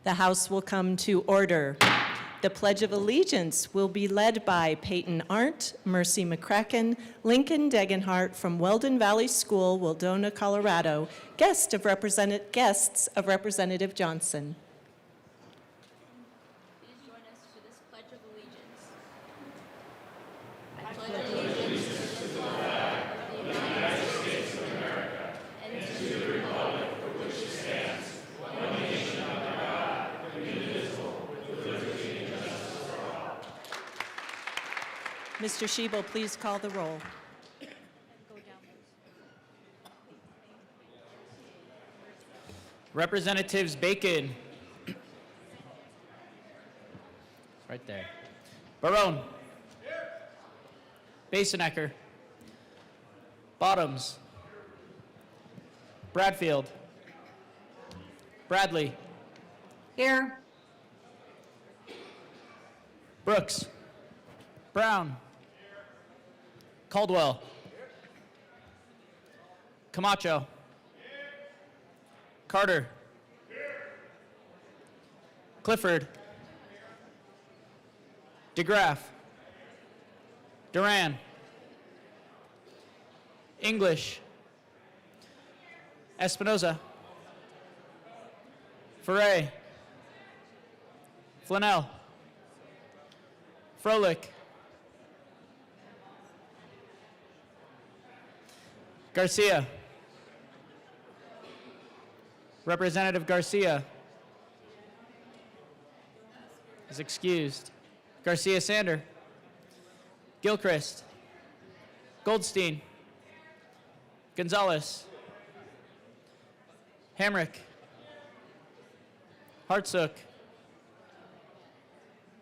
The House will come to order. The Pledge of Allegiance will be led by Peyton Arndt, Mercy McCracken, Lincoln Degenhart from Weldon Valley School, Wildona, Colorado, guests of Representative Johnson. Please join us to this Pledge of Allegiance. I pledge allegiance to the flag of the United States of America and to the republic for which it stands, one nation under God, indivisible, with liberty and justice for all. Mr. Schiebel, please call the roll. Representatives Bacon. Right there. Barone. Basenecker. Bottoms. Bradfield. Bradley. Here. Brooks. Brown. Caldwell. Camacho. Carter. Clifford. DeGraff. Duran. English. Espinoza. Ferre. Flanell. Froelich. Garcia. Representative Garcia is excused. Garcia Sander. Gilchrist. Goldstein. Gonzalez. Hamrick. Hartsook.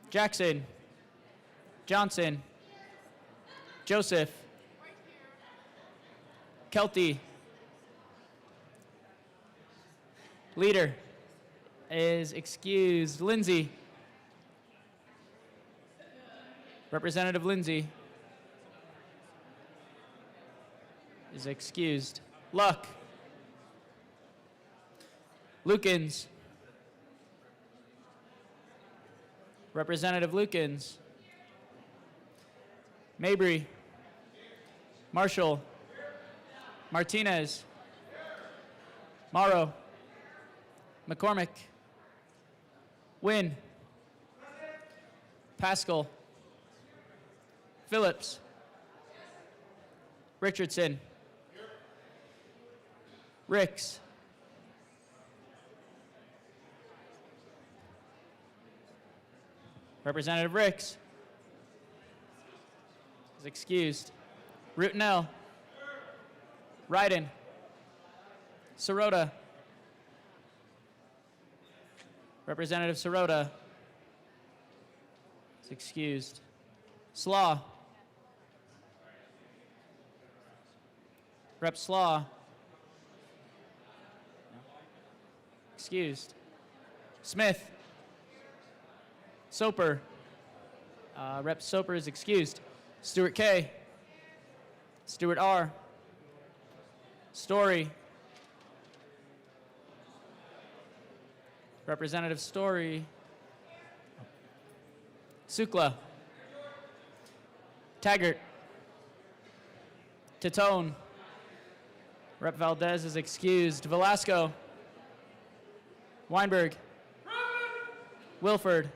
Jackson. Johnson. Joseph. Kelty. Leader is excused. Lindsay. Representative Lindsay is excused. Luck. Lukens. Representative Lukens. Mabry. Marshall. Martinez. Morrow. McCormick. Wynn. Pascal. Phillips. Richardson. Ricks. Representative Ricks is excused. Rutinell. Ryden. Sirota. Representative Sirota is excused. Slaw. Rep Slaw. Excused. Smith. Soper. Rep Soper is excused. Stewart K. Stewart R. Story. Representative Story. Sukla. Taggart. Titone. Rep Valdez is excused. Velasco. Weinberg. Wilford.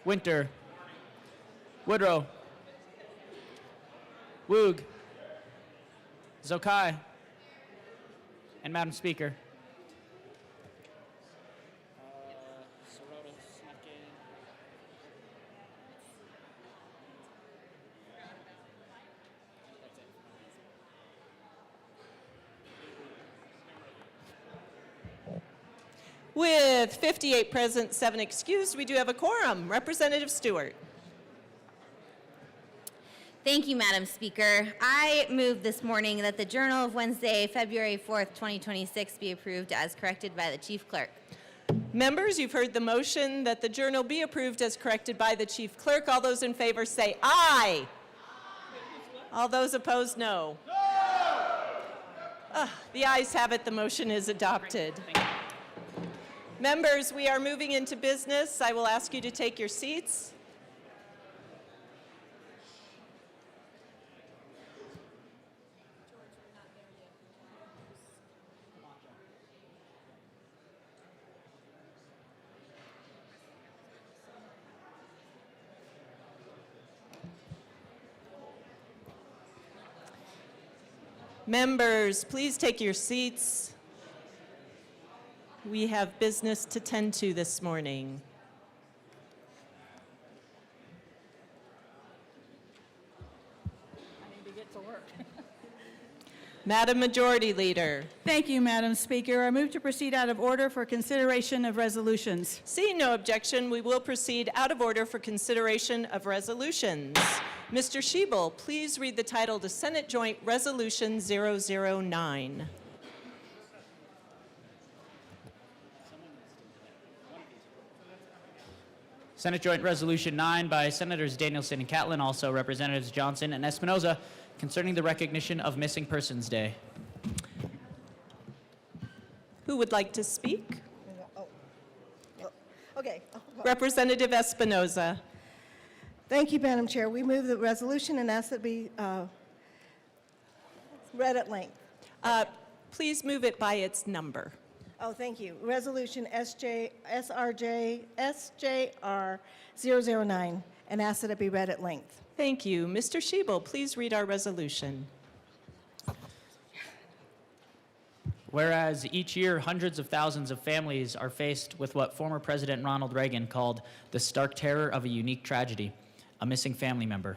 Winter. Woodrow. Woog. Zokai. And Madam Speaker. With 58 present, 7 excused, we do have a quorum. Representative Stewart. Thank you, Madam Speaker. I move this morning that the Journal of Wednesday, February 4th, 2026 be approved as corrected by the Chief Clerk. Members, you've heard the motion that the journal be approved as corrected by the Chief Clerk. All those in favor say aye. All those opposed, no. The ayes have it. The motion is adopted. Members, we are moving into business. I will ask you to take your seats. Members, please take your seats. We have business to tend to this morning. Madam Majority Leader. Thank you, Madam Speaker. I move to proceed out of order for consideration of resolutions. Seeing no objection, we will proceed out of order for consideration of resolutions. Mr. Schiebel, please read the title to Senate Joint Resolution 009. Senate Joint Resolution 9 by Senators Danielson and Catlin, also Representatives Johnson and Espinoza, concerning the recognition of Missing Persons Day. Who would like to speak? Okay. Representative Espinoza. Thank you, Madam Chair. We move the resolution and ask that it be read at length. Please move it by its number. Oh, thank you. Resolution SJR 009, and ask that it be read at length. Thank you. Mr. Schiebel, please read our resolution. Whereas each year, hundreds of thousands of families are faced with what former President Ronald Reagan called the stark terror of a unique tragedy, a missing family member.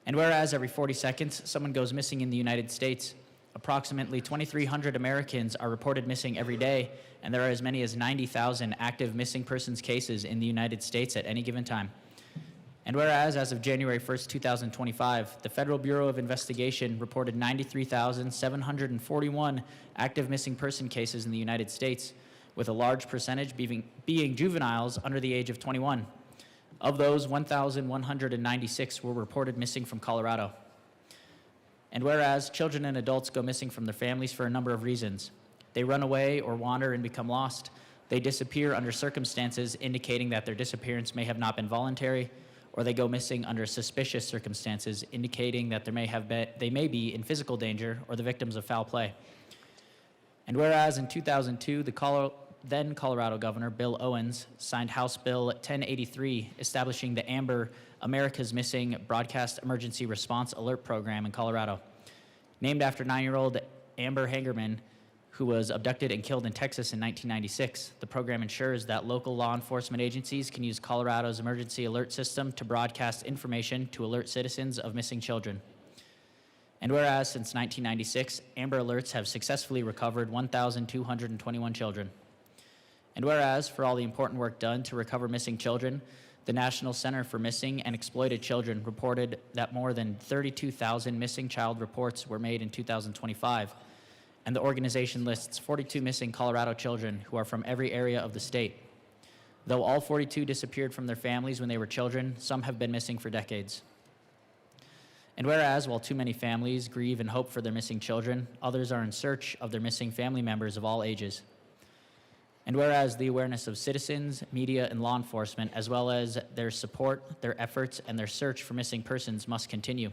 And whereas every 40 seconds, someone goes missing in the United States, approximately 2,300 Americans are reported missing every day, and there are as many as 90,000 active missing persons cases in the United States at any given time. And whereas, as of January 1st, 2025, the Federal Bureau of Investigation reported 93,741 active missing person cases in the United States, with a large percentage being juveniles under the age of 21. Of those, 1,196 were reported missing from Colorado. And whereas children and adults go missing from their families for a number of reasons. They run away or wander and become lost. They disappear under circumstances indicating that their disappearance may have not been voluntary, or they go missing under suspicious circumstances indicating that they may be in physical danger or the victims of foul play. And whereas in 2002, the then Colorado Governor Bill Owens signed House Bill 1083, establishing the AMBER, America's Missing Broadcast Emergency Response Alert Program in Colorado. Named after 9-year-old Amber Hangerman, who was abducted and killed in Texas in 1996, the program ensures that local law enforcement agencies can use Colorado's emergency alert system to broadcast information to alert citizens of missing children. And whereas since 1996, Amber Alerts have successfully recovered 1,221 children. And whereas, for all the important work done to recover missing children, the National Center for Missing and Exploited Children reported that more than 32,000 missing child reports were made in 2025, and the organization lists 42 missing Colorado children who are from every area of the state. Though all 42 disappeared from their families when they were children, some have been missing for decades. And whereas, while too many families grieve and hope for their missing children, others are in search of their missing family members of all ages. And whereas the awareness of citizens, media, and law enforcement, as well as their support, their efforts, and their search for missing persons must continue.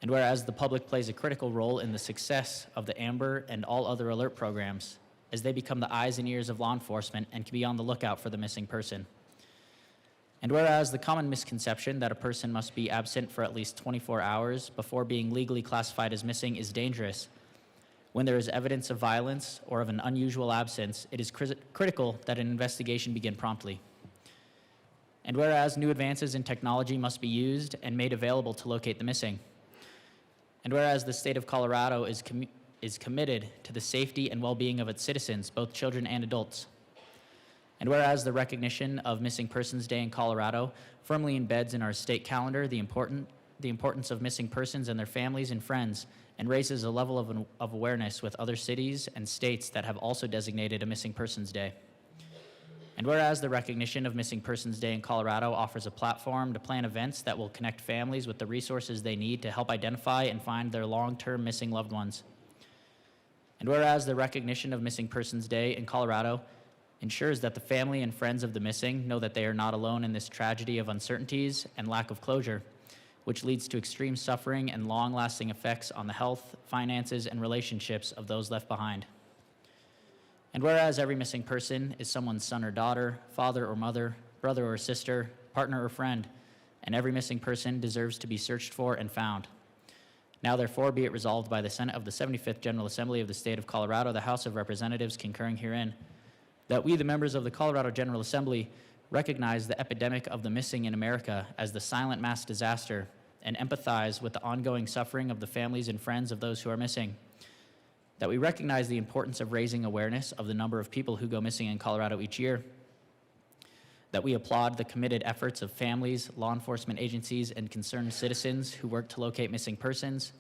And whereas the public plays a critical role in the success of the AMBER and all other alert programs, as they become the eyes and ears of law enforcement and can be on the lookout for the missing person. And whereas the common misconception that a person must be absent for at least 24 hours before being legally classified as missing is dangerous, when there is evidence of violence or of an unusual absence, it is critical that an investigation begin promptly. And whereas new advances in technology must be used and made available to locate the missing. And whereas the state of Colorado is committed to the safety and well-being of its citizens, both children and adults. And whereas the recognition of Missing Persons Day in Colorado firmly embeds in our state calendar the importance of missing persons and their families and friends, and raises a level of awareness with other cities and states that have also designated a Missing Persons Day. And whereas the recognition of Missing Persons Day in Colorado offers a platform to plan events that will connect families with the resources they need to help identify and find their long-term missing loved ones. And whereas the recognition of Missing Persons Day in Colorado ensures that the family and friends of the missing know that they are not alone in this tragedy of uncertainties and lack of closure, which leads to extreme suffering and long-lasting effects on the health, finances, and relationships of those left behind. And whereas every missing person is someone's son or daughter, father or mother, brother or sister, partner or friend, and every missing person deserves to be searched for and found. Now therefore be it resolved by the Senate of the 75th General Assembly of the State of Colorado, the House of Representatives concurring herein, that we, the members of the Colorado General Assembly, recognize the epidemic of the missing in America as the silent mass disaster and empathize with the ongoing suffering of the families and friends of those who are missing. That we recognize the importance of raising awareness of the number of people who go missing in Colorado each year. That we applaud the committed efforts of families, law enforcement agencies, and concerned citizens who work to locate missing persons.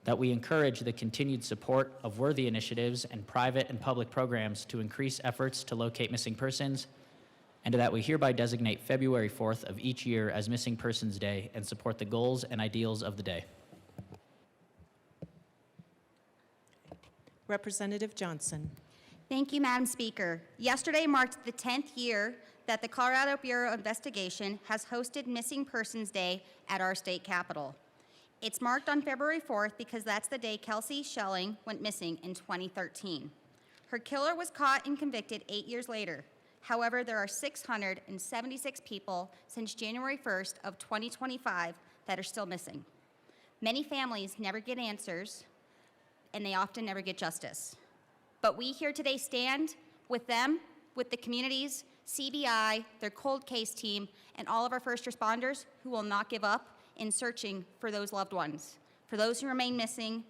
That we encourage the continued support of worthy initiatives and private and public programs to increase efforts to locate missing persons, and that we hereby designate February 4th of each year as Missing Persons Day and support the goals and ideals of the day. Representative Johnson. Thank you, Madam Speaker. Yesterday marked the 10th year that the Colorado Bureau of Investigation has hosted Missing Persons Day at our state capitol. It's marked on February 4th because that's the day Kelsey Schelling went missing in 2013. Her killer was caught and convicted 8 years later. However, there are 676 people since January 1st of 2025 that are still missing. Many families never get answers, and they often never get justice. But we here today stand with them, with the communities, CBI, their cold case team, and all of our first responders who will not give up in searching for those loved ones. For those who remain missing,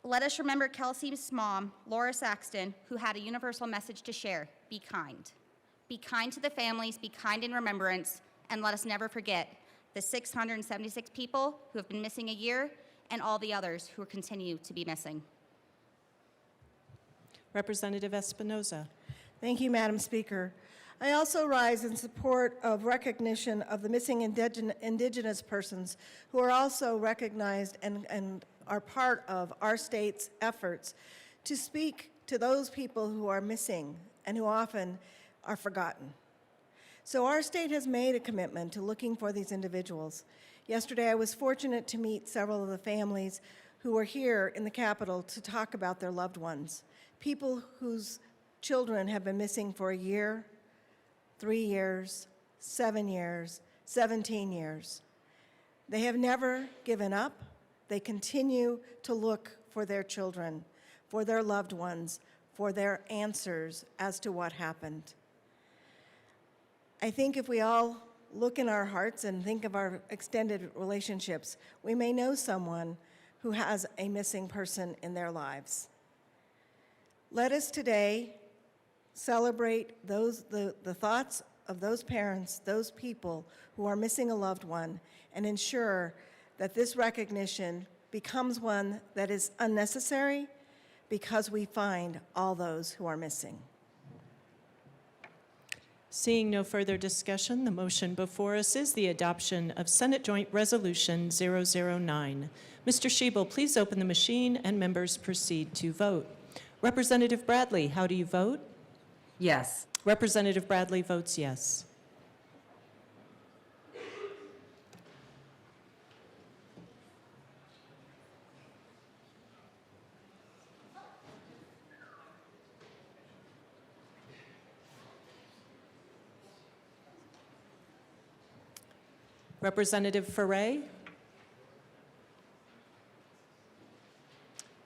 let us remember Kelsey's mom, Laura Saxton, who had a universal message to share: be kind. Be kind to the families, be kind in remembrance, and let us never forget the 676 people who have been missing a year and all the others who continue to be missing. Representative Espinoza. Thank you, Madam Speaker. I also rise in support of recognition of the missing indigenous persons who are also recognized and are part of our state's efforts to speak to those people who are missing and who often are forgotten. So our state has made a commitment to looking for these individuals. Yesterday, I was fortunate to meet several of the families who were here in the Capitol to talk about their loved ones, people whose children have been missing for a year, 3 years, 7 years, 17 years. They have never given up. They continue to look for their children, for their loved ones, for their answers as to what happened. I think if we all look in our hearts and think of our extended relationships, we may know someone who has a missing person in their lives. Let us today celebrate the thoughts of those parents, those people who are missing a loved one, and ensure that this recognition becomes one that is unnecessary because we find all those who are missing. Seeing no further discussion, the motion before us is the adoption of Senate Joint Resolution 009. Mr. Schiebel, please open the machine and members proceed to vote. Representative Bradley, how do you vote? Yes. Representative Bradley votes yes. Representative Ferre?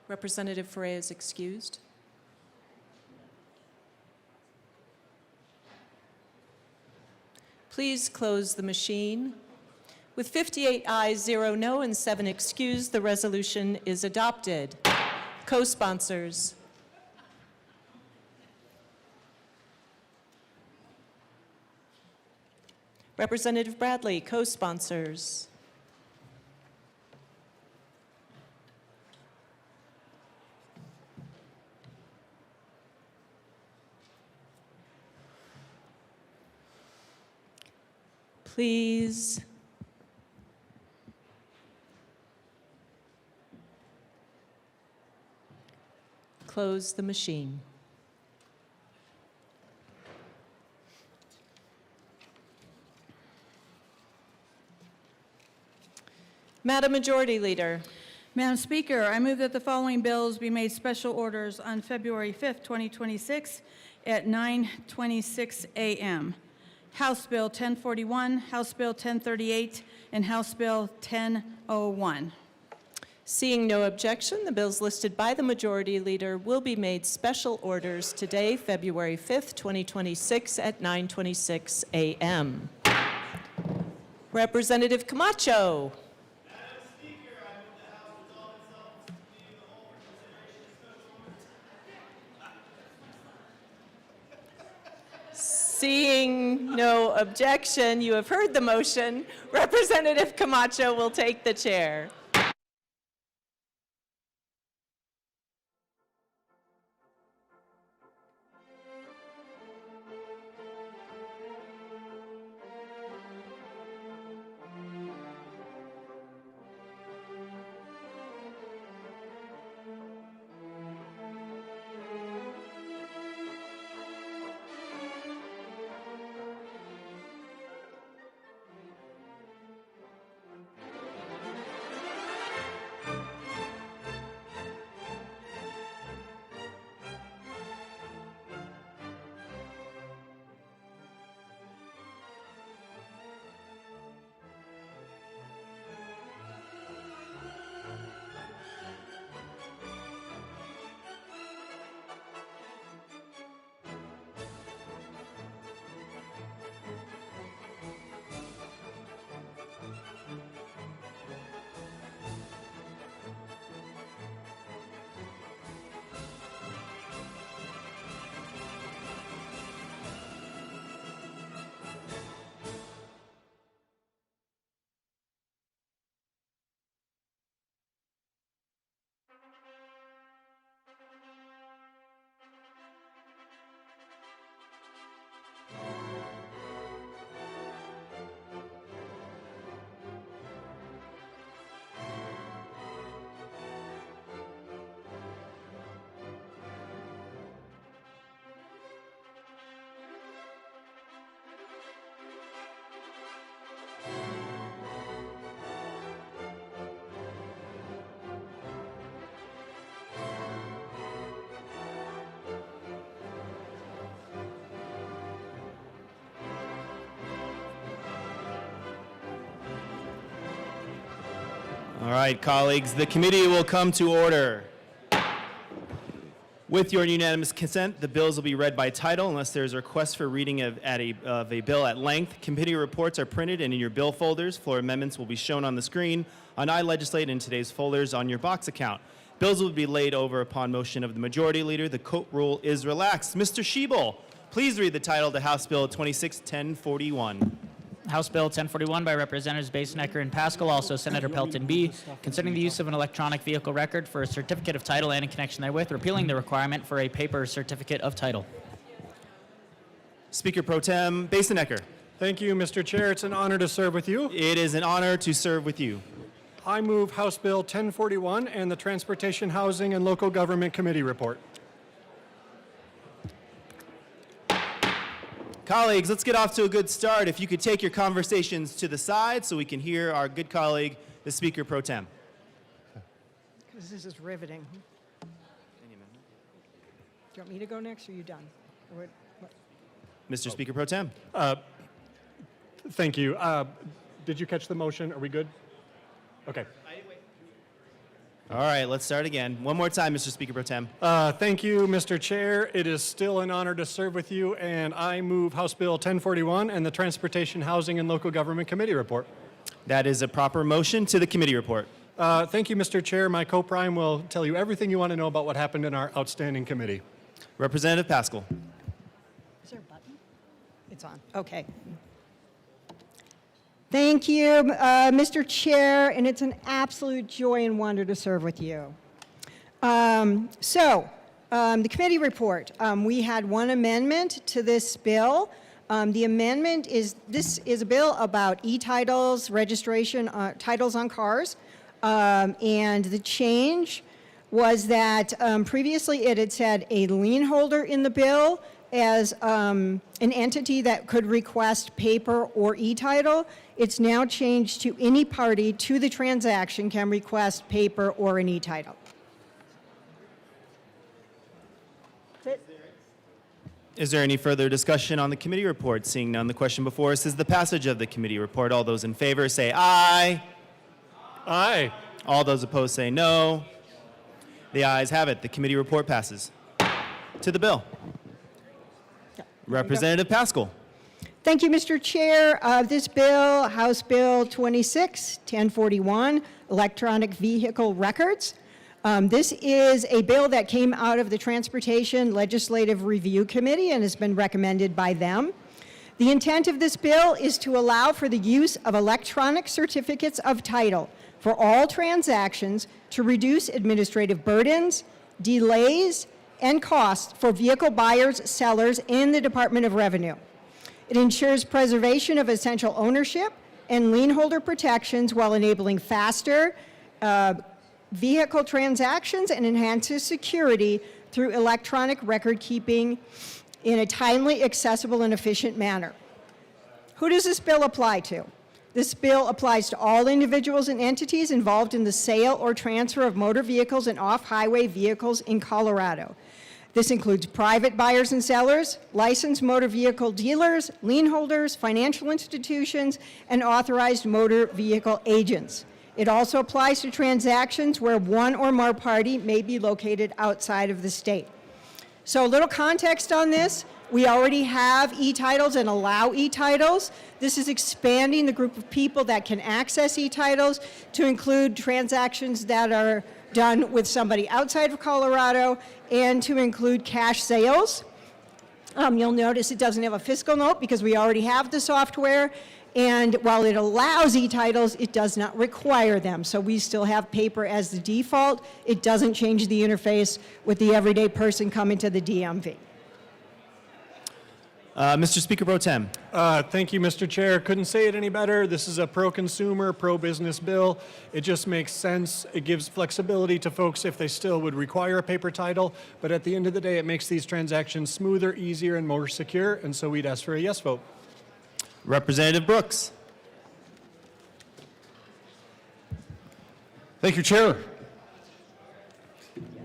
Representative Ferre is excused. Please close the machine. With 58 ayes, 0 no, and 7 excused, the resolution is adopted. Co-sponsors. Representative Bradley, co-sponsors. Please. close the machine. Madam Majority Leader. Madam Speaker, I move that the following bills be made special orders on February 5th, 2026 at 9:26 a.m. House Bill 1041, House Bill 1038, and House Bill 1001. Seeing no objection, the bills listed by the Majority Leader will be made special orders today, February 5th, 2026 at 9:26 a.m. Representative Camacho. Seeing no objection, you have heard the motion. Representative Camacho will take the chair. All right, colleagues, the committee will come to order. With your unanimous consent, the bills will be read by title unless there is a request for reading of a bill at length. Committee reports are printed and in your bill folders. Floor amendments will be shown on the screen on iLegislate in today's folders on your box account. Bills will be laid over upon motion of the Majority Leader. The court rule is relaxed. Mr. Schiebel, please read the title to House Bill 261041. House Bill 1041 by Representatives Basenecker and Pascal, also Senator Pelton B, concerning the use of an electronic vehicle record for a certificate of title and in connection therewith, repealing the requirement for a paper certificate of title. Speaker Pro Tem Basenecker. Thank you, Mr. Chair. It's an honor to serve with you. It is an honor to serve with you. I move House Bill 1041 and the Transportation, Housing, and Local Government Committee report. Colleagues, let's get off to a good start. If you could take your conversations to the side so we can hear our good colleague, the Speaker Pro Tem. Because this is riveting. Do you want me to go next, or are you done? Or what? Mr. Speaker Pro Tem. Thank you. Did you catch the motion? Are we good? Okay. All right, let's start again. One more time, Mr. Speaker Pro Tem. Thank you, Mr. Chair. It is still an honor to serve with you, and I move House Bill 1041 and the Transportation, Housing, and Local Government Committee report. That is a proper motion to the committee report. Thank you, Mr. Chair. My co-prime will tell you everything you want to know about what happened in our outstanding committee. Representative Pascal. Is there a button? It's on. Okay. Thank you, Mr. Chair, and it's an absolute joy and wonder to serve with you. The committee report. We had one amendment to this bill. The amendment is, this is a bill about e-titles, registration, titles on cars, and the change was that previously it had said a lien holder in the bill as an entity that could request paper or e-title. It's now changed to any party to the transaction can request paper or an e-title. Is there any further discussion on the committee report? Seeing none, the question before us is the passage of the committee report. All those in favor say aye. Aye. All those opposed say no. The ayes have it. The committee report passes. To the bill. Representative Pascal. Thank you, Mr. Chair. This bill, House Bill 26-1041, electronic vehicle records. This is a bill that came out of the Transportation Legislative Review Committee and has been recommended by them. The intent of this bill is to allow for the use of electronic certificates of title for all transactions to reduce administrative burdens, delays, and costs for vehicle buyers, sellers, and the Department of Revenue. It ensures preservation of essential ownership and lien holder protections while enabling faster vehicle transactions and enhances security through electronic record keeping in a timely, accessible, and efficient manner. Who does this bill apply to? This bill applies to all individuals and entities involved in the sale or transfer of motor vehicles and off-highway vehicles in Colorado. This includes private buyers and sellers, licensed motor vehicle dealers, lien holders, financial institutions, and authorized motor vehicle agents. It also applies to transactions where one or more party may be located outside of the state. So a little context on this. We already have e-titles and allow e-titles. This is expanding the group of people that can access e-titles to include transactions that are done with somebody outside of Colorado and to include cash sales. You'll notice it doesn't have a fiscal note because we already have the software. And while it allows e-titles, it does not require them. So we still have paper as the default. It doesn't change the interface with the everyday person coming to the DMV. Mr. Speaker Pro Tem. Thank you, Mr. Chair. Couldn't say it any better. This is a pro-consumer, pro-business bill. It just makes sense. It gives flexibility to folks if they still would require a paper title. But at the end of the day, it makes these transactions smoother, easier, and more secure. And so we'd ask for a yes vote. Representative Brooks. Thank you, Chair.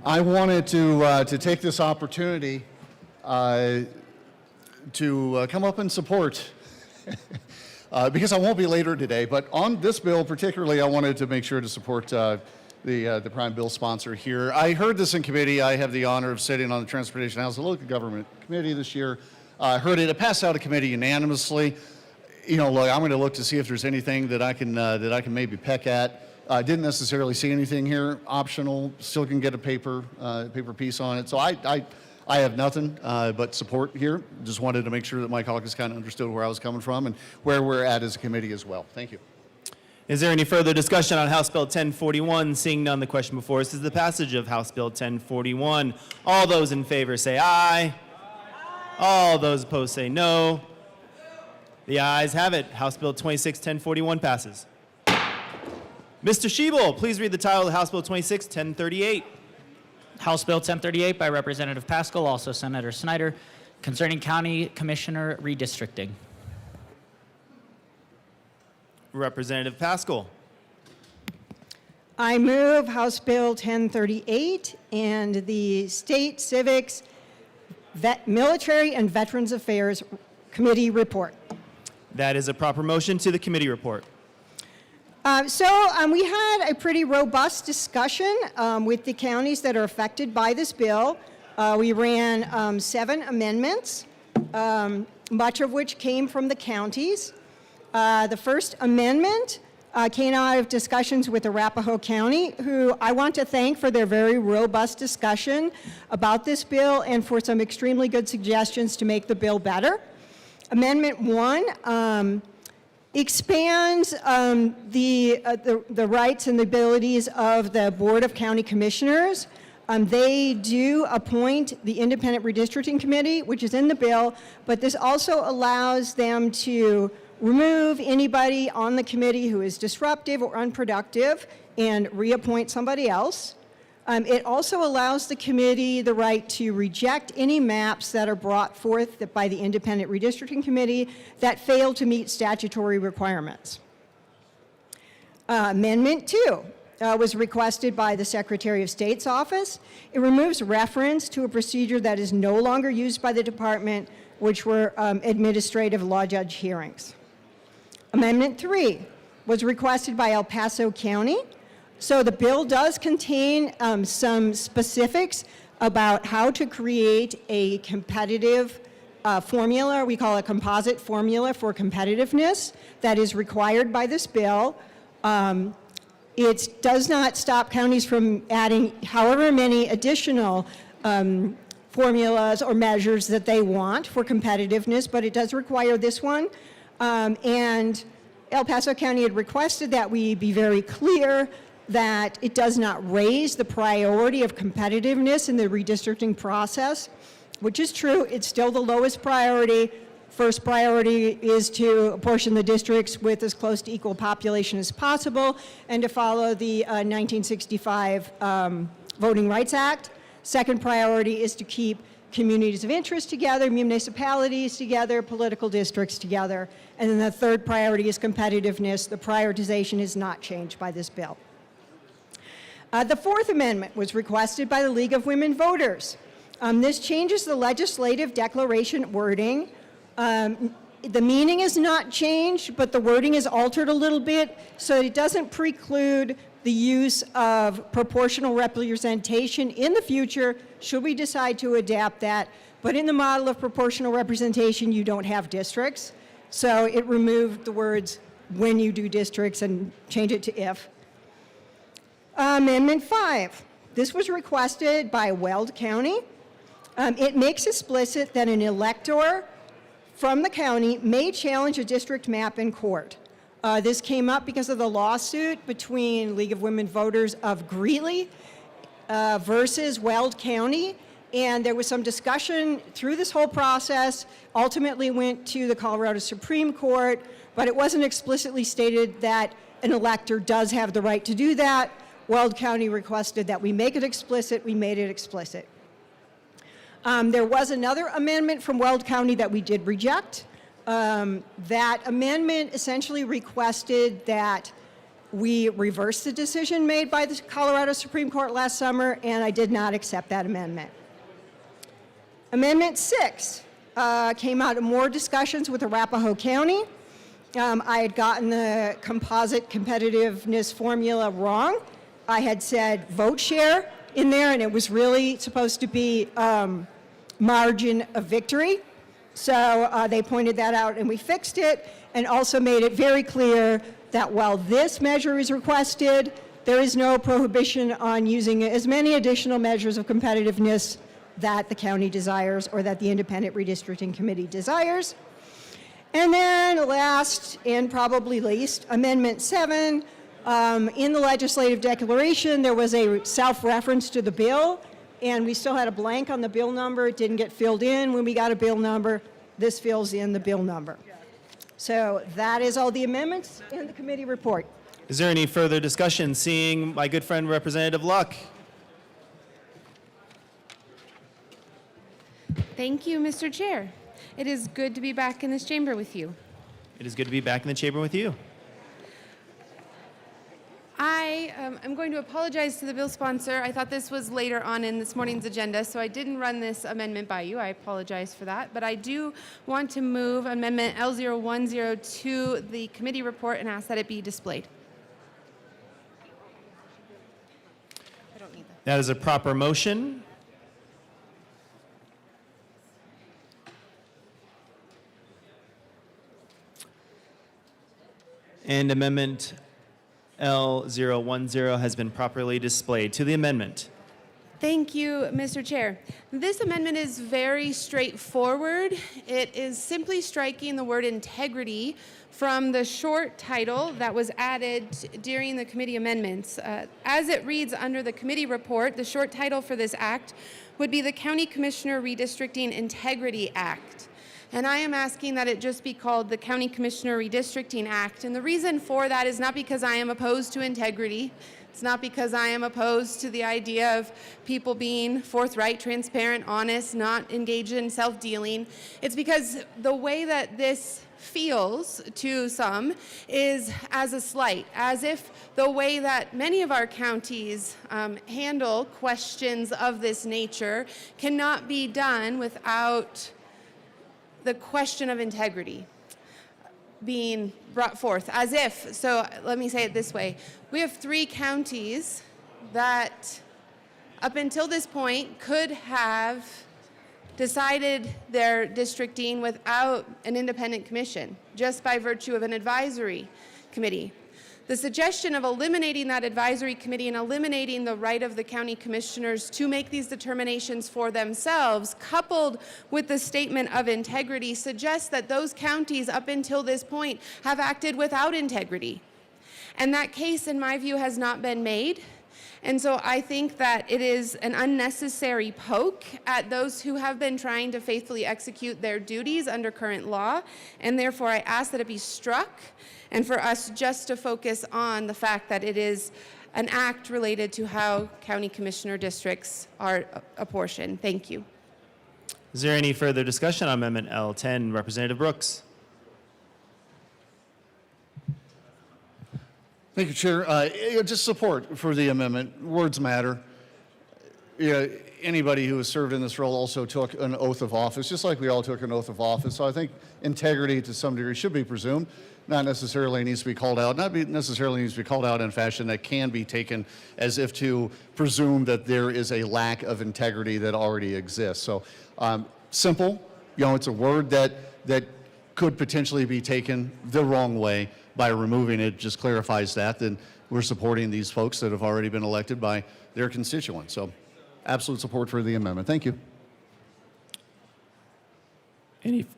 I wanted to take this opportunity to come up and support, because I won't be later today, but on this bill particularly, I wanted to make sure to support the prime bill sponsor here. I heard this in committee. I have the honor of sitting on the Transportation House and Local Government Committee this year. I heard it. It passed out of committee unanimously. You know, look, I'm going to look to see if there's anything that I can maybe peck at. I didn't necessarily see anything here optional. Still can get a paper piece on it. So I have nothing but support here. Just wanted to make sure that my caucus kind of understood where I was coming from and where we're at as a committee as well. Thank you. Is there any further discussion on House Bill 1041? Seeing none, the question before us is the passage of House Bill 1041. All those in favor say aye. All those opposed say no. The ayes have it. House Bill 26-1041 passes. Mr. Schiebel, please read the title of House Bill 26-1038. House Bill 1038 by Representative Pascal, also Senator Snyder, concerning County Commissioner redistricting. Representative Pascal. I move House Bill 1038 and the State Civics, Military and Veterans Affairs Committee report. That is a proper motion to the committee report. We had a pretty robust discussion with the counties that are affected by this bill. We ran 7 amendments, much of which came from the counties. The first amendment came out of discussions with Arapahoe County, who I want to thank for their very robust discussion about this bill and for some extremely good suggestions to make the bill better. Amendment 1 expands the rights and the abilities of the Board of County Commissioners. They do appoint the Independent Redistricting Committee, which is in the bill, but this also allows them to remove anybody on the committee who is disruptive or unproductive and reappoint somebody else. It also allows the committee the right to reject any maps that are brought forth by the Independent Redistricting Committee that fail to meet statutory requirements. Amendment 2 was requested by the Secretary of State's office. It removes reference to a procedure that is no longer used by the department, which were administrative law judge hearings. Amendment 3 was requested by El Paso County. So the bill does contain some specifics about how to create a competitive formula. We call it a composite formula for competitiveness that is required by this bill. It does not stop counties from adding however many additional formulas or measures that they want for competitiveness, but it does require this one. And El Paso County had requested that we be very clear that it does not raise the priority of competitiveness in the redistricting process, which is true. It's still the lowest priority. First priority is to apportion the districts with as close to equal population as possible and to follow the 1965 Voting Rights Act. Second priority is to keep communities of interest together, municipalities together, political districts together. And then the third priority is competitiveness. The prioritization is not changed by this bill. The Fourth Amendment was requested by the League of Women Voters. This changes the legislative declaration wording. The meaning is not changed, but the wording is altered a little bit, so it doesn't preclude the use of proportional representation in the future, should we decide to adapt that. But in the model of proportional representation, you don't have districts. So it removed the words when you do districts and change it to if. Amendment 5. This was requested by Weld County. It makes explicit that an elector from the county may challenge a district map in court. This came up because of the lawsuit between League of Women Voters of Greeley versus Weld County, and there was some discussion through this whole process, ultimately went to the Colorado Supreme Court, but it wasn't explicitly stated that an elector does have the right to do that. Weld County requested that we make it explicit. We made it explicit. There was another amendment from Weld County that we did reject. That amendment essentially requested that we reverse the decision made by the Colorado Supreme Court last summer, and I did not accept that amendment. Amendment 6 came out of more discussions with Arapahoe County. I had gotten the composite competitiveness formula wrong. I had said vote share in there, and it was really supposed to be margin of victory. So they pointed that out, and we fixed it, and also made it very clear that while this measure is requested, there is no prohibition on using as many additional measures of competitiveness that the county desires or that the Independent Redistricting Committee desires. And then last and probably least, Amendment 7. In the legislative declaration, there was a self-reference to the bill, and we still had a blank on the bill number. It didn't get filled in when we got a bill number. This fills in the bill number. So that is all the amendments in the committee report. Is there any further discussion? Seeing my good friend Representative Luck. Thank you, Mr. Chair. It is good to be back in this chamber with you. It is good to be back in the chamber with you. I am going to apologize to the bill sponsor. I thought this was later on in this morning's agenda, so I didn't run this amendment by you. I apologize for that. But I do want to move Amendment L01 to the committee report and ask that it be displayed. I don't need that. That is a proper motion. And Amendment L010 has been properly displayed. To the amendment. Thank you, Mr. Chair. This amendment is very straightforward. It is simply striking the word integrity from the short title that was added during the committee amendments. As it reads under the committee report, the short title for this act would be the County Commissioner Redistricting Integrity Act. And I am asking that it just be called the County Commissioner Redistricting Act. And the reason for that is not because I am opposed to integrity. It's not because I am opposed to the idea of people being forthright, transparent, honest, not engaged in self-dealing. It's because the way that this feels to some is as a slight, as if the way that many of our counties handle questions of this nature cannot be done without the question of integrity being brought forth, as if, so let me say it this way, we have 3 counties that up until this point could have decided their districting without an independent commission, just by virtue of an advisory committee. The suggestion of eliminating that advisory committee and eliminating the right of the county commissioners to make these determinations for themselves, coupled with the statement of integrity, suggests that those counties up until this point have acted without integrity. And that case, in my view, has not been made. And so I think that it is an unnecessary poke at those who have been trying to faithfully execute their duties under current law, and therefore I ask that it be struck, and for us just to focus on the fact that it is an act related to how county commissioner districts are apportioned. Thank you. Is there any further discussion on Amendment L10? Representative Brooks. Thank you, Chair. Just support for the amendment. Words matter. Anybody who has served in this role also took an oath of office, just like we all took an oath of office. So I think integrity to some degree should be presumed. Not necessarily needs to be called out. Necessarily needs to be called out in a fashion that can be taken as if to presume that there is a lack of integrity that already exists. So simple. It's a word that could potentially be taken the wrong way. By removing it, just clarifies that, then we're supporting these folks that have already been elected by their constituents. So absolute support for the amendment. Thank you.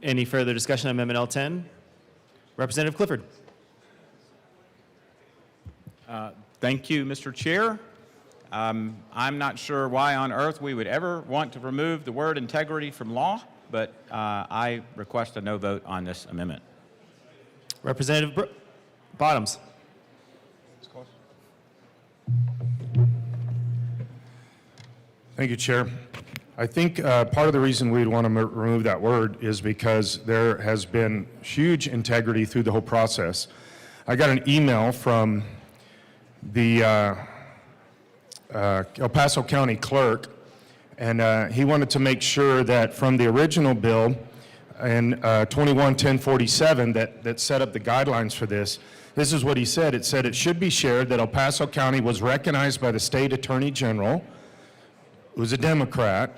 Any further discussion on Amendment L10? Representative Clifford. Thank you, Mr. Chair. I'm not sure why on earth we would ever want to remove the word integrity from law, but I request a no vote on this amendment. Representative Bottoms. Thank you, Chair. I think part of the reason we'd want to remove that word is because there has been huge integrity through the whole process. I got an email from the El Paso County clerk, and he wanted to make sure that from the original bill in 21-1047 that set up the guidelines for this. This is what he said. It said it should be shared that El Paso County was recognized by the state attorney general, who's a Democrat,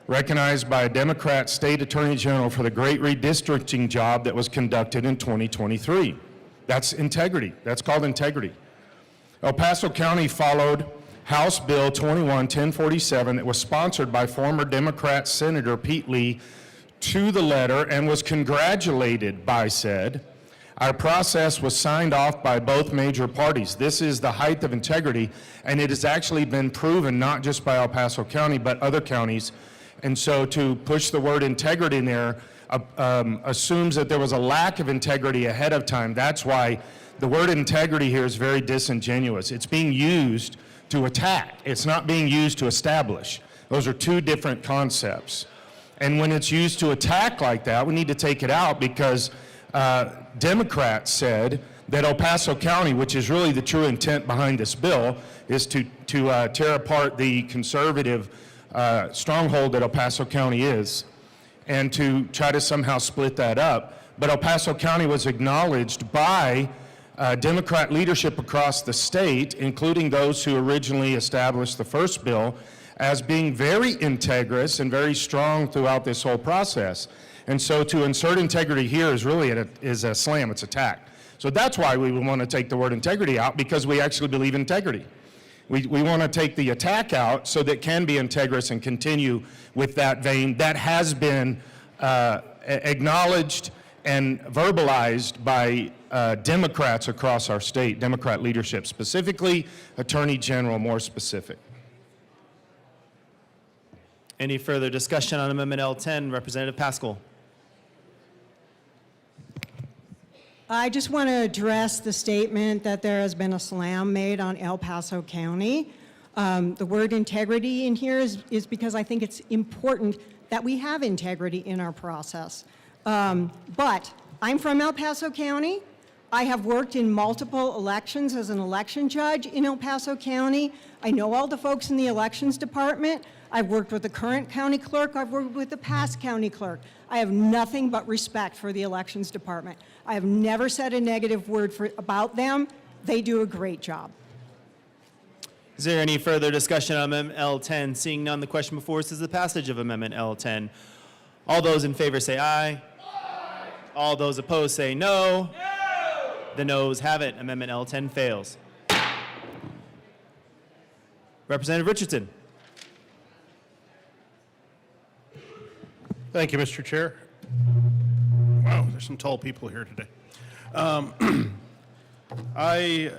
recognized by a Democrat state attorney general for the great redistricting job that was conducted in 2023. That's integrity. That's called integrity. El Paso County followed House Bill 21-1047 that was sponsored by former Democrat Senator Pete Lee to the letter and was congratulated by said. Our process was signed off by both major parties. This is the height of integrity, and it has actually been proven not just by El Paso County, but other counties. And so to push the word integrity in there assumes that there was a lack of integrity ahead of time. That's why the word integrity here is very disingenuous. It's being used to attack. It's not being used to establish. Those are 2 different concepts. And when it's used to attack like that, we need to take it out because Democrats said that El Paso County, which is really the true intent behind this bill, is to tear apart the conservative stronghold that El Paso County is and to try to somehow split that up. But El Paso County was acknowledged by Democrat leadership across the state, including those who originally established the first bill, as being very integrous and very strong throughout this whole process. And so to insert integrity here is really is a slam, it's attack. So that's why we would want to take the word integrity out, because we actually believe in integrity. We want to take the attack out so that can be integrous and continue with that vein that has been acknowledged and verbalized by Democrats across our state, Democrat leadership, specifically Attorney General, more specific. Any further discussion on Amendment L10? Representative Pascal. I just want to address the statement that there has been a slam made on El Paso County. The word integrity in here is because I think it's important that we have integrity in our process. But I'm from El Paso County. I have worked in multiple elections as an election judge in El Paso County. I know all the folks in the elections department. I've worked with the current county clerk. I've worked with the past county clerk. I have nothing but respect for the elections department. I have never said a negative word about them. They do a great job. Is there any further discussion on Amendment L10? Seeing none, the question before us is the passage of Amendment L10. All those in favor say aye. Aye. All those opposed say no. No. The noes have it. Amendment L10 fails. Representative Richardson. Thank you, Mr. Chair. Wow, there's some tall people here today. I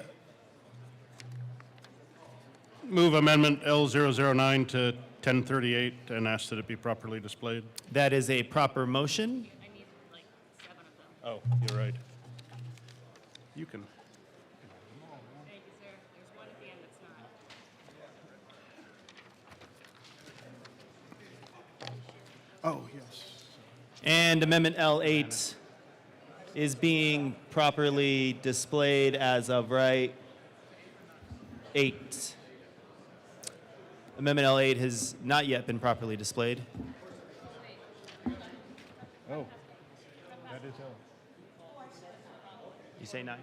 move Amendment L009 to 1038 and ask that it be properly displayed. That is a proper motion. Oh, you're right. You can. Oh, yes. And Amendment L8 is being properly displayed as of right 8. Amendment L8 has not yet been properly displayed. Oh, that is L. You say 9?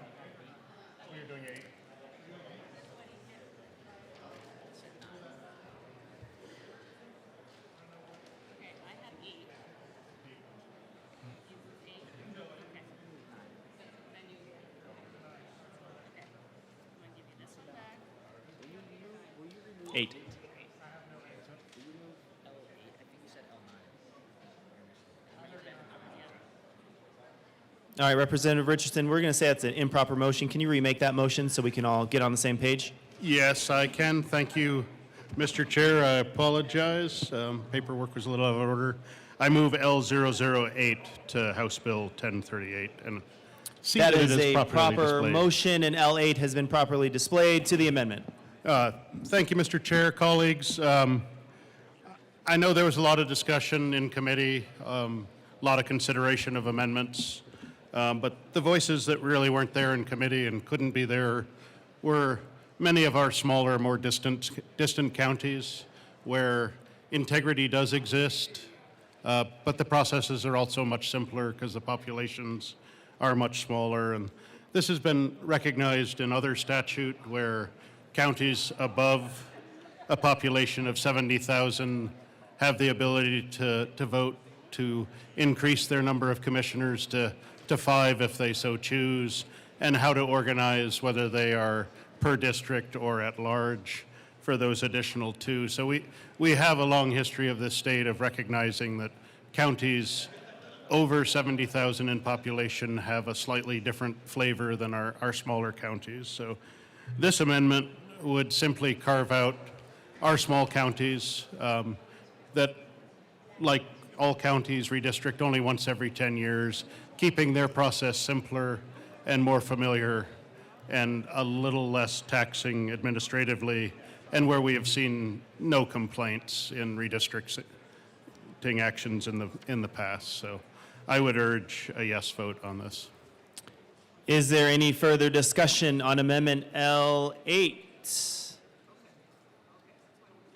You're doing 8. Eight. All right, Representative Richardson, we're going to say that's an improper motion. Can you remake that motion so we can all get on the same page? Yes, I can. Thank you, Mr. Chair. I apologize. Paperwork was a little out of order. I move L008 to House Bill 1038 and see That it is a properly proper displayed. motion, and L8 has been properly displayed to the amendment. Thank you, Mr. Chair, colleagues. I know there was a lot of discussion in committee, a lot of consideration of amendments, but the voices that really weren't there in committee and couldn't be there were many of our smaller, more distant counties where integrity does exist, but the processes are also much simpler because the populations are much smaller. And this has been recognized in other statute where counties above a population of 70,000 have the ability to vote to increase their number of commissioners to 5 if they so choose, and how to organize whether they are per district or at large for those additional 2. So we have a long history of this state of recognizing that counties over 70,000 in population have a slightly different flavor than our smaller counties. So this amendment would simply carve out our small counties that, like all counties, redistrict only once every 10 years, keeping their process simpler and more familiar and a little less taxing administratively, and where we have seen no complaints in redistricting actions in the past. So I would urge a yes vote on this. Is there any further discussion on Amendment L8?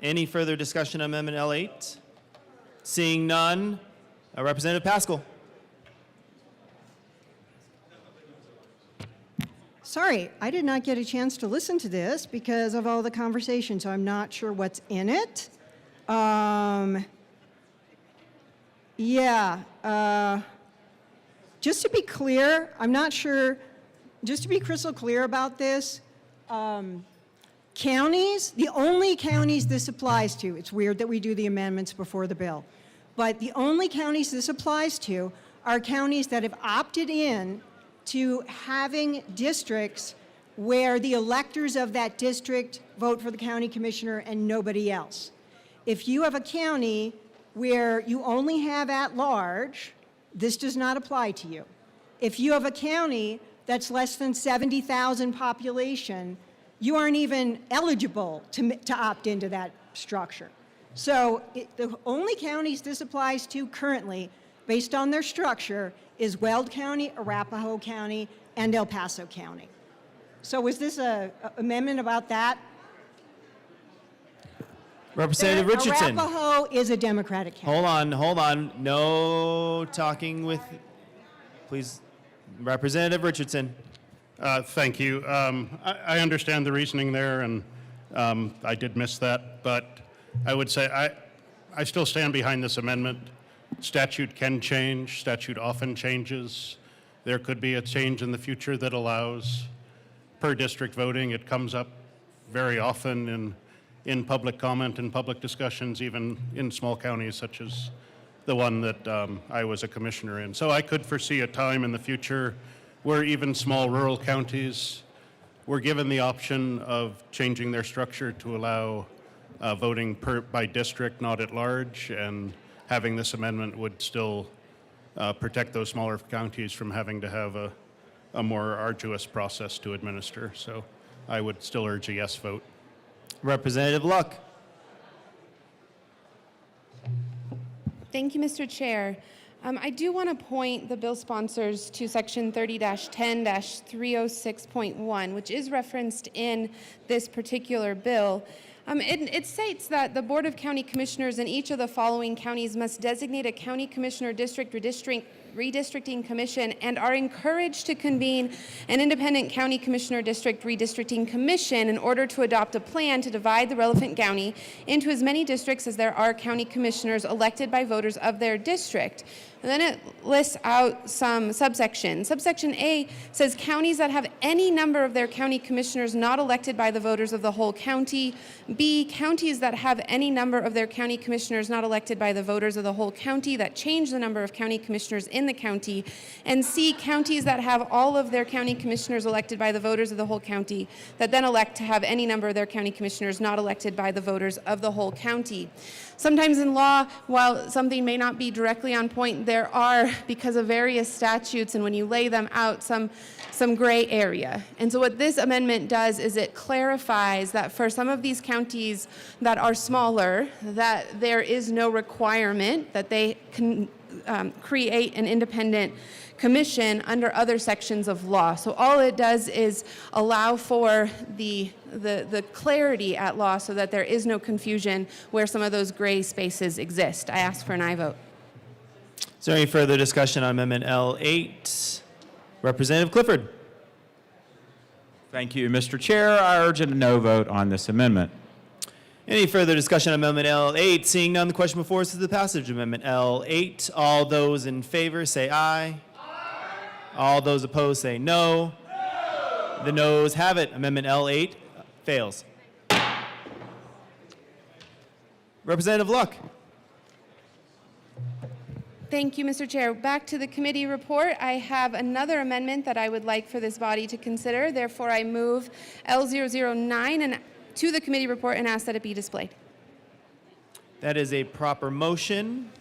Any further discussion on Amendment L8? Seeing none, Representative Pascal. Sorry, I did not get a chance to listen to this because of all the conversation, so I'm not sure what's in it. Just to be clear, I'm not sure, just to be crystal clear about this, counties, the only counties this applies to, it's weird that we do the amendments before the bill, but the only counties this applies to are counties that have opted in to having districts where the electors of that district vote for the county commissioner and nobody else. If you have a county where you only have at large, this does not apply to you. if you have a county that's less than 70,000 population, you aren't even eligible to opt into that structure. So the only counties this applies to currently, based on their structure, is Weld County, Arapahoe County, and El Paso County. So was this a amendment about that? Representative Richardson. Arapahoe is a Democratic county. Hold on. No talking with, please. Representative Richardson. Thank you. I understand the reasoning there, and I did miss that, but I would say I still stand behind this amendment. Statute can change. Statute often changes. There could be a change in the future that allows per district voting. It comes up very often in public comment and public discussions, even in small counties such as the one that I was a commissioner in. So I could foresee a time in the future where even small rural counties were given the option of changing their structure to allow voting by district, not at large, and having this amendment would still protect those smaller counties from having to have a more arduous process to administer. So I would still urge a yes vote. Representative Luck. Thank you, Mr. Chair. I do want to point the bill sponsors to section 30-10-306.1, which is referenced in this particular bill. It states that the Board of County Commissioners in each of the following counties must designate a county commissioner district redistricting commission and are encouraged to convene an independent county commissioner district redistricting commission in order to adopt a plan to divide the relevant county into as many districts as there are county commissioners elected by voters of their district. And then it lists out some subsections. Subsection A says counties that have any number of their county commissioners not elected by the voters of the whole county. B, counties that have any number of their county commissioners not elected by the voters of the whole county that change the number of county commissioners in the county. And C, counties that have all of their county commissioners elected by the voters of the whole county that then elect to have any number of their county commissioners not elected by the voters of the whole county. Sometimes in law, while something may not be directly on point, there are, because of various statutes and when you lay them out, some gray area. And so what this amendment does is it clarifies that for some of these counties that are smaller, that there is no requirement that they can create an independent commission under other sections of law. So all it does is allow for the clarity at law so that there is no confusion where some of those gray spaces exist. I ask for an aye vote. Is there any further discussion on Amendment L8? Representative Clifford. Thank you, Mr. Chair. I urge a no vote on this amendment. Any further discussion on Amendment L8? Seeing none, the question before us is the passage of Amendment L8. All those in favor say aye. All those opposed say no. No. The noes have it. Amendment L8 fails. Representative Luck. Thank you, Mr. Chair. Back to the committee report. I have another amendment that I would like for this body to consider. Therefore, I move L009 to the committee report and ask that it be displayed. That is a proper motion.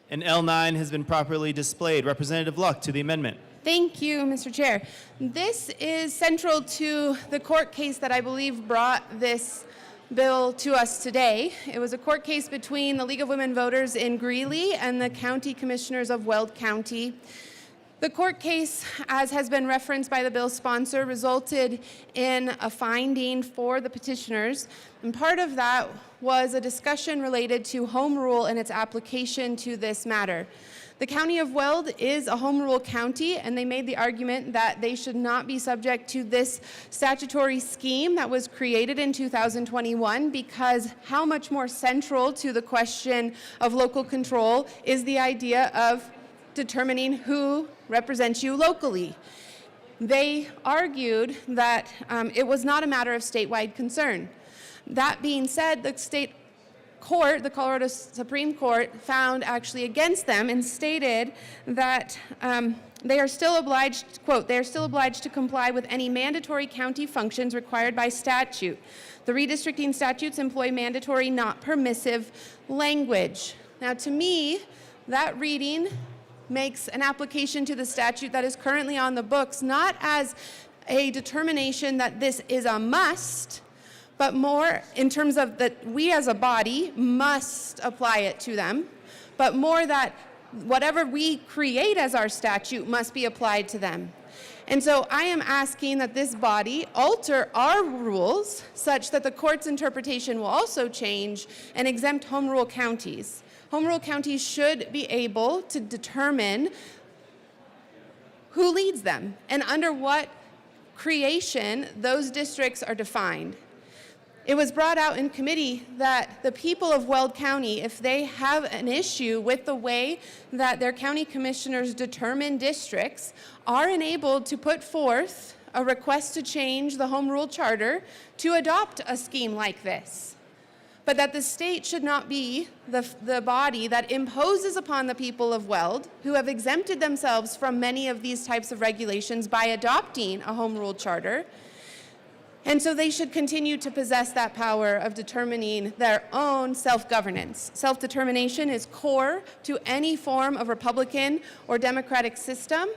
And L9 has been properly displayed. Representative Luck to the amendment. Thank you, Mr. Chair. This is central to the court case that I believe brought this bill to us today. It was a court case between the League of Women Voters in Greeley and the county commissioners of Weld County. The court case, as has been referenced by the bill sponsor, resulted in a finding for the petitioners, and part of that was a discussion related to home rule and its application to this matter. The county of Weld is a home rule county, and they made the argument that they should not be subject to this statutory scheme that was created in 2021 because how much more central to the question of local control is the idea of determining who represents you locally. They argued that it was not a matter of statewide concern. That being said, the state court, the Colorado Supreme Court, found actually against them and stated that they are still obliged, quote, they are still obliged to comply with any mandatory county functions required by statute. The redistricting statutes employ mandatory, not permissive language. Now, to me, that reading makes an application to the statute that is currently on the books not as a determination that this is a must, but more in terms of that we as a body must apply it to them, but more that whatever we create as our statute must be applied to them. And so I am asking that this body alter our rules such that the court's interpretation will also change and exempt home rule counties. Home rule counties should be able to determine who leads them and under what creation those districts are defined. It was brought out in committee that the people of Weld County, if they have an issue with the way that their county commissioners determine districts, are enabled to put forth a request to change the home rule charter to adopt a scheme like this. But that the state should not be the body that imposes upon the people of Weld, who have exempted themselves from many of these types of regulations by adopting a home rule charter. And so they should continue to possess that power of determining their own self-governance. Self-determination is core to any form of Republican or Democratic system.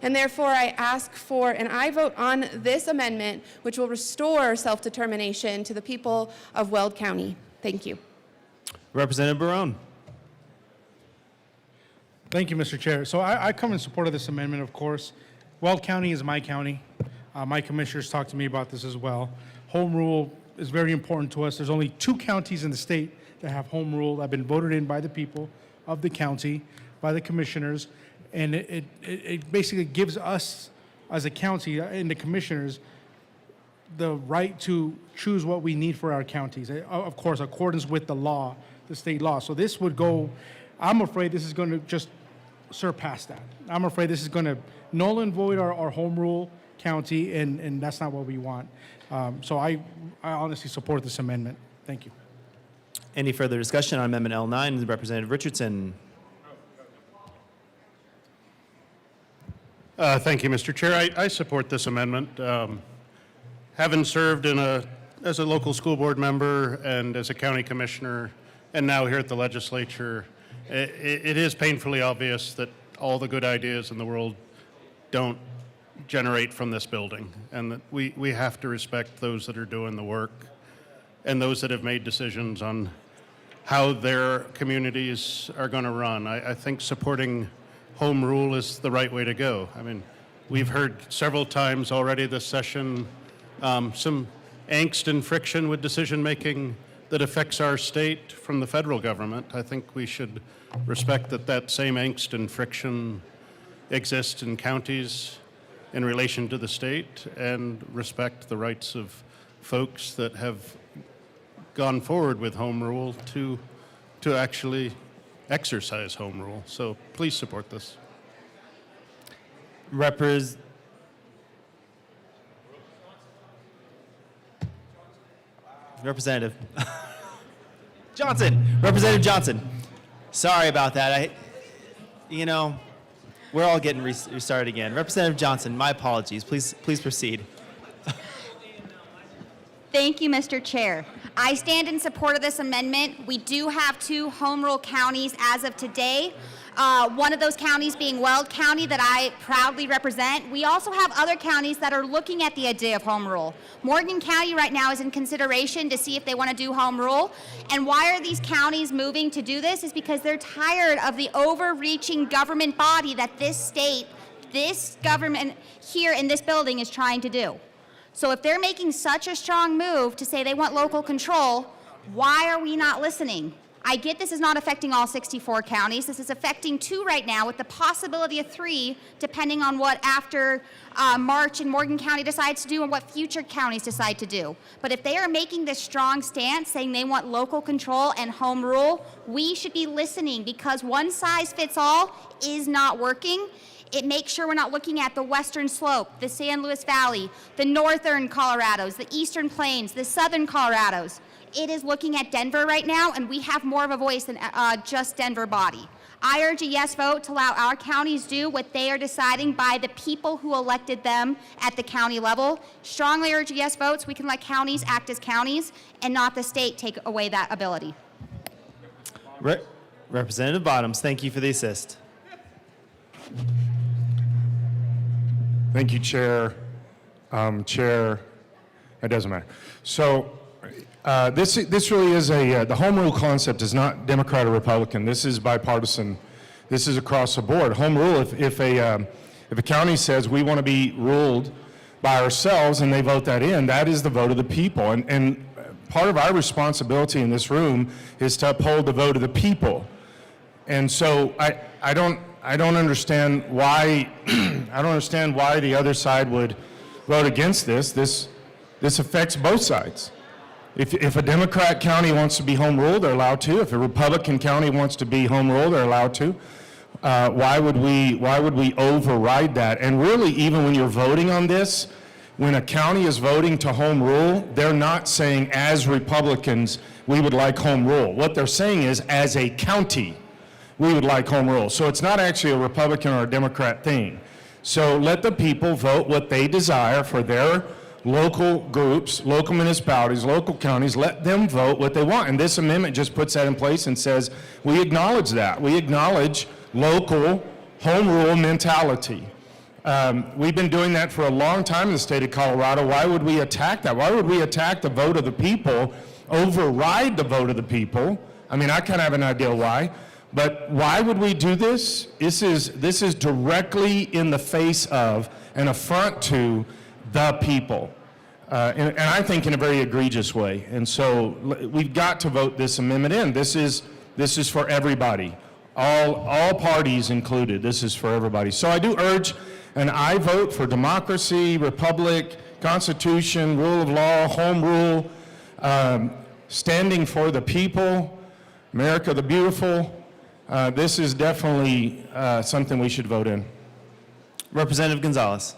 And therefore, I ask for an aye vote on this amendment, which will restore self-determination to the people of Weld County. Thank you. Representative Barone. Thank you, Mr. Chair. So I come in support of this amendment, of course. Weld County is my county. My commissioners talked to me about this as well. Home rule is very important to us. There's only 2 counties in the state that have home rule that have been voted in by the people of the county, by the commissioners, and it basically gives us as a county and the commissioners the right to choose what we need for our counties. Of course, accordance with the law, the state law. So this would go, I'm afraid this is going to just surpass that. I'm afraid this is going to null and void our home rule county, and that's not what we want. So I honestly support this amendment. Thank you. Any further discussion on Amendment L9? Representative Richardson. Thank you, Mr. Chair. I support this amendment. Having served as a local school board member and as a county commissioner, and now here at the legislature, it is painfully obvious that all the good ideas in the world don't generate from this building, and that we have to respect those that are doing the work and those that have made decisions on how their communities are going to run. I think supporting home rule is the right way to go. I mean, we've heard several times already this session some angst and friction with decision making that affects our state from the federal government. I think we should respect that same angst and friction exists in counties in relation to the state, and respect the rights of folks that have gone forward with home rule to actually exercise home rule. So please support this. Representative Johnson. Representative Johnson. Sorry about that. We're all getting restarted again. Representative Johnson, my apologies. Please proceed. Thank you, Mr. Chair. I stand in support of this amendment. We do have 2 home rule counties as of today. One of those counties being Weld County that I proudly represent. We also have other counties that are looking at the idea of home rule. Morgan County right now is in consideration to see if they want to do home rule. And why are these counties moving to do this? Is because they're tired of the overreaching government body that this state, this government here in this building is trying to do. So if they're making such a strong move to say they want local control, why are we not listening? I get this is not affecting all 64 counties. This is affecting 2 right now with the possibility of 3, depending on what after March and Morgan County decides to do and what future counties decide to do. But if they are making this strong stance saying they want local control and home rule, we should be listening, because one size fits all is not working. It makes sure we're not looking at the western slope, the San Luis Valley, the northern Colorados, the eastern plains, the southern Colorados. It is looking at Denver right now, and we have more of a voice than just Denver body. I urge a yes vote to allow our counties do what they are deciding by the people who elected them at the county level. Strongly urge a yes vote so we can let counties act as counties and not the state take away that ability. Representative Bottoms, thank you for the assist. Thank you, Chair. Chair, it doesn't matter. So this really is the home rule concept is not Democrat or Republican. This is bipartisan. This is across the board. Home rule, if a county says we want to be ruled by ourselves and they vote that in, that is the vote of the people. And part of our responsibility in this room is to uphold the vote of the people. And so I don't understand why I don't understand why the other side would vote against this. This affects both sides. If a Democrat county wants to be home ruled, they're allowed to. If a Republican county wants to be home ruled, they're allowed to. Why would we override that? And really, even when you're voting on this, when a county is voting to home rule, they're not saying, as Republicans, we would like home rule. What they're saying is, as a county, we would like home rule. So it's not actually a Republican or a Democrat thing. So let the people vote what they desire for their local groups, local municipalities, local counties. Let them vote what they want. And this amendment just puts that in place and says, we acknowledge that. We acknowledge local home rule mentality. We've been doing that for a long time in the state of Colorado. Why would we attack that? Why would we attack the vote of the people, override the vote of the people? I mean, I kind of have an idea why. But why would we do this? This is directly in the face of an affront to the people, and I think in a very egregious way. And so we've got to vote this amendment in. This is for everybody, all parties included. This is for everybody. So I do urge an aye vote for democracy, republic, constitution, rule of law, home rule, standing for the people, America the beautiful. This is definitely something we should vote in. Representative Gonzalez.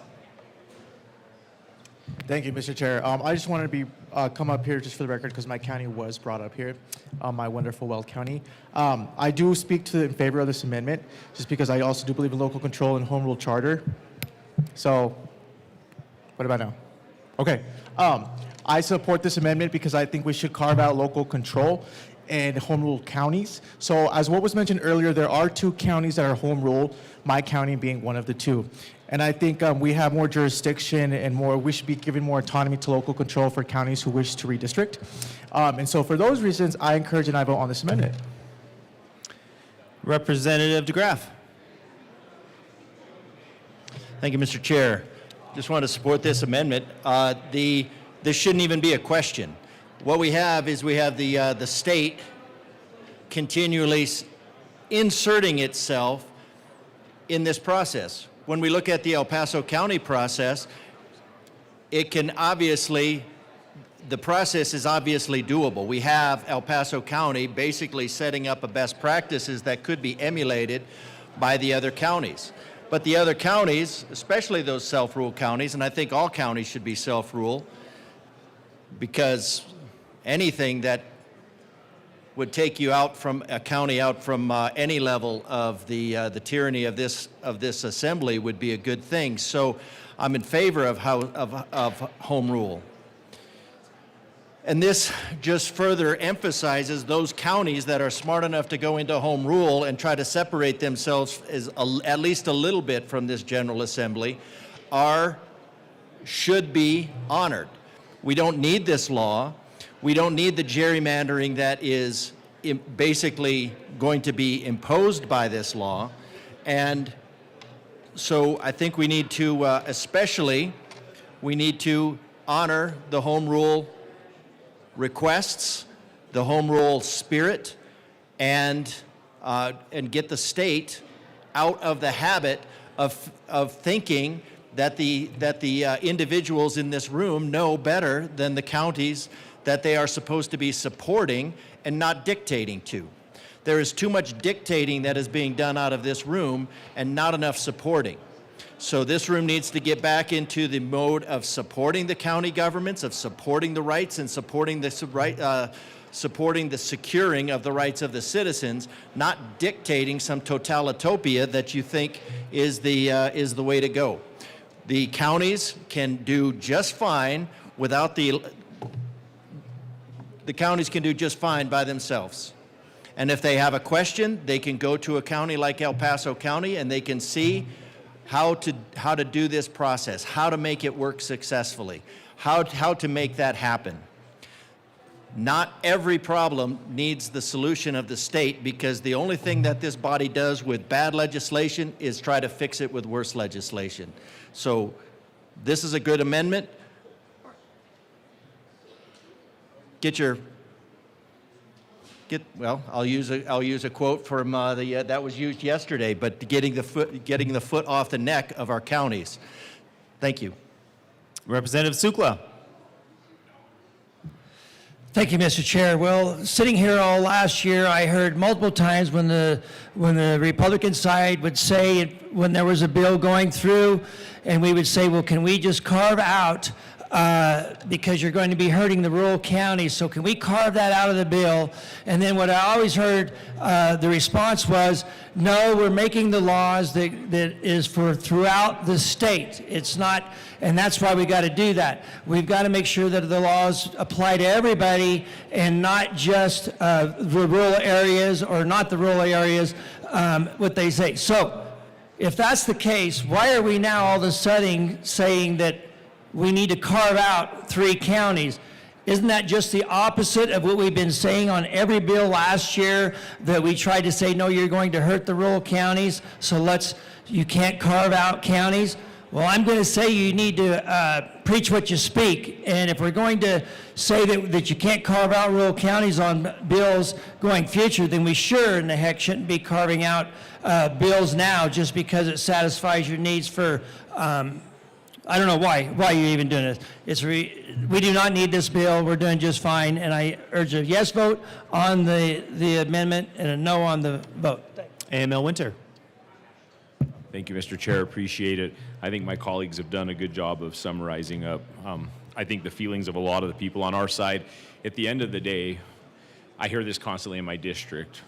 Thank you, Mr. Chair. I just wanted to come up here just for the record because my county was brought up here, my wonderful Weld County. I do speak in favor of this amendment just because I also do believe in local control and home rule charter. So, what about now? Okay. I support this amendment because I think we should carve out local control and home rule counties. So as what was mentioned earlier, there are 2 counties that are home rule, my county being one of the 2. And I think we have more jurisdiction and we should be giving more autonomy to local control for counties who wish to redistrict. And so for those reasons, I encourage an aye vote on this amendment. Representative DeGraff. Thank you, Mr. Chair. Just want to support this amendment. This shouldn't even be a question. What we have is the state continually inserting itself in this process. When we look at the El Paso County process, the process is obviously doable. We have El Paso County basically setting up a best practices that could be emulated by the other counties. But the other counties, especially those self-rule counties, and I think all counties should be self-rule, because anything that would take you out from a county, out from any level of the tyranny of this assembly would be a good thing. So I'm in favor of home rule. And this just further emphasizes those counties that are smart enough to go into home rule and try to separate themselves at least a little bit from this General Assembly should be honored. We don't need this law. We don't need the gerrymandering that is basically going to be imposed by this law. And so I think we need to, we need to honor the home rule requests, the home rule spirit, and get the state out of the habit of thinking that the individuals in this room know better than the counties that they are supposed to be supporting and not dictating to. There is too much dictating that is being done out of this room and not enough supporting. So this room needs to get back into the mode of supporting the county governments, of supporting the rights and supporting the supporting the securing of the rights of the citizens, not dictating some totalitopia that you think is the way to go. The counties can do just fine without the counties can do just fine by themselves. And if they have a question, they can go to a county like El Paso County and they can see how to do this process, how to make it work successfully, how to make that happen. Not every problem needs the solution of the state, because the only thing that this body does with bad legislation is try to fix it with worse legislation. So this is a good amendment. Well, I'll use a quote from that was used yesterday, but getting the foot off the neck of our counties. Thank you. Representative Sukla. Thank you, Mr. Chair. Well, sitting here all last year, I heard multiple times when the Republican side would say, when there was a bill going through, and we would say, well, can we just carve out, because you're going to be hurting the rural counties, so can we carve that out of the bill? And then what I always heard, the response was, no, we're making the laws that is for throughout the state. It's not, and that's why we got to do that. We've got to make sure that the laws apply to everybody and not just the rural areas or not the rural areas, what they say. So if that's the case, why are we now all of a sudden saying that we need to carve out 3 counties? Isn't that just the opposite of what we've been saying on every bill last year, that we tried to say, no, you're going to hurt the rural counties, so you can't carve out counties? Well, I'm going to say you need to preach what you speak. And if we're going to say that you can't carve out rural counties on bills going future, then we sure in the heck shouldn't be carving out bills now just because it satisfies your needs for I don't know why you're even doing this. We do not need this bill. We're doing just fine. And I urge a yes vote on the amendment and a no on the vote. AML Winter. Thank you, Mr. Chair. Appreciate it. I think my colleagues have done a good job of summarizing up, I think, the feelings of a lot of the people on our side. At the end of the day, I hear this constantly in my district.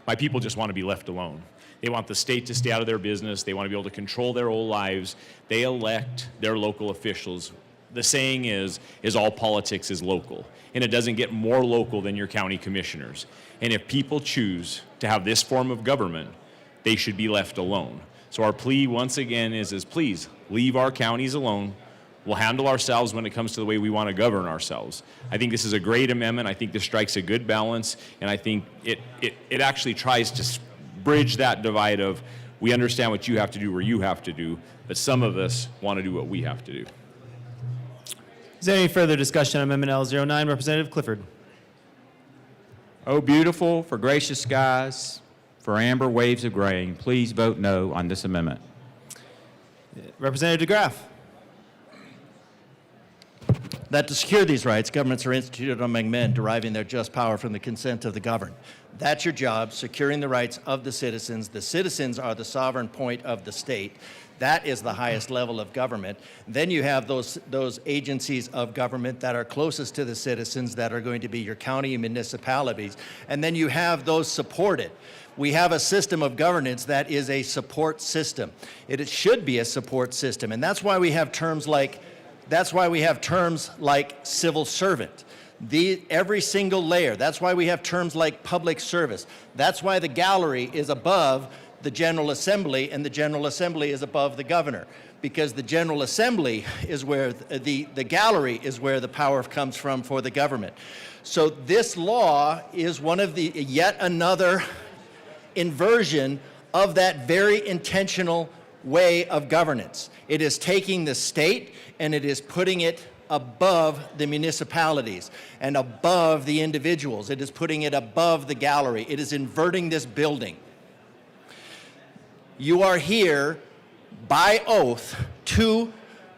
My people just want to be left alone. They want the state to stay out of their business. They want to be able to control their own lives. They elect their local officials. The saying is all politics is local. And it doesn't get more local than your county commissioners. And if people choose to have this form of government, they should be left alone. So our plea once again is please leave our counties alone. We'll handle ourselves when it comes to the way we want to govern ourselves. I think this is a great amendment. I think this strikes a good balance. And I think it actually tries to bridge that divide of, we understand what you have to do where you have to do, but some of us want to do what we have to do. Is there any further discussion on Amendment L09? Representative Clifford. Oh, beautiful, for gracious skies, for amber waves of grain, please vote no on this amendment. Representative DeGraff. That to secure these rights, governments are instituted among men, deriving their just power from the consent of the governed. That's your job, securing the rights of the citizens. The citizens are the sovereign point of the state. That is the highest level of government. Then you have those agencies of government that are closest to the citizens, that are going to be your county and municipalities. And then you have those supported. We have a system of governance that is a support system. It should be a support system. And that's why we have terms like civil servant. Every single layer. That's why we have terms like public service. That's why the gallery is above the General Assembly and the General Assembly is above the governor, because the General Assembly is where the gallery is where the power comes from for the government. So this law is one of the yet another inversion of that very intentional way of governance. It is taking the state and it is putting it above the municipalities and above the individuals. It is putting it above the gallery. It is inverting this building. You are here by oath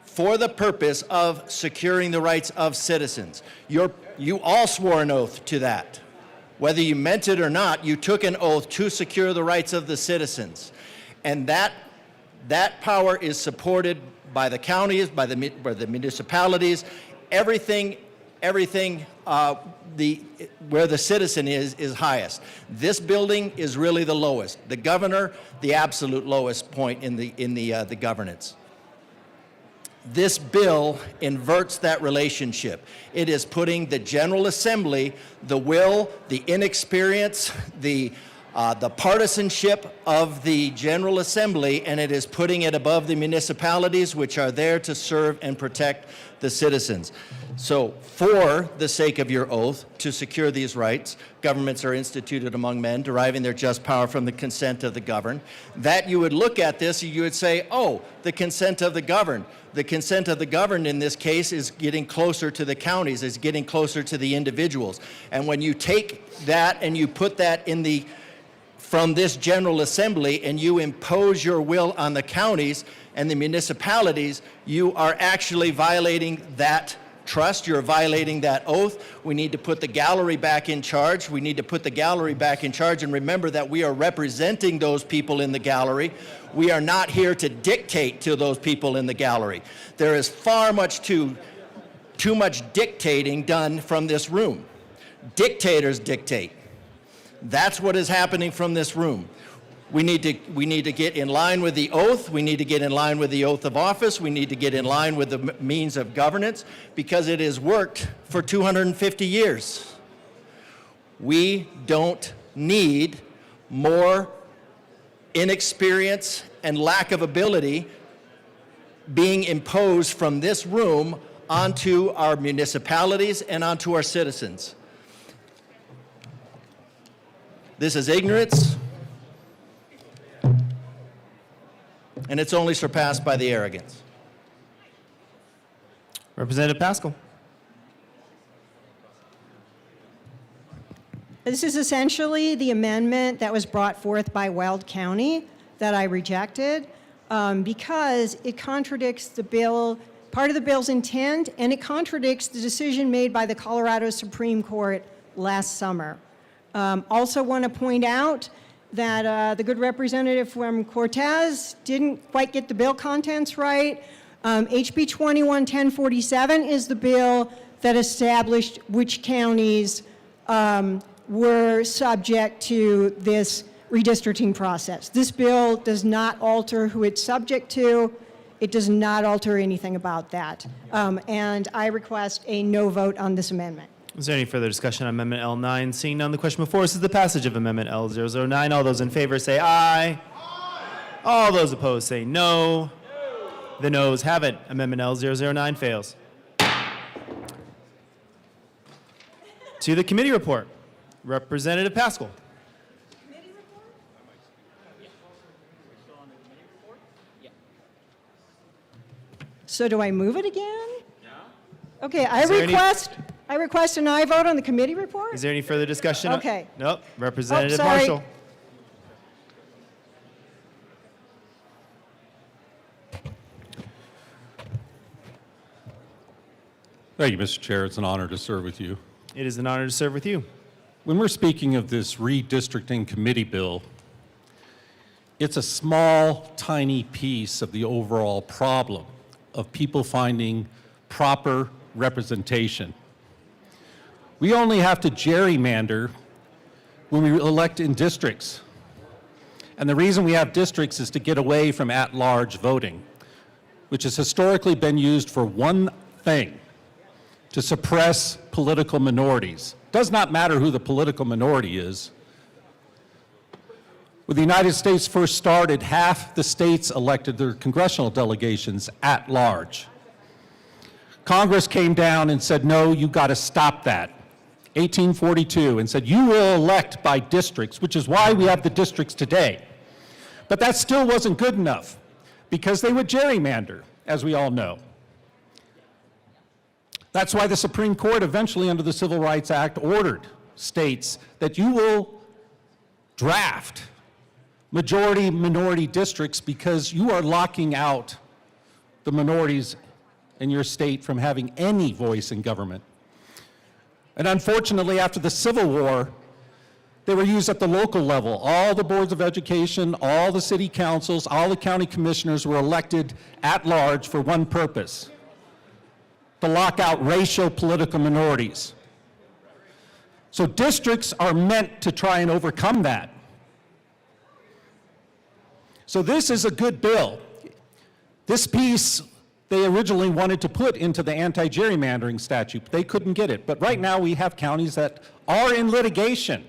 for the purpose of securing the rights of citizens. You all swore an oath to that. Whether you meant it or not, you took an oath to secure the rights of the citizens. And that power is supported by the counties, by the municipalities. Everything where the citizen is highest. This building is really the lowest. The governor, the absolute lowest point in the governance. This bill inverts that relationship. It is putting the General Assembly, the will, the inexperience, the partisanship of the General Assembly, and it is putting it above the municipalities, which are there to serve and protect the citizens. So, for the sake of your oath, to secure these rights, governments are instituted among men, deriving their just power from the consent of the governed, that you would look at this and you would say, oh, the consent of the governed. The consent of the governed in this case is getting closer to the counties, is getting closer to the individuals. And when you take that and you put that from this General Assembly and you impose your will on the counties and the municipalities, you are actually violating that trust. You're violating that oath. We need to put the gallery back in charge. We need to put the gallery back in charge and remember that we are representing those people in the gallery. We are not here to dictate to those people in the gallery. There is too much dictating done from this room. Dictators dictate. That's what is happening from this room. We need to get in line with the oath. We need to get in line with the oath of office. We need to get in line with the means of governance because it has worked for 250 years. We don't need more inexperience and lack of ability being imposed from this room onto our municipalities and onto our citizens. This is ignorance, and it's only surpassed by the arrogance. Representative Pascal. This is essentially the amendment that was brought forth by Weld County that I rejected because it contradicts the bill, part of the bill's intent, and it contradicts the decision made by the Colorado Supreme Court last summer. Also want to point out that the good representative from Cortez didn't quite get the bill contents right. HB 21-1047 is the bill that established which counties were subject to this redistricting process. This bill does not alter who it's subject to. It does not alter anything about that. And I request a no vote on this amendment. Is there any further discussion on Amendment L9? Seeing none, the question before us is the passage of Amendment L009. All those in favor say aye. All those opposed say no. No. The noes have it. Amendment L009 fails. To the committee report. Representative Pascal. So do I move it again? No. Okay, I request an aye vote on the committee report? Is there any further discussion? Okay. Nope. Representative sorry. Marshall. Thank you, Mr. Chair. It's an honor to serve with you. It is an honor to serve with you. When we're speaking of this redistricting committee bill, it's a small, tiny piece of the overall problem of people finding proper representation. We only have to gerrymander when we elect in districts. And the reason we have districts is to get away from at-large voting, which has historically been used for one thing, to suppress political minorities. Does not matter who the political minority is. When the United States first started, half the states elected their congressional delegations at large. Congress came down and said, no, you got to stop that. 1842, and said, you will elect by districts, which is why we have the districts today. But that still wasn't good enough, because they would gerrymander, as we all know. That's why the Supreme Court eventually, under the Civil Rights Act, ordered states that you will draft majority-minority districts because you are locking out the minorities in your state from having any voice in government. And unfortunately, after the Civil War, they were used at the local level. All the boards of education, all the city councils, all the county commissioners were elected at large for one purpose: to lock out racial political minorities. So districts are meant to try and overcome that. So this is a good bill. This piece they originally wanted to put into the anti-gerrymandering statute, but they couldn't get it. But right now we have counties that are in litigation,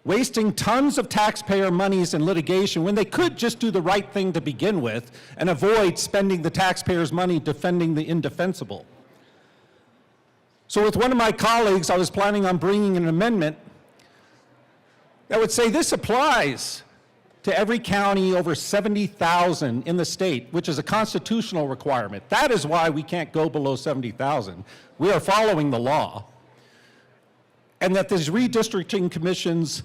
wasting tons of taxpayer monies in litigation when they could just do the right thing to begin with and avoid spending the taxpayers' money defending the indefensible. So with one of my colleagues, I was planning on bringing an amendment that would say this applies to every county over 70,000 in the state, which is a constitutional requirement. That is why we can't go below 70,000. We are following the law. And that these redistricting commissions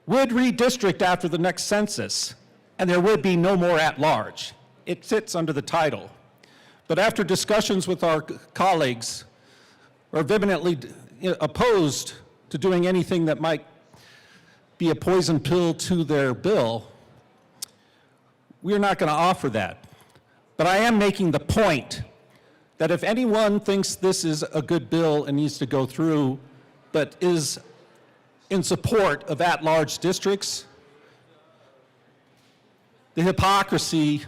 would redistrict after the next census, and there would be no more at-large. It sits under the title. But after discussions with our colleagues, are vehemently opposed to doing anything that might be a poison pill to their bill, we're not going to offer that. But I am making the point that if anyone thinks this is a good bill and needs to go through, but is in support of at-large districts, the hypocrisy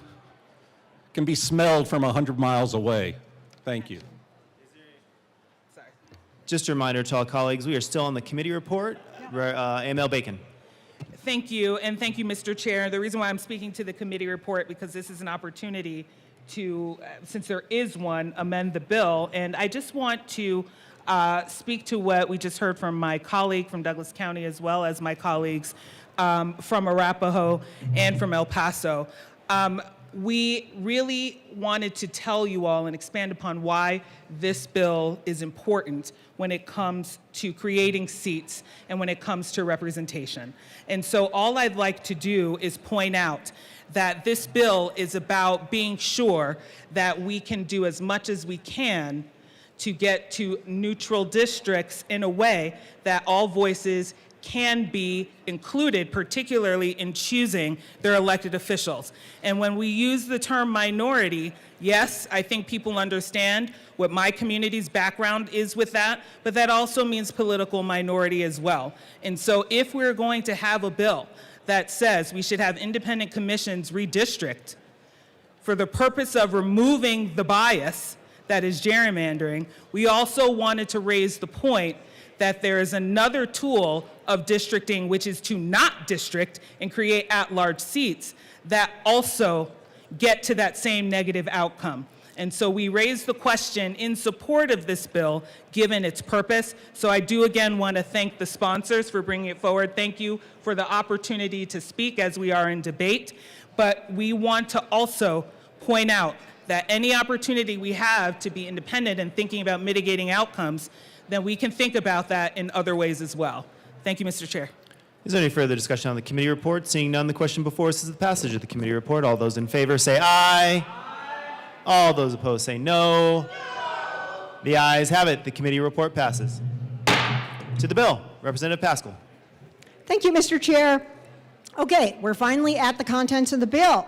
can be smelled from 100 miles away. Thank you. Just a reminder to all colleagues, we are still on the committee report. AML Bacon. Thank you, and thank you, Mr. Chair. The reason why I'm speaking to the committee report, because this is an opportunity to, since there is one, amend the bill. And I just want to speak to what we just heard from my colleague from Douglas County, as well as my colleagues from Arapahoe and from El Paso. We really wanted to tell you all and expand upon why this bill is important when it comes to creating seats and when it comes to representation. And so all I'd like to do is point out that this bill is about being sure that we can do as much as we can to get to neutral districts in a way that all voices can be included, particularly in choosing their elected officials. And when we use the term minority, yes, I think people understand what my community's background is with that, but that also means political minority as well. And so if we're going to have a bill that says we should have independent commissions redistrict for the purpose of removing the bias that is gerrymandering, we also wanted to raise the point that there is another tool of districting, which is to not district and create at-large seats that also get to that same negative outcome. And so we raised the question in support of this bill, given its purpose. So I do again want to thank the sponsors for bringing it forward. Thank you for the opportunity to speak as we are in debate. But we want to also point out that any opportunity we have to be independent and thinking about mitigating outcomes, then we can think about that in other ways as well. Thank you, Mr. Chair. Is there any further discussion on the committee report? Seeing none, the question before us is the passage of the committee report. All those in favor say aye. All those opposed say no. The ayes have it. The committee report passes. To the bill, Representative Pascal. Thank you, Mr. Chair. Okay, we're finally at the contents of the bill.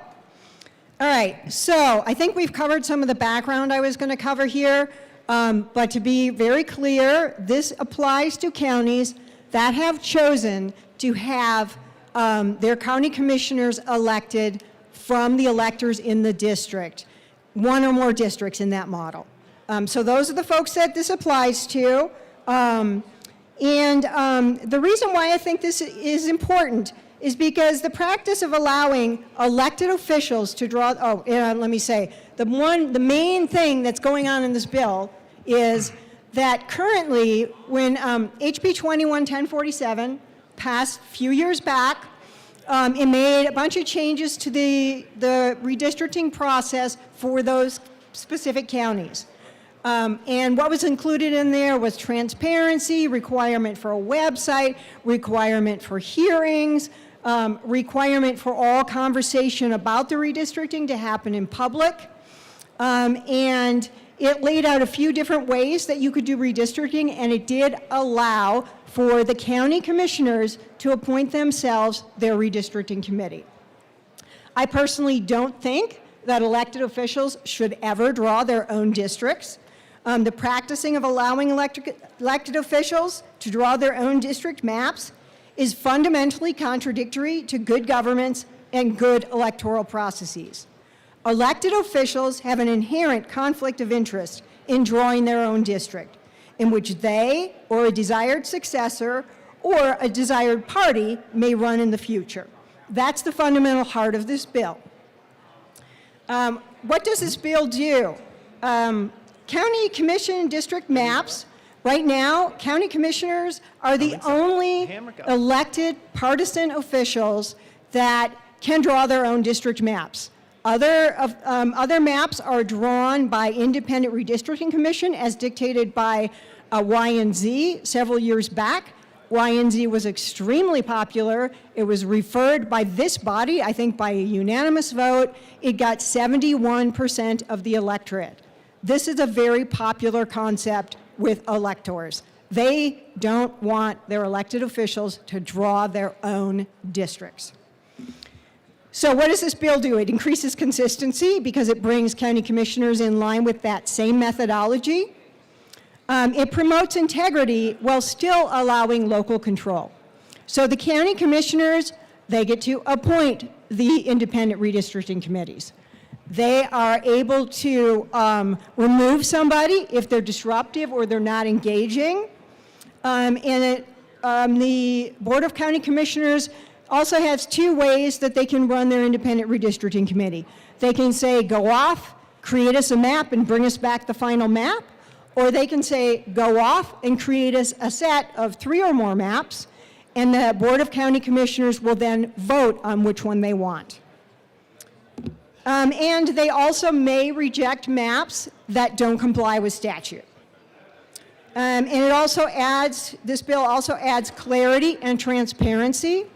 All right, so I think we've covered some of the background I was going to cover here, but to be very clear, this applies to counties that have chosen to have their county commissioners elected from the electors in the district, one or more districts in that model. So those are the folks that this applies to. The reason why I think this is important is because the practice of allowing elected officials to draw, let me say, the main thing that's going on in this bill is that currently when HB 21-1047 passed a few years back, it made a bunch of changes to the redistricting process for those specific counties. And what was included in there was transparency, requirement for a website, requirement for hearings, requirement for all conversation about the redistricting to happen in public. And it laid out a few different ways that you could do redistricting, and it did allow for the county commissioners to appoint themselves their redistricting committee. I personally don't think that elected officials should ever draw their own districts. The practicing of allowing elected officials to draw their own district maps is fundamentally contradictory to good governance and good electoral processes. Elected officials have an inherent conflict of interest in drawing their own district, in which they or a desired successor or a desired party may run in the future. That's the fundamental heart of this bill. What does this bill do? County commission district maps, right now, county commissioners are the only elected partisan officials that can draw their own district maps. Other maps are drawn by independent redistricting commission as dictated by Y&Z several years back. Y&Z was extremely popular. It was referred by this body, I think by a unanimous vote. It got 71% of the electorate. This is a very popular concept with electors. They don't want their elected officials to draw their own districts. So what does this bill do? It increases consistency because it brings county commissioners in line with that same methodology. It promotes integrity while still allowing local control. So the county commissioners, they get to appoint the independent redistricting committees. They are able to remove somebody if they're disruptive or they're not engaging. The Board of County Commissioners also has two ways that they can run their independent redistricting committee. They can say, go off, create us a map and bring us back the final map, or they can say, go off and create us a set of 3 or more maps, and the Board of County Commissioners will then vote on which one they want. And they also may reject maps that don't comply with statute. And it also adds, this bill also adds clarity and transparency.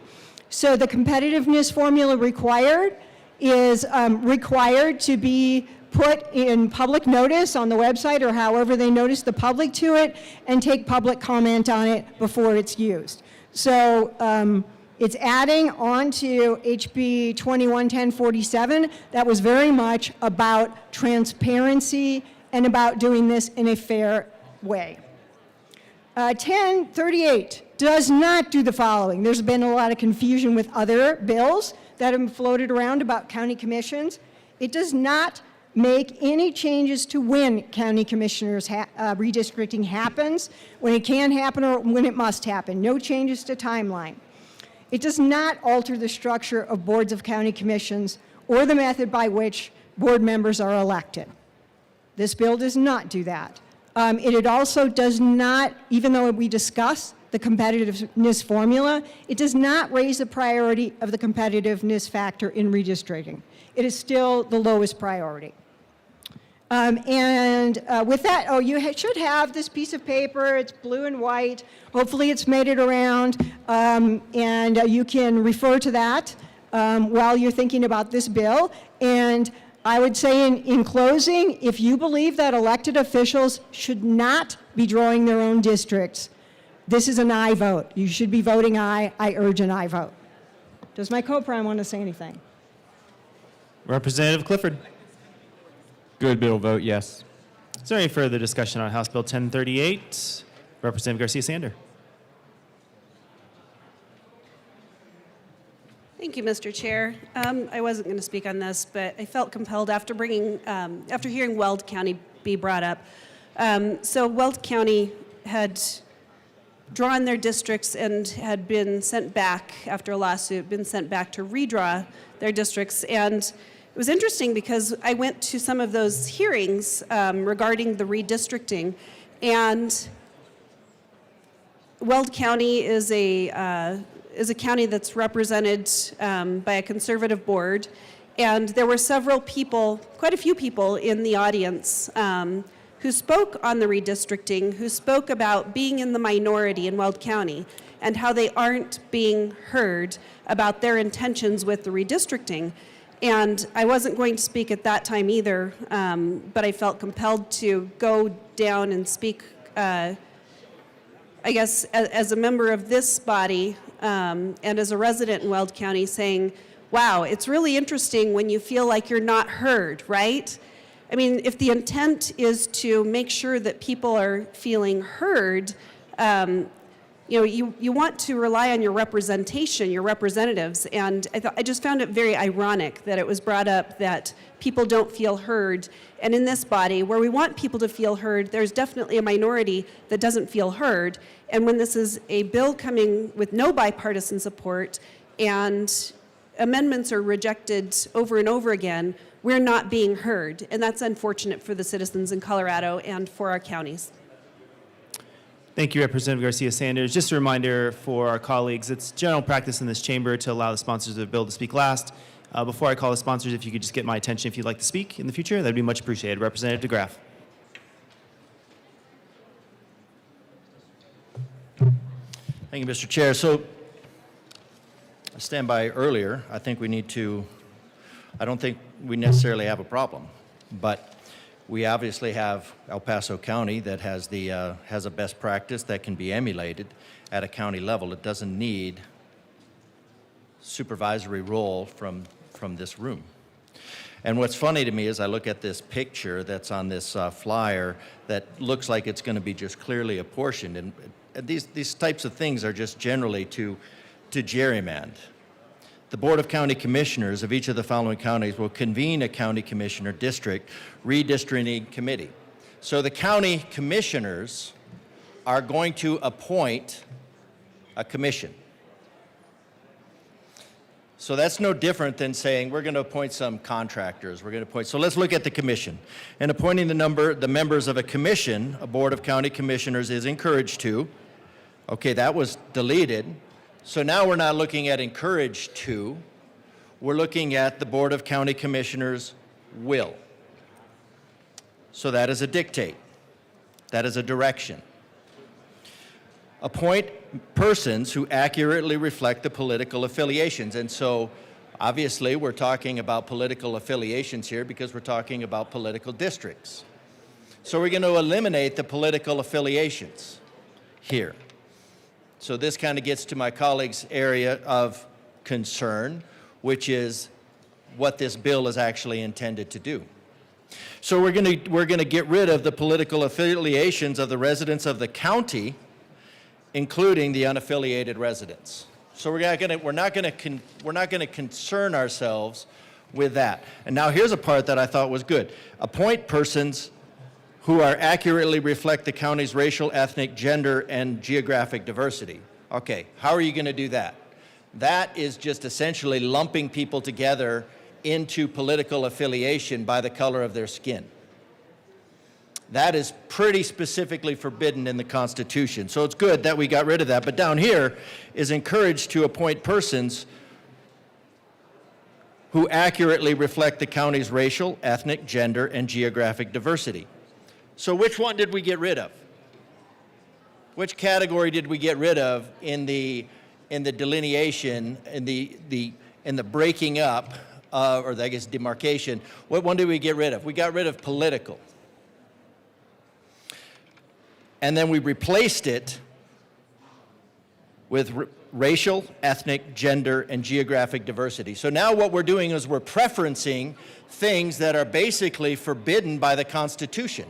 So the competitiveness formula required is required to be put in public notice on the website or however they notice the public to it and take public comment on it before it's used. So it's adding on to HB 211047 that was very much about transparency and about doing this in a fair way. 1038 does not do the following. There's been a lot of confusion with other bills that have floated around about county commissions. It does not make any changes to when county commissioners redistricting happens, when it can happen or when it must happen. No changes to timeline. It does not alter the structure of boards of county commissions or the method by which board members are elected. This bill does not do that. It also does not, even though we discuss the competitiveness formula, it does not raise the priority of the competitiveness factor in redistricting. It is still the lowest priority. With that, you should have this piece of paper. It's blue and white. Hopefully it's made it around, and you can refer to that while you're thinking about this bill. And I would say in closing, if you believe that elected officials should not be drawing their own districts, this is an aye vote. You should be voting aye. I urge an aye vote. Does my co-prime want to say anything? Representative Clifford. Good bill, vote yes. Is there any further discussion on House Bill 1038? Representative Garcia-Sander. Thank you, Mr. Chair. I wasn't going to speak on this, but I felt compelled after hearing Weld County be brought up. So Weld County had drawn their districts and had been sent back after a lawsuit, been sent back to redraw their districts. And it was interesting because I went to some of those hearings regarding the redistricting, and Weld County is a county that's represented by a conservative board, and there were several people, quite a few people in the audience who spoke on the redistricting, who spoke about being in the minority in Weld County and how they aren't being heard about their intentions with the redistricting. And I wasn't going to speak at that time either, but I felt compelled to go down and speak, I guess, as a member of this body and as a resident in Weld County, saying, wow, it's really interesting when you feel like you're not heard, right? I mean, if the intent is to make sure that people are feeling heard, you want to rely on your representation, your representatives, and I just found it very ironic that it was brought up that people don't feel heard. And in this body, where we want people to feel heard, there's definitely a minority that doesn't feel heard. And when this is a bill coming with no bipartisan support and amendments are rejected over and over again, we're not being heard. And that's unfortunate for the citizens in Colorado and for our counties. Thank you, Representative Garcia-Sanders. Just a reminder for our colleagues, it's general practice in this chamber to allow the sponsors of the bill to speak last. Before I call the sponsors, if you could just get my attention if you'd like to speak in the future, that'd be much appreciated. Representative DeGraff. Thank you, Mr. Chair. So I stand by earlier. I think we need to, I don't think we necessarily have a problem, but we obviously have El Paso County that has a best practice that can be emulated at a county level. It doesn't need supervisory role from this room. And what's funny to me is I look at this picture that's on this flyer that looks like it's going to be just clearly apportioned. And these types of things are just generally to gerrymander. The Board of County Commissioners of each of the following counties will convene a county commissioner district redistricting committee. So the county commissioners are going to appoint a commission. So that's no different than saying we're going to appoint some contractors. We're going to appoint. So let's look at the commission. And appointing the members of a commission, a Board of County Commissioners is encouraged to. Okay, that was deleted. So now we're not looking at encouraged to, we're looking at the Board of County Commissioners will. So that is a dictate. That is a direction. Appoint persons who accurately reflect the political affiliations. And so obviously we're talking about political affiliations here because we're talking about political districts. So we're going to eliminate the political affiliations here. So this kind of gets to my colleague's area of concern, which is what this bill is actually intended to do. So we're going to get rid of the political affiliations of the residents of the county, including the unaffiliated residents. So we're not going to concern ourselves with that. And now here's a part that I thought was good. Appoint persons who are accurately reflect the county's racial, ethnic, gender, and geographic diversity. Okay, how are you going to do that? That is just essentially lumping people together into political affiliation by the color of their skin. That is pretty specifically forbidden in the Constitution. So it's good that we got rid of that. But down here is encouraged to appoint persons who accurately reflect the county's racial, ethnic, gender, and geographic diversity. So which one did we get rid of? Which category did we get rid of in the delineation, in the breaking up, or I guess demarcation? What one did we get rid of? We got rid of political. And then we replaced it with racial, ethnic, gender, and geographic diversity. So now what we're doing is we're preferencing things that are basically forbidden by the Constitution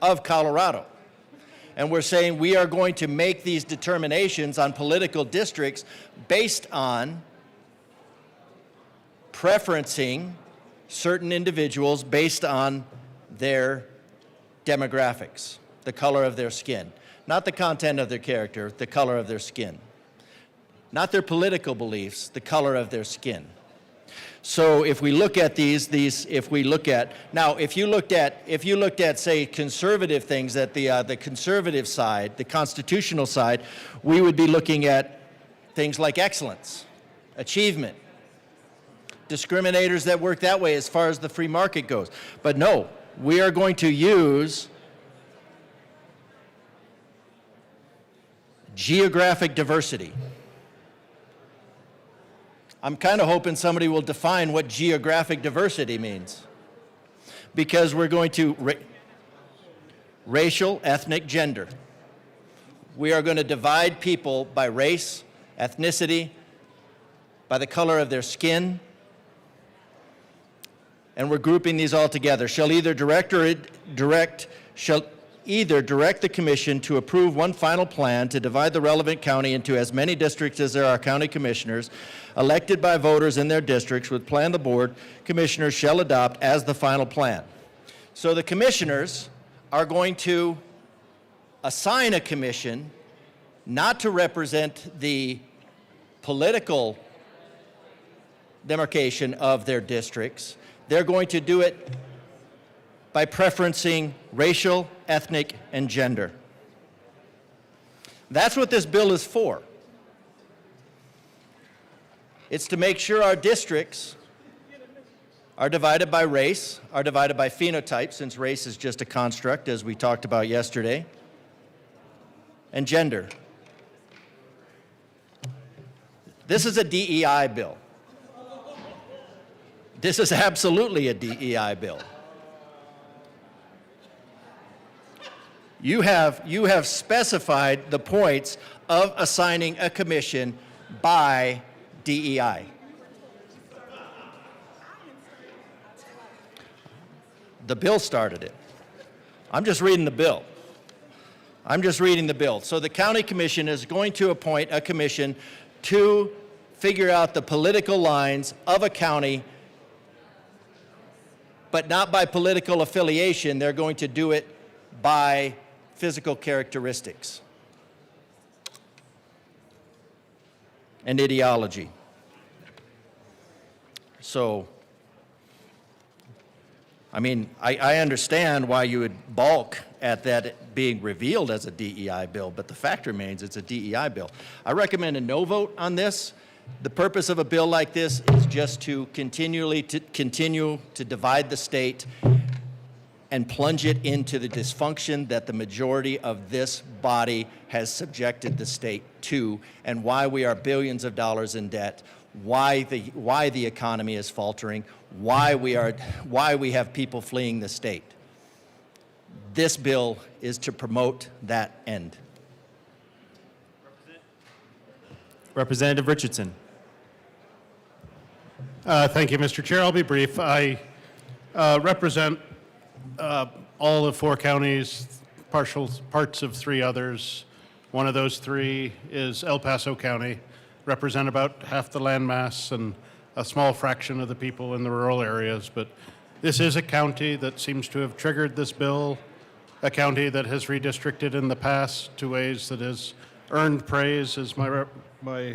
of Colorado. And we're saying we are going to make these determinations on political districts based on preferencing certain individuals based on their demographics, the color of their skin, not the content of their character, the color of their skin, not their political beliefs, the color of their skin. So if we look at if you looked at, say, conservative things at the conservative side, the constitutional side, we would be looking at things like excellence, achievement, discriminators that work that way as far as the free market goes. But no, we are going to use geographic diversity. I'm kind of hoping somebody will define what geographic diversity means, because we're going to racial, ethnic, gender. We are going to divide people by race, ethnicity, by the color of their skin, and we're grouping these all together, shall either direct the commission to approve one final plan to divide the relevant county into as many districts as there are county commissioners elected by voters in their districts, with plan the board commissioners shall adopt as the final plan. So the commissioners are going to assign a commission not to represent the political demarcation of their districts. They're going to do it by preferencing racial, ethnic, and gender. That's what this bill is for. It's to make sure our districts are divided by race, are divided by phenotype, since race is just a construct, as we talked about yesterday, and gender. This is a DEI bill. This is absolutely a DEI bill. You have specified the points of assigning a commission by DEI. The bill started it. I'm just reading the bill. So the county commission is going to appoint a commission to figure out the political lines of a county, but not by political affiliation. They're going to do it by physical characteristics and ideology. So, I mean, I understand why you would balk at that being revealed as a DEI bill, but the fact remains it's a DEI bill. I recommend a no vote on this. The purpose of a bill like this is just to continue to divide the state and plunge it into the dysfunction that the majority of this body has subjected the state to, and why we are billions of dollars in debt, why the economy is faltering, why we have people fleeing the state. This bill is to promote that end. Representative Richardson. Thank you, Mr. Chair. I'll be brief. I represent all of 4 counties, parts of 3 others. One of those 3 is El Paso County, represent about half the landmass and a small fraction of the people in the rural areas. But this is a county that seems to have triggered this bill, a county that has redistricted in the past to ways that has earned praise, as my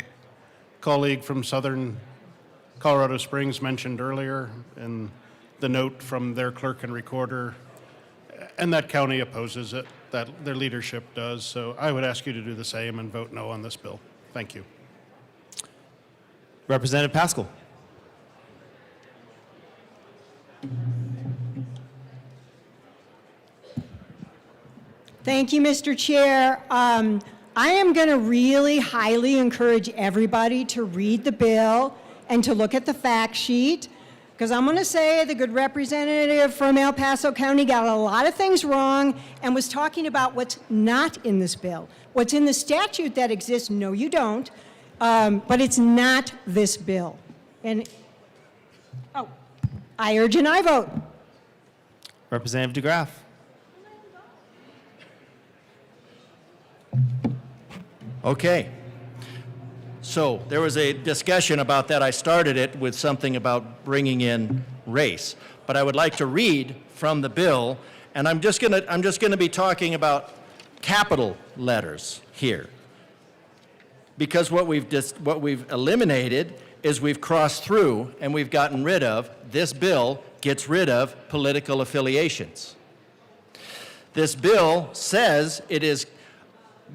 colleague from Southern Colorado Springs mentioned earlier in the note from their clerk and recorder. And that county opposes it, that their leadership does. So I would ask you to do the same and vote no on this bill. Thank you. Representative Pascal. Thank you, Mr. Chair. I am going to really highly encourage everybody to read the bill and to look at the fact sheet, because I'm going to say the good representative from El Paso County got a lot of things wrong and was talking about what's not in this bill. What's in the statute that exists, no you don't, but it's not this bill. And, I urge an aye vote. Representative DeGraff. Okay. So there was a discussion about that. I started it with something about bringing in race, but I would like to read from the bill, and I'm just going to be talking about capital letters here, because what we've eliminated is we've crossed through and we've gotten rid of. This bill gets rid of political affiliations. This bill says it is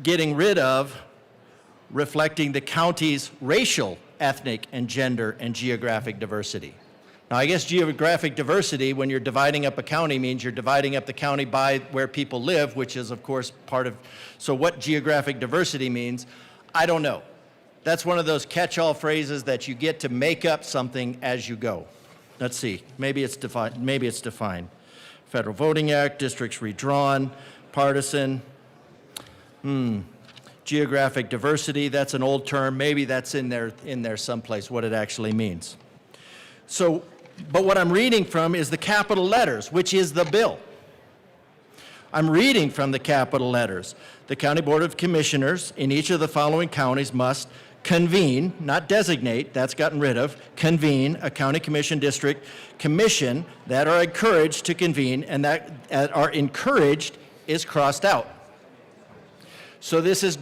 getting rid of reflecting the county's racial, ethnic, and gender and geographic diversity. Now, I guess geographic diversity, when you're dividing up a county, means you're dividing up the county by where people live, which is, of course, part of. So what geographic diversity means, I don't know. That's one of those catch-all phrases that you get to make up something as you go. Let's see. Maybe it's defined. Federal Voting Act, districts redrawn, partisan. Geographic diversity, that's an old term. Maybe that's in there someplace, what it actually means. So But what I'm reading from is the capital letters, which is the bill. I'm reading from the capital letters. The County Board of Commissioners in each of the following counties must convene, not designate, that's gotten rid of, convene a county commission district commission that are encouraged to convene, and that are encouraged is crossed out. So this is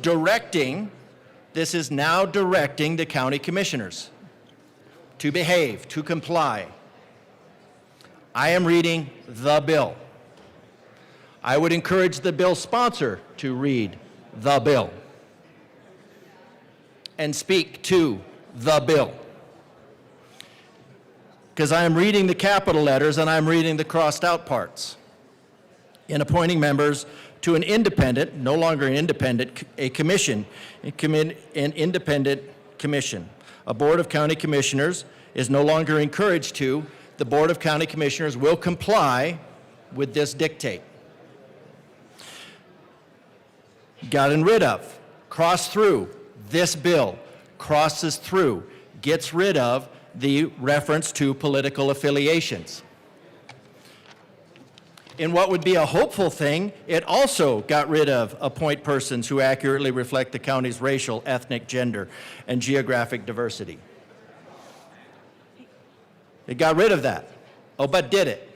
now directing the county commissioners to behave, to comply. I am reading the bill. I would encourage the bill sponsor to read the bill and speak to the bill. Because I am reading the capital letters and I'm reading the crossed out parts. In appointing members to an independent, no longer an independent, a commission, an independent commission. A board of county commissioners is no longer encouraged to. The Board of County Commissioners will comply with this dictate. Gotten rid of, cross through, this bill crosses through, gets rid of the reference to political affiliations. In what would be a hopeful thing, it also got rid of appoint persons who accurately reflect the county's racial, ethnic, gender, and geographic diversity. It got rid of that. Oh, but did it?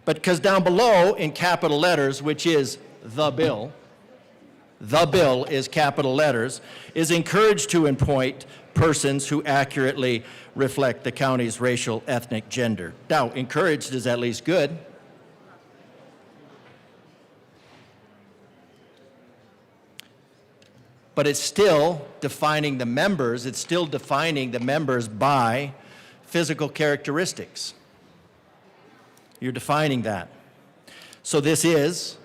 But because down below in capital letters, which is the bill is capital letters, is encouraged to appoint persons who accurately reflect the county's racial, ethnic, gender. Now, encouraged is at least good. But it's still defining the members, by physical characteristics. You're defining that. So this is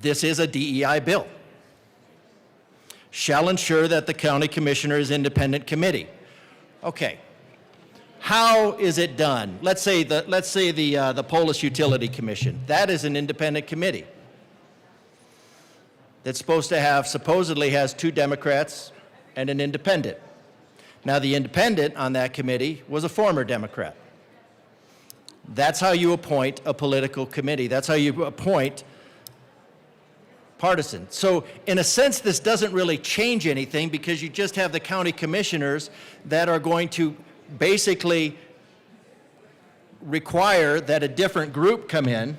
a DEI bill. Shall ensure that the county commissioner is independent committee. Okay. How is it done? Let's say the Polish Utility Commission. That is an independent committee. That's supposedly has 2 Democrats and an independent. Now, the independent on that committee was a former Democrat. That's how you appoint a political committee. That's how you appoint partisan. So, in a sense, this doesn't really change anything because you just have the county commissioners that are going to basically require that a different group come in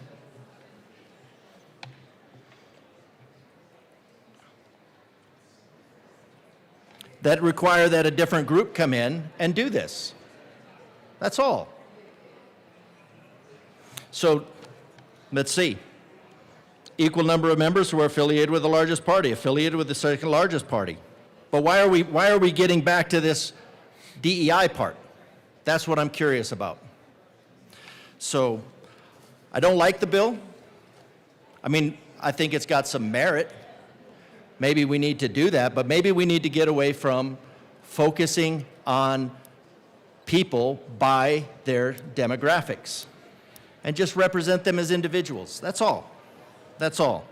and do this. That's all. So, let's see. Equal number of members who are affiliated with the largest party, affiliated with the second largest party. But why are we getting back to this DEI part? That's what I'm curious about. So, I don't like the bill. I mean, I think it's got some merit. Maybe we need to do that, but maybe we need to get away from focusing on people by their demographics and just represent them as individuals. That's all. That's all.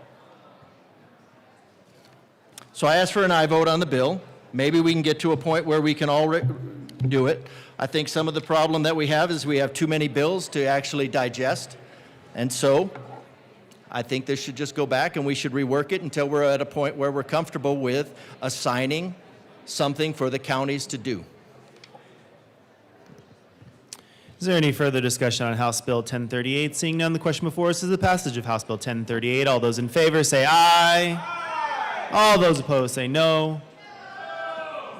So I ask for an aye vote on the bill. Maybe we can get to a point where we can all do it. I think some of the problem that we have is we have too many bills to actually digest. And so I think this should just go back and we should rework it until we're at a point where we're comfortable with assigning something for the counties to do. Is there any further discussion on House Bill 1038? Seeing none, the question before us is the passage of House Bill 1038. All those in favor say aye. Aye. All those opposed say no.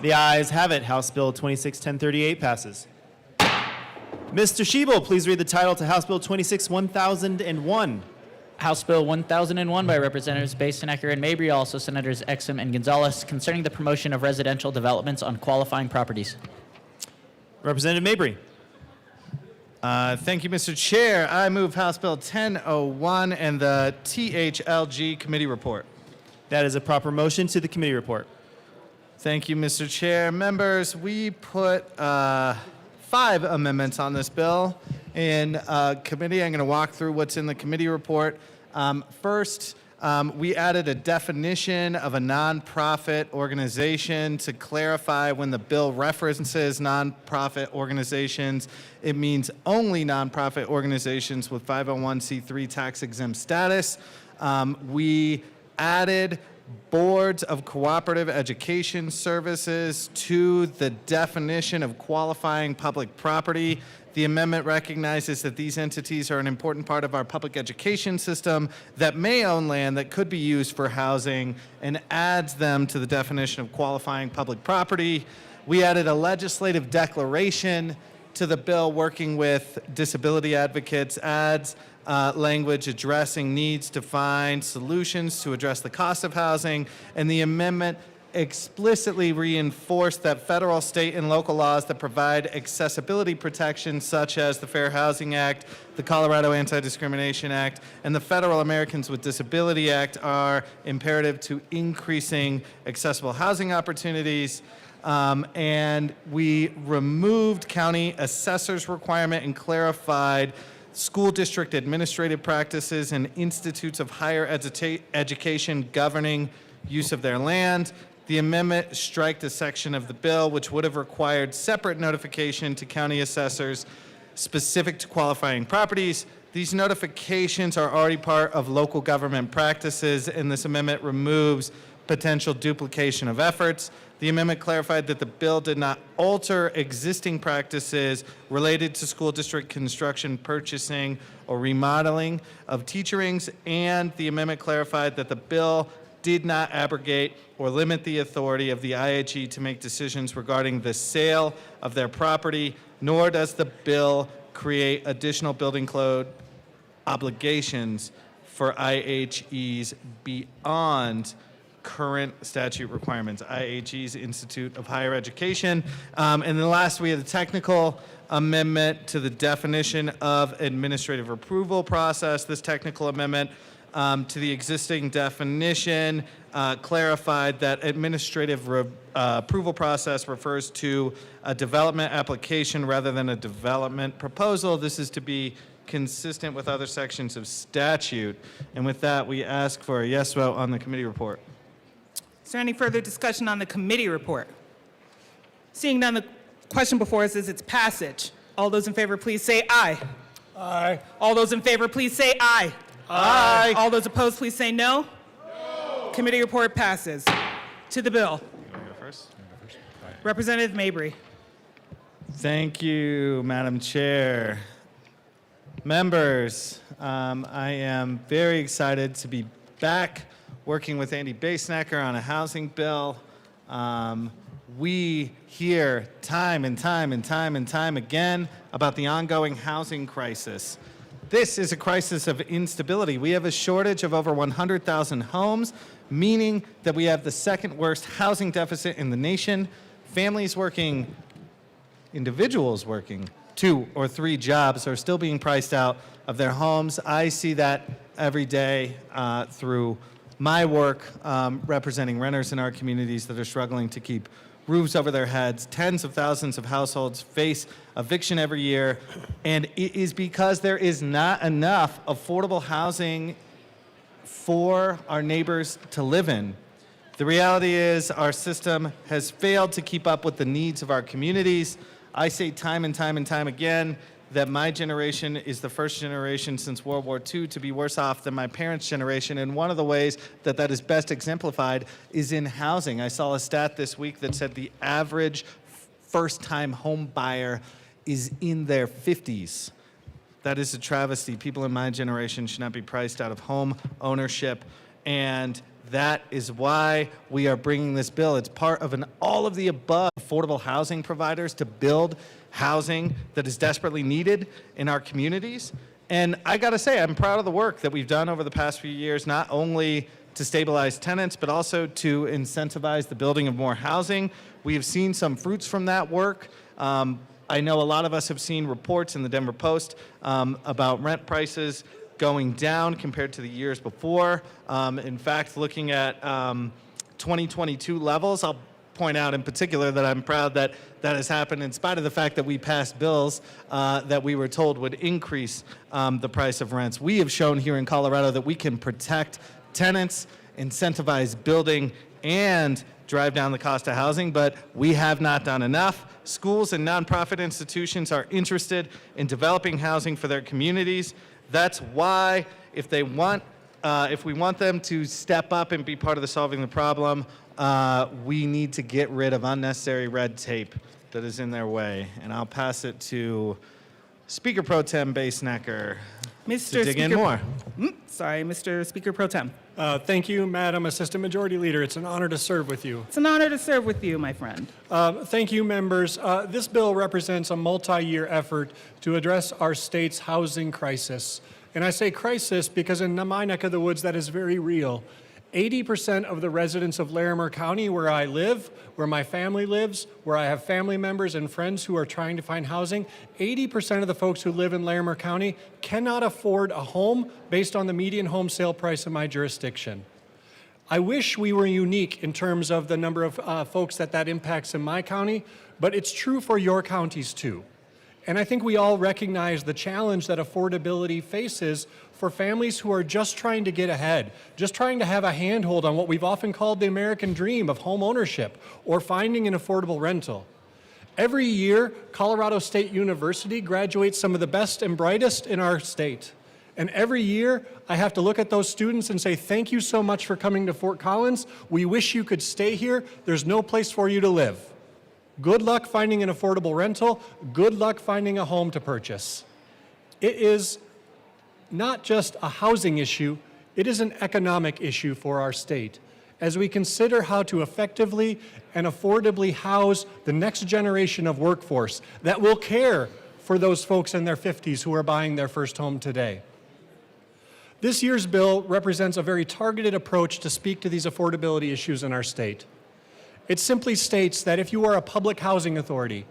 The ayes have it. House Bill 26-1038 passes. Mr. Schiebel, please read the title to House Bill 26-1001. House Bill 1001 by Representatives Basin, Ecker, and Mabry, also Senators Exum and Gonzalez, concerning the promotion of residential developments on qualifying properties. Representative Mabry. Thank you, Mr. Chair. I move House Bill 1001 and the THLG committee report. That is a proper motion to the committee report. Thank you, Mr. Chair. Members, we put 5 amendments on this bill. In committee, I'm going to walk through what's in the committee report. First, We added a definition of a nonprofit organization to clarify when the bill references nonprofit organizations, it means only nonprofit organizations with 501c3 tax-exempt status. We added boards of cooperative education services to the definition of qualifying public property. The amendment recognizes that these entities are an important part of our public education system that may own land that could be used for housing and adds them to the definition of qualifying public property. We added a legislative declaration to the bill working with disability advocates, adds language addressing needs to find solutions to address the cost of housing, and the amendment explicitly reinforced that federal, state, and local laws that provide accessibility protections such as the Fair Housing Act, the Colorado Anti-Discrimination Act, and the Federal Americans with Disability Act are imperative to increasing accessible housing opportunities. And we removed county assessors requirement and clarified school district administrative practices and institutes of higher education governing use of their land. The amendment striked a section of the bill which would have required separate notification to county assessors specific to qualifying properties. These notifications are already part of local government practices, and this amendment removes potential duplication of efforts. The amendment clarified that the bill did not alter existing practices related to school district construction, purchasing, or remodeling of teacherings, and the amendment clarified that the bill did not abrogate or limit the authority of the IHE to make decisions regarding the sale of their property, nor does the bill create additional building code obligations for IHEs beyond current statute requirements, IHE's Institute of Higher Education. And then last, we had a technical amendment to the definition of administrative approval process. This technical amendment to the existing definition clarified that administrative approval process refers to a development application rather than a development proposal. This is to be consistent with other sections of statute. And with that, we ask for a yes vote on the committee report. Is there any further discussion on the committee report? Seeing none, the question before us is its passage. All those in favor, please say aye. Aye. All those in favor, please say aye. Aye. All those opposed, please say no. No. Committee report passes. To the bill. Representative Mabry. Thank you, Madam Chair. Members, I am very excited to be back working with Andy Basnacker on a housing bill. We hear time and time again about the ongoing housing crisis. This is a crisis of instability. We have a shortage of over 100,000 homes, meaning that we have the second worst housing deficit in the nation. Families working, individuals working 2 or 3 jobs are still being priced out of their homes. I see that every day through my work representing renters in our communities that are struggling to keep roofs over their heads. Tens of thousands of households face eviction every year, and it is because there is not enough affordable housing for our neighbors to live in. The reality is our system has failed to keep up with the needs of our communities. I say time and time again that my generation is the first generation since World War II to be worse off than my parents' generation, and one of the ways that that is best exemplified is in housing. I saw a stat this week that said the average first-time home buyer is in their 50s. That is a travesty. People in my generation should not be priced out of home ownership, and that is why we are bringing this bill. It's part of an all-of-the-above affordable housing providers to build housing that is desperately needed in our communities. And I gotta say, I'm proud of the work that we've done over the past few years, not only to stabilize tenants, but also to incentivize the building of more housing. We have seen some fruits from that work. I know a lot of us have seen reports in the Denver Post about rent prices going down compared to the years before. In fact, looking at 2022 levels, I'll point out in particular that I'm proud that that has happened in spite of the fact that we passed bills that we were told would increase the price of rents. We have shown here in Colorado that we can protect tenants, incentivize building, and drive down the cost of housing, but we have not done enough. Schools and nonprofit institutions are interested in developing housing for their communities. That's why, if we want them to step up and be part of the solving the problem, we need to get rid of unnecessary red tape that is in their way. And I'll pass it to Speaker Pro Tem Basenecker to dig in more. Mr. Speaker Pro Tem. Thank you, Madam Assistant Majority Leader. It's an honor to serve with you. It's an honor to serve with you, my friend. Thank you, members. This bill represents a multi-year effort to address our state's housing crisis. And I say crisis because in my neck of the woods, that is very real. 80% of the residents of Larimer County, where I live, where my family lives, where I have family members and friends who are trying to find housing, 80% of the folks who live in Larimer County cannot afford a home based on the median home sale price in my jurisdiction. I wish we were unique in terms of the number of folks that impacts in my county, but it's true for your counties too. And I think we all recognize the challenge that affordability faces for families who are just trying to get ahead, just trying to have a handhold on what we've often called the American dream of home ownership or finding an affordable rental. Every year, Colorado State University graduates some of the best and brightest in our state. And every year, I have to look at those students and say, thank you so much for coming to Fort Collins. We wish you could stay here. There's no place for you to live. Good luck finding an affordable rental. Good luck finding a home to purchase. It is not just a housing issue, it is an economic issue for our state. As we consider how to effectively and affordably house the next generation of workforce that will care for those folks in their 50s who are buying their first home today. This year's bill represents a very targeted approach to speak to these affordability issues in our state. It simply states that if you are a public housing authority,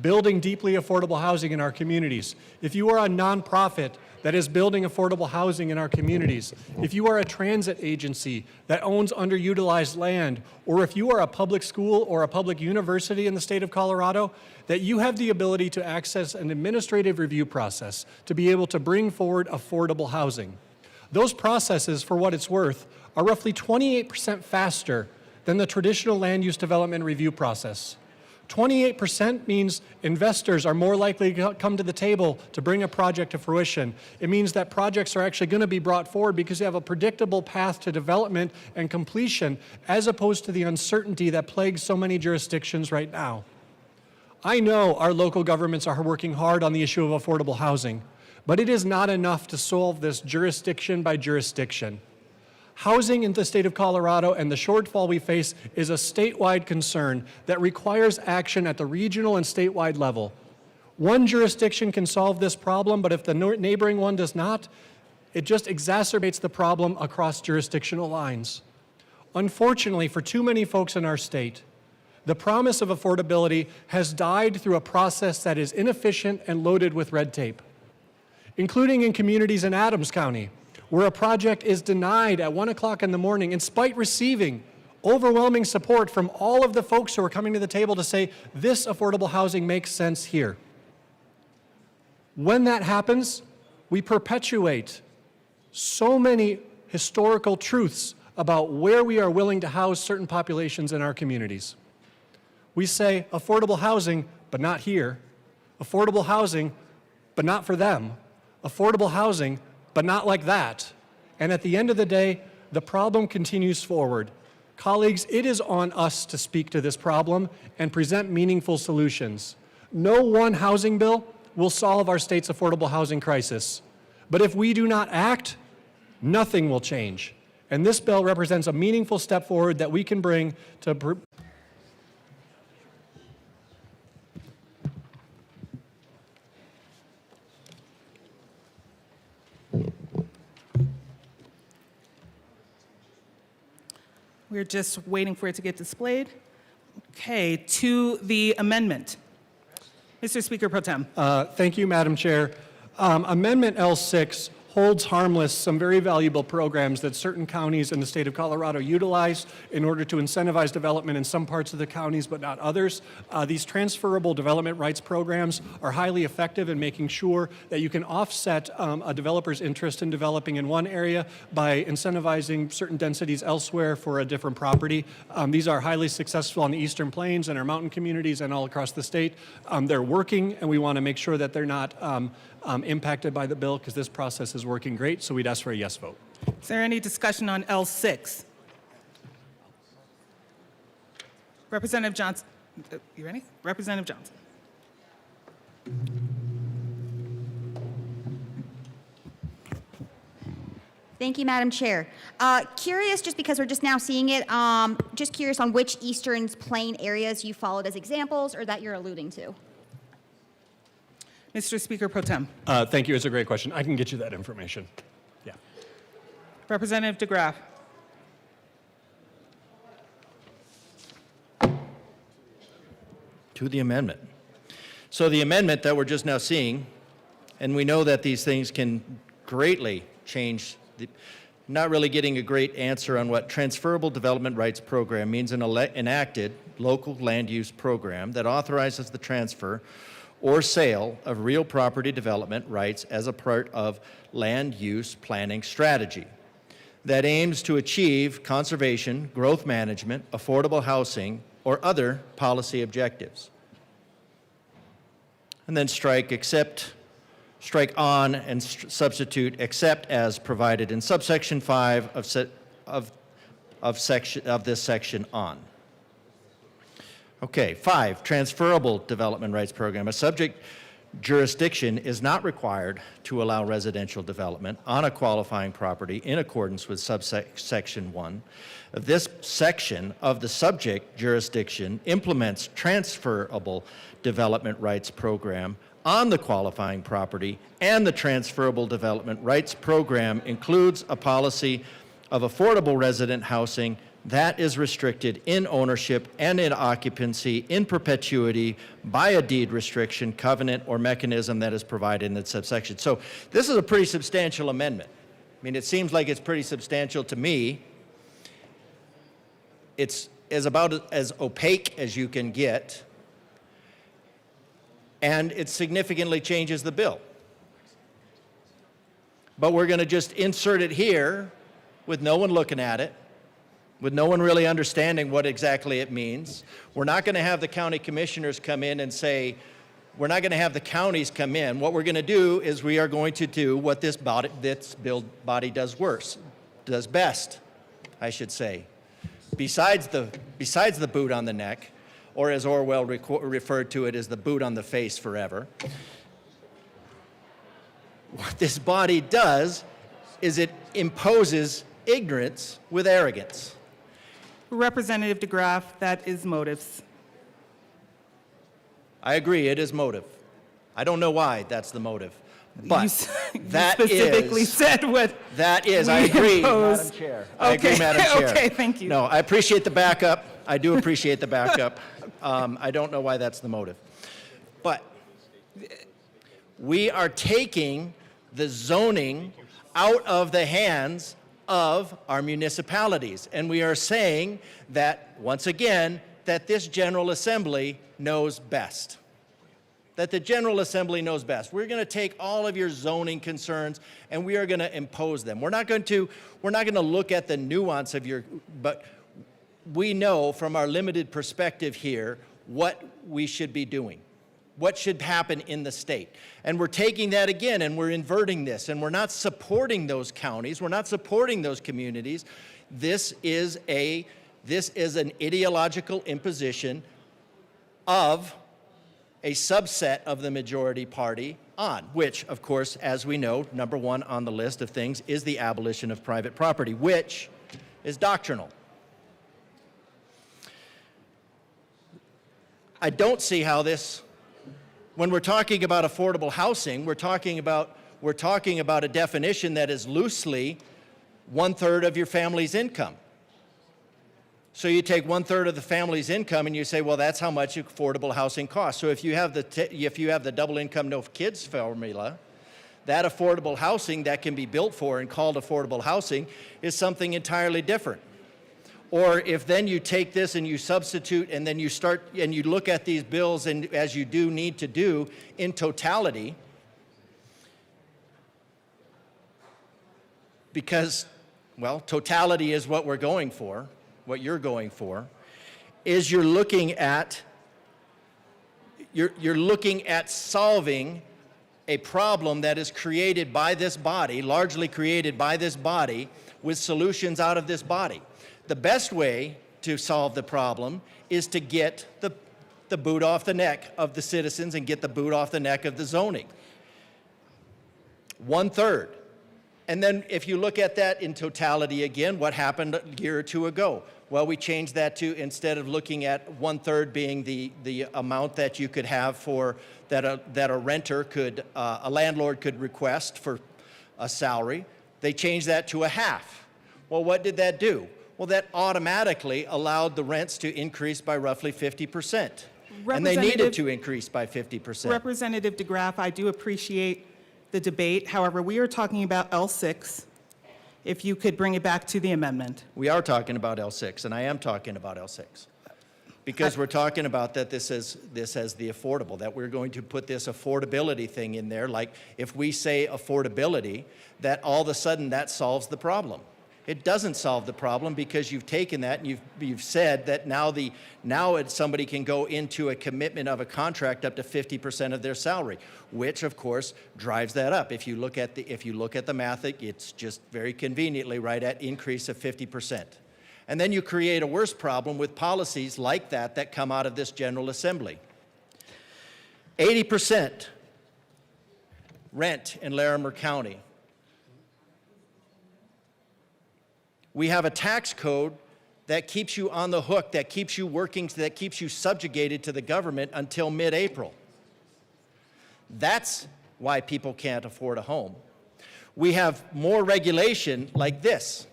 building deeply affordable housing in our communities, if you are a nonprofit that is building affordable housing in our communities, if you are a transit agency that owns underutilized land, or if you are a public school or a public university in the state of Colorado, that you have the ability to access an administrative review process to be able to bring forward affordable housing. Those processes, for what it's worth, are roughly 28% faster than the traditional land use development review process. 28% means investors are more likely to come to the table to bring a project to fruition. It means that projects are actually going to be brought forward because you have a predictable path to development and completion, as opposed to the uncertainty that plagues so many jurisdictions right now. I know our local governments are working hard on the issue of affordable housing, but it is not enough to solve this jurisdiction by jurisdiction. Housing in the state of Colorado and the shortfall we face is a statewide concern that requires action at the regional and statewide level. One jurisdiction can solve this problem, but if the neighboring one does not, it just exacerbates the problem across jurisdictional lines. Unfortunately, for too many folks in our state, the promise of affordability has died through a process that is inefficient and loaded with red tape, including in communities in Adams County, where a project is denied at 1 o'clock in the morning, in spite receiving overwhelming support from all of the folks who are coming to the table to say, this affordable housing makes sense here. When that happens, we perpetuate so many historical truths about where we are willing to house certain populations in our communities. We say affordable housing, but not here. Affordable housing, but not for them. Affordable housing, but not like that. And at the end of the day, the problem continues forward. Colleagues, it is on us to speak to this problem and present meaningful solutions. No one housing bill will solve our state's affordable housing crisis. But if we do not act, nothing will change. And this bill represents a meaningful step forward that we can bring to We're just waiting for it to get displayed. Okay, to the amendment. Mr. Speaker Pro Tem. Thank you, Madam Chair. Amendment L6 holds harmless some very valuable programs that certain counties in the state of Colorado utilize in order to incentivize development in some parts of the counties but not others. These transferable development rights programs are highly effective in making sure that you can offset a developer's interest in developing in one area by incentivizing certain densities elsewhere for a different property. These are highly successful on the Eastern Plains and our mountain communities and all across the state. They're working, and we want to make sure that they're not impacted by the bill because this process is working great, so we'd ask for a yes vote. Is there any discussion on L6? Representative Johnson, you ready? Representative Johnson. Thank you, Madam Chair. Curious, just because we're just now seeing it, just curious on which Eastern Plain areas you followed as examples or that you're alluding to. Mr. Speaker Pro Tem. Thank you. It's a great question. I can get you that information. Yeah. Representative DeGraff. To the amendment. So the amendment that we're just now seeing, and we know that these things can greatly change, not really getting a great answer on what transferable development rights program means, an enacted local land use program that authorizes the transfer or sale of real property development rights as a part of land use planning strategy that aims to achieve conservation, growth management, affordable housing, or other policy objectives. And then strike on and substitute except as provided in subsection 5 of this section on. Okay, 5, transferable development rights program. A subject jurisdiction is not required to allow residential development on a qualifying property in accordance with subsection 1. This section of the subject jurisdiction implements transferable development rights program on the qualifying property, and the transferable development rights program includes a policy of affordable resident housing that is restricted in ownership and in occupancy in perpetuity by a deed restriction, covenant, or mechanism that is provided in that subsection. So this is a pretty substantial amendment. I mean, it seems like it's pretty substantial to me. It's about as opaque as you can get, and it significantly changes the bill. But we're going to just insert it here with no one looking at it, with no one really understanding what exactly it means. We're not going to have the county commissioners come in and say, we're not going to have the counties come in. What we're going to do is we are going to do what this bill body does best, I should say. Besides the boot on the neck, or as Orwell referred to it as the boot on the face forever, what this body does is it imposes ignorance with arrogance. Representative DeGraff, that is motives. I agree, it is motive. I don't know why that's the motive. But you that specifically is, said what that is, we I agree, impose. Madam Chair. Okay. I agree, Madam Chair. Okay, thank you. No, I appreciate the backup. I do appreciate the backup. I don't know why that's the motive. But we are taking the zoning out of the hands of our municipalities. And we are saying that, once again, that this General Assembly knows best. That the General Assembly knows best. We're going to take all of your zoning concerns and we are going to impose them. We're not going to look at the nuance of but we know from our limited perspective here what we should be doing, what should happen in the state. And we're taking that again and we're inverting this, and we're not supporting those counties, we're not supporting those communities. This is an ideological imposition of a subset of the majority party on, which, of course, as we know, number one on the list of things is the abolition of private property, which is doctrinal. I don't see how this, when we're talking about affordable housing, we're talking about a definition that is loosely 1/3 of your family's income. So you take 1/3 of the family's income and you say, well, that's how much affordable housing costs. So if you have the double income, no kids formula, That affordable housing that can be built for and called affordable housing is something entirely different. Or if then you take this and you substitute and then you start and you look at these bills, and as you do need to do in totality, because, well, totality is what we're going for, what you're going for, is you're looking at solving a problem that is created by this body, largely created by this body, with solutions out of this body. The best way to solve the problem is to get the boot off the neck of the citizens and get the boot off the neck of the zoning. 1/3. And then if you look at that in totality again, what happened a year or two ago? Well, we changed that to, instead of looking at 1/3 being the amount that you could have for, that a renter could, a landlord could request for a salary, they changed that to 1/2. Well, what did that do? Well, that automatically allowed the rents to increase by roughly 50%. And they needed to increase by 50%. Representative DeGraff, I do appreciate the debate. However, we are talking about L6. If you could bring it back to the amendment. We are talking about L6, and I am talking about L6. Because we're talking about that this is the affordable, that we're going to put this affordability thing in there. Like if we say affordability, that all of a sudden that solves the problem. It doesn't solve the problem, because you've taken that and you've said that now somebody can go into a commitment of a contract up to 50% of their salary, which of course drives that up. If you look at the math, it's just very conveniently right at increase of 50%. And then you create a worse problem with policies like that come out of this General Assembly. 80% rent in Larimer County. We have a tax code that keeps you on the hook, that keeps you working, that keeps you subjugated to the government until mid-April. That's why people can't afford a home. We have more regulation like this.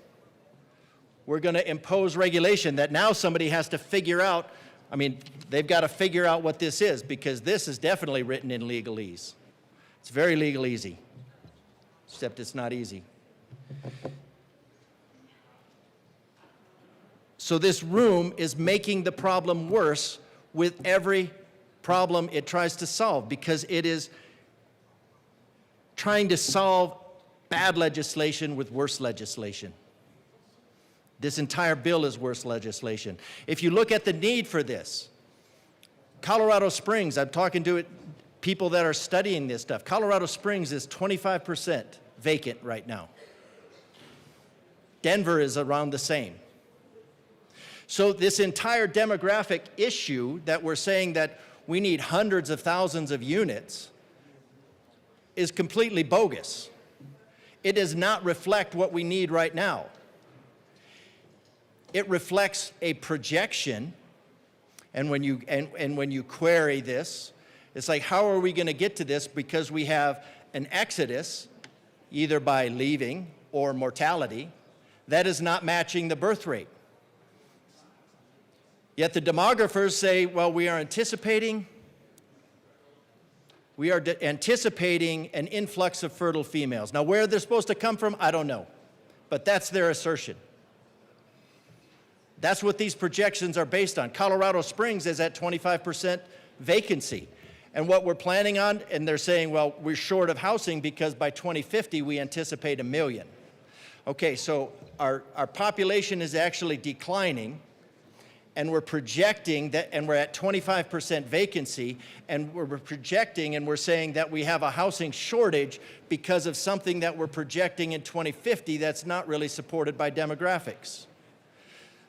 We're going to impose regulation that now somebody has to figure out. I mean, they've got to figure out what this is, because this is definitely written in legalese. It's very legalese, except it's not easy. So this room is making the problem worse with every problem it tries to solve, because it is trying to solve bad legislation with worse legislation. This entire bill is worse legislation. If you look at the need for this, Colorado Springs, I'm talking to people that are studying this stuff. Colorado Springs is 25% vacant right now. Denver is around the same. So this entire demographic issue that we're saying that we need hundreds of thousands of units is completely bogus. It does not reflect what we need right now. It reflects a projection, and when you query this, it's like, how are we going to get to this? Because we have an exodus, either by leaving or mortality, that is not matching the birth rate. Yet the demographers say, well, we are anticipating an influx of fertile females. Now, where they're supposed to come from, I don't know. But that's their assertion. That's what these projections are based on. Colorado Springs is at 25% vacancy. And what we're planning on, and they're saying, well, we're short of housing because by 2050 we anticipate 1 million. Okay, so our population is actually declining, and we're projecting that, and we're at 25% vacancy, and we're projecting and we're saying that we have a housing shortage because of something that we're projecting in 2050 that's not really supported by demographics.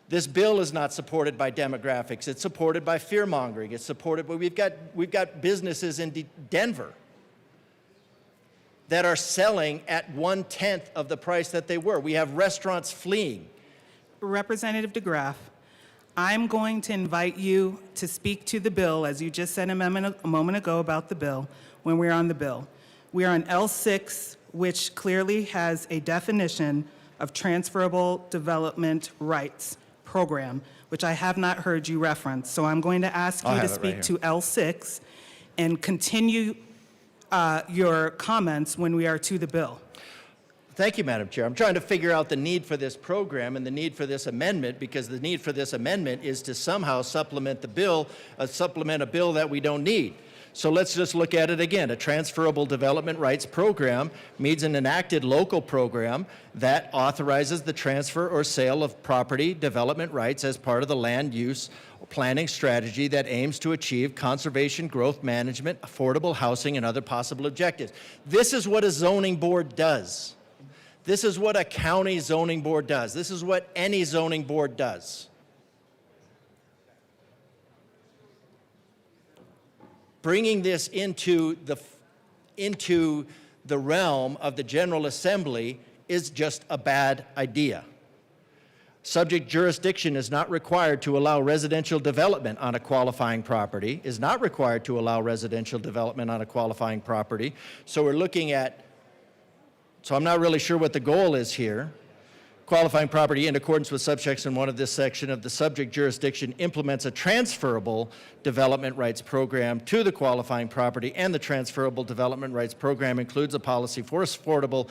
This bill is not supported by demographics. It's supported by fear-mongering. It's supported, but we've got businesses in Denver that are selling at 1/10 of the price that they were. We have restaurants fleeing. Representative DeGraff, I'm going to invite you to speak to the bill, as you just said a moment ago about the bill, when we're on the bill. We are on L6, which clearly has a definition of transferable development rights program, which I have not heard you reference. So I'm going to ask you to speak to L6 and continue your comments when we are to the bill. Thank you, Madam Chair. I'm trying to figure out the need for this program and the need for this amendment, because the need for this amendment is to somehow supplement the bill, supplement a bill that we don't need. So let's just look at it again. A transferable development rights program means an enacted local program that authorizes the transfer or sale of property development rights as part of the land use planning strategy that aims to achieve conservation, growth management, affordable housing, and other possible objectives. This is what a zoning board does. This is what a county zoning board does. This is what any zoning board does. Bringing this into the realm of the General Assembly is just a bad idea. Subject jurisdiction is not required to allow residential development on a qualifying property, is not required to allow residential development on a qualifying property. So we're looking at, so I'm not really sure what the goal is here. Qualifying property in accordance with subsection 1 of this section of the subject jurisdiction implements a transferable development rights program to the qualifying property, and the transferable development rights program includes a policy for affordable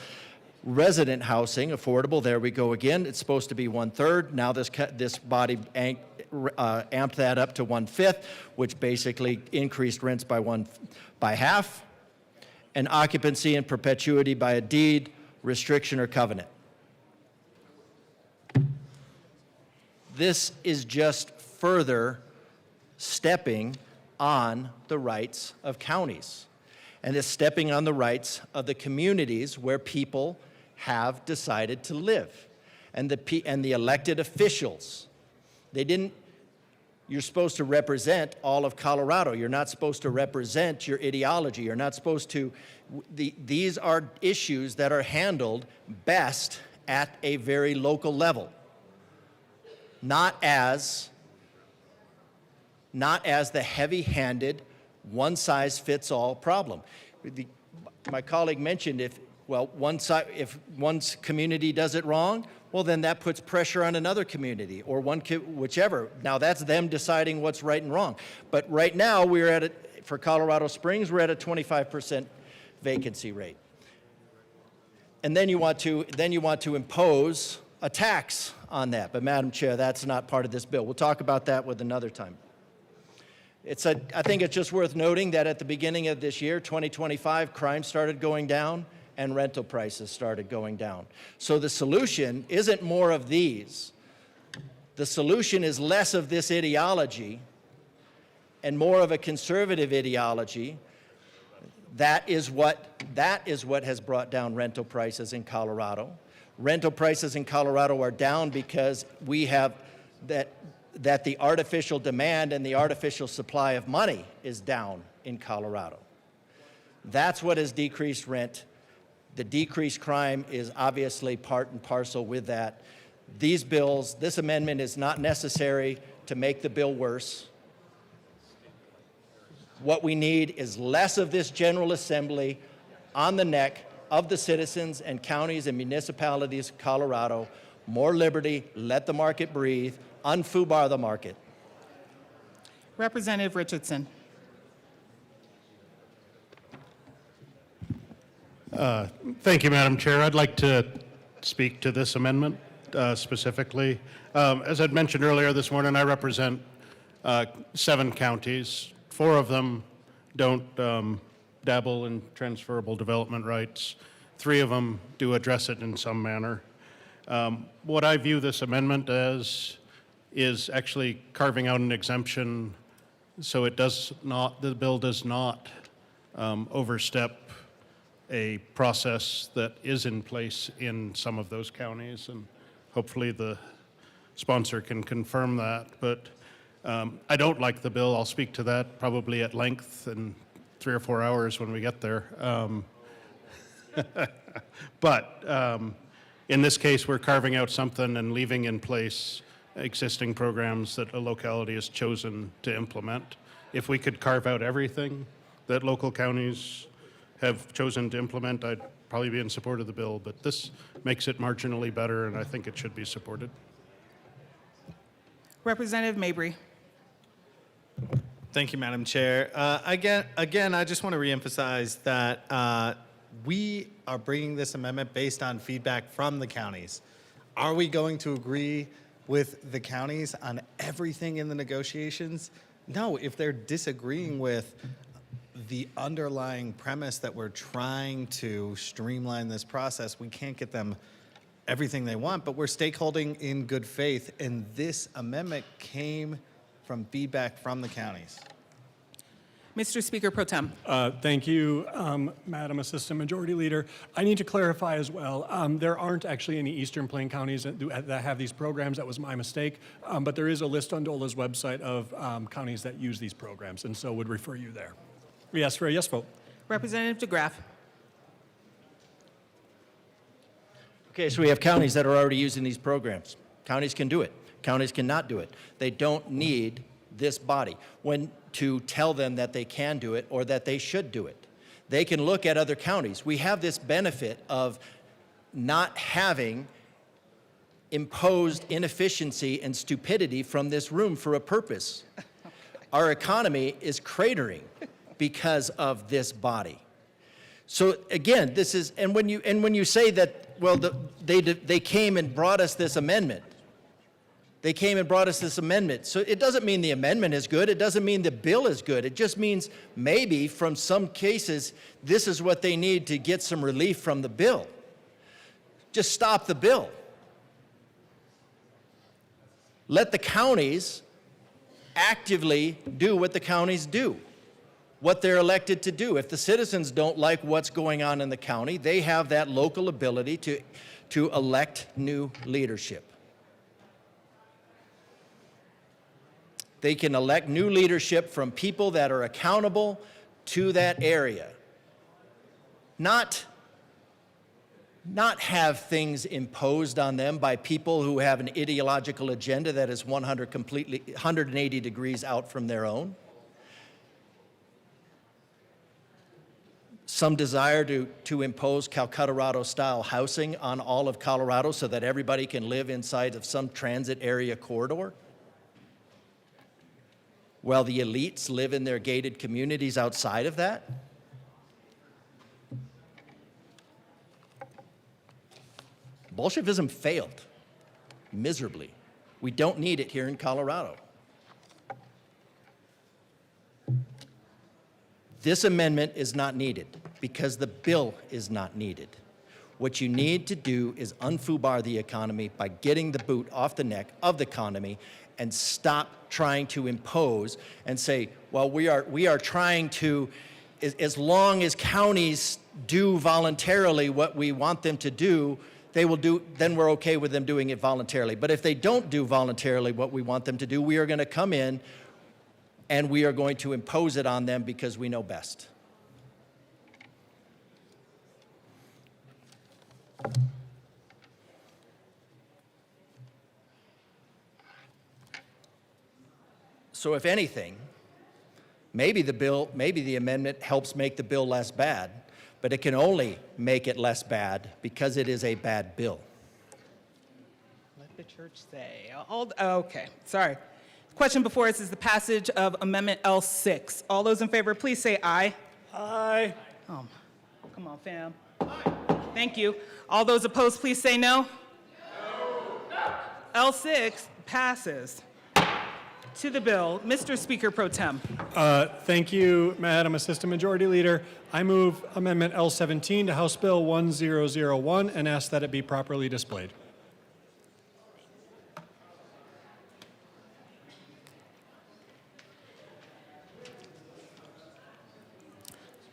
resident housing. Affordable, there we go again. It's supposed to be 1/3. Now this body amped that up to 1/5, which basically increased rents by half, and occupancy and perpetuity by a deed, restriction, or covenant. This is just further stepping on the rights of counties, and it's stepping on the rights of the communities where people have decided to live, and the elected officials. You're supposed to represent all of Colorado. You're not supposed to represent your ideology. You're not supposed to, these are issues that are handled best at a very local level. Not as the heavy-handed, one-size-fits-all problem. My colleague mentioned if one community does it wrong, well, then that puts pressure on another community, or whichever. Now that's them deciding what's right and wrong. But right now for Colorado Springs, we're at a 25% vacancy rate. And then you want to impose a tax on that. But Madam Chair, that's not part of this bill. We'll talk about that with another time. I think it's just worth noting that at the beginning of this year, 2025, crime started going down and rental prices started going down. So the solution isn't more of these. The solution is less of this ideology and more of a conservative ideology. That is what has brought down rental prices in Colorado. Rental prices in Colorado are down because we have that the artificial demand and the artificial supply of money is down in Colorado. That's what has decreased rent. The decreased crime is obviously part and parcel with that. This amendment is not necessary to make the bill worse. What we need is less of this General Assembly on the neck of the citizens and counties and municipalities of Colorado. More liberty, let the market breathe, unfoobar the market. Representative Richardson. Thank you, Madam Chair. I'd like to speak to this amendment specifically. As I'd mentioned earlier this morning, I represent 7 counties. 4 of them don't dabble in transferable development rights. 3 of them do address it in some manner. What I view this amendment as is actually carving out an exemption so the bill does not overstep a process that is in place in some of those counties, and hopefully the sponsor can confirm that. But I don't like the bill. I'll speak to that probably at length in 3 or 4 hours when we get there. But in this case, we're carving out something and leaving in place existing programs that a locality has chosen to implement. If we could carve out everything that local counties have chosen to implement, I'd probably be in support of the bill, but this makes it marginally better, and I think it should be supported. Representative Mabry. Thank you, Madam Chair. Again, I just want to reemphasize that we are bringing this amendment based on feedback from the counties. Are we going to agree with the counties on everything in the negotiations? No, if they're disagreeing with the underlying premise that we're trying to streamline this process, we can't get them everything they want, but we're stakeholding in good faith, and this amendment came from feedback from the counties. Mr. Speaker Pro Tem. Thank you, Madam Assistant Majority Leader. I need to clarify as well. There aren't actually any Eastern Plain counties that have these programs. That was my mistake. But there is a list on DOLA's website of counties that use these programs, and so would refer you there. Yes for a yes vote. Representative DeGraff. Okay, so we have counties that are already using these programs. Counties can do it. Counties cannot do it. They don't need this body to tell them that they can do it or that they should do it. They can look at other counties. We have this benefit of not having imposed inefficiency and stupidity from this room for a purpose. Our economy is cratering because of this body. So again, this is, and when you say that, well, they came and brought us this amendment. They came and brought us this amendment. So it doesn't mean the amendment is good. It doesn't mean the bill is good. It just means maybe from some cases, this is what they need to get some relief from the bill. Just stop the bill. Let the counties actively do what the counties do, what they're elected to do. If the citizens don't like what's going on in the county, they have that local ability to elect new leadership. They can elect new leadership from people that are accountable to that area. Not have things imposed on them by people who have an ideological agenda that is 180 degrees out from their own. Some desire to impose Calcutta-style housing on all of Colorado so that everybody can live inside of some transit area corridor, while the elites live in their gated communities outside of that. Bolshevism failed miserably. We don't need it here in Colorado. This amendment is not needed because the bill is not needed. What you need to do is unfoobar the economy by getting the boot off the neck of the economy and stop trying to impose and say, well, we are trying to, as long as counties do voluntarily what we want them to do, they will do, then we're okay with them doing it voluntarily. But if they don't do voluntarily what we want them to do, we are going to come in and we are going to impose it on them because we know best. So if anything, maybe the amendment helps make the bill less bad, but it can only make it less bad because it is a bad bill. Let the church say. Okay, sorry. The question before us is the passage of Amendment L6. All those in favor, please say aye. Aye. Oh, come on, fam. Aye. Thank you. All those opposed, please say no. No. L6 passes. To the bill, Mr. Speaker Pro Tem. Thank you, Madam Assistant Majority Leader. I move Amendment L17 to House Bill 1001 and ask that it be properly displayed.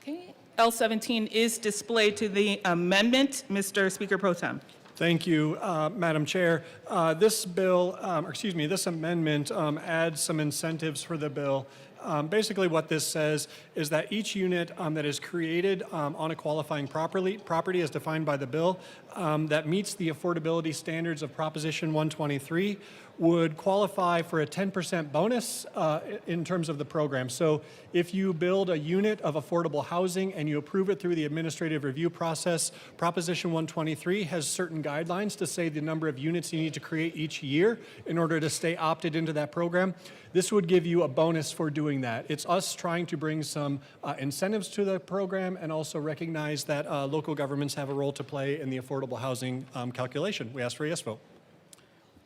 Okay. L17 is displayed to the amendment. Mr. Speaker Pro Tem. Thank you, Madam Chair. This amendment adds some incentives for the bill. Basically what this says is that each unit that is created on a qualifying property as defined by the bill that meets the affordability standards of Proposition 123 would qualify for a 10% bonus in terms of the program. So if you build a unit of affordable housing and you approve it through the administrative review process, Proposition 123 has certain guidelines to say the number of units you need to create each year in order to stay opted into that program. This would give you a bonus for doing that. It's us trying to bring some incentives to the program and also recognize that local governments have a role to play in the affordable housing calculation. We ask for a yes vote.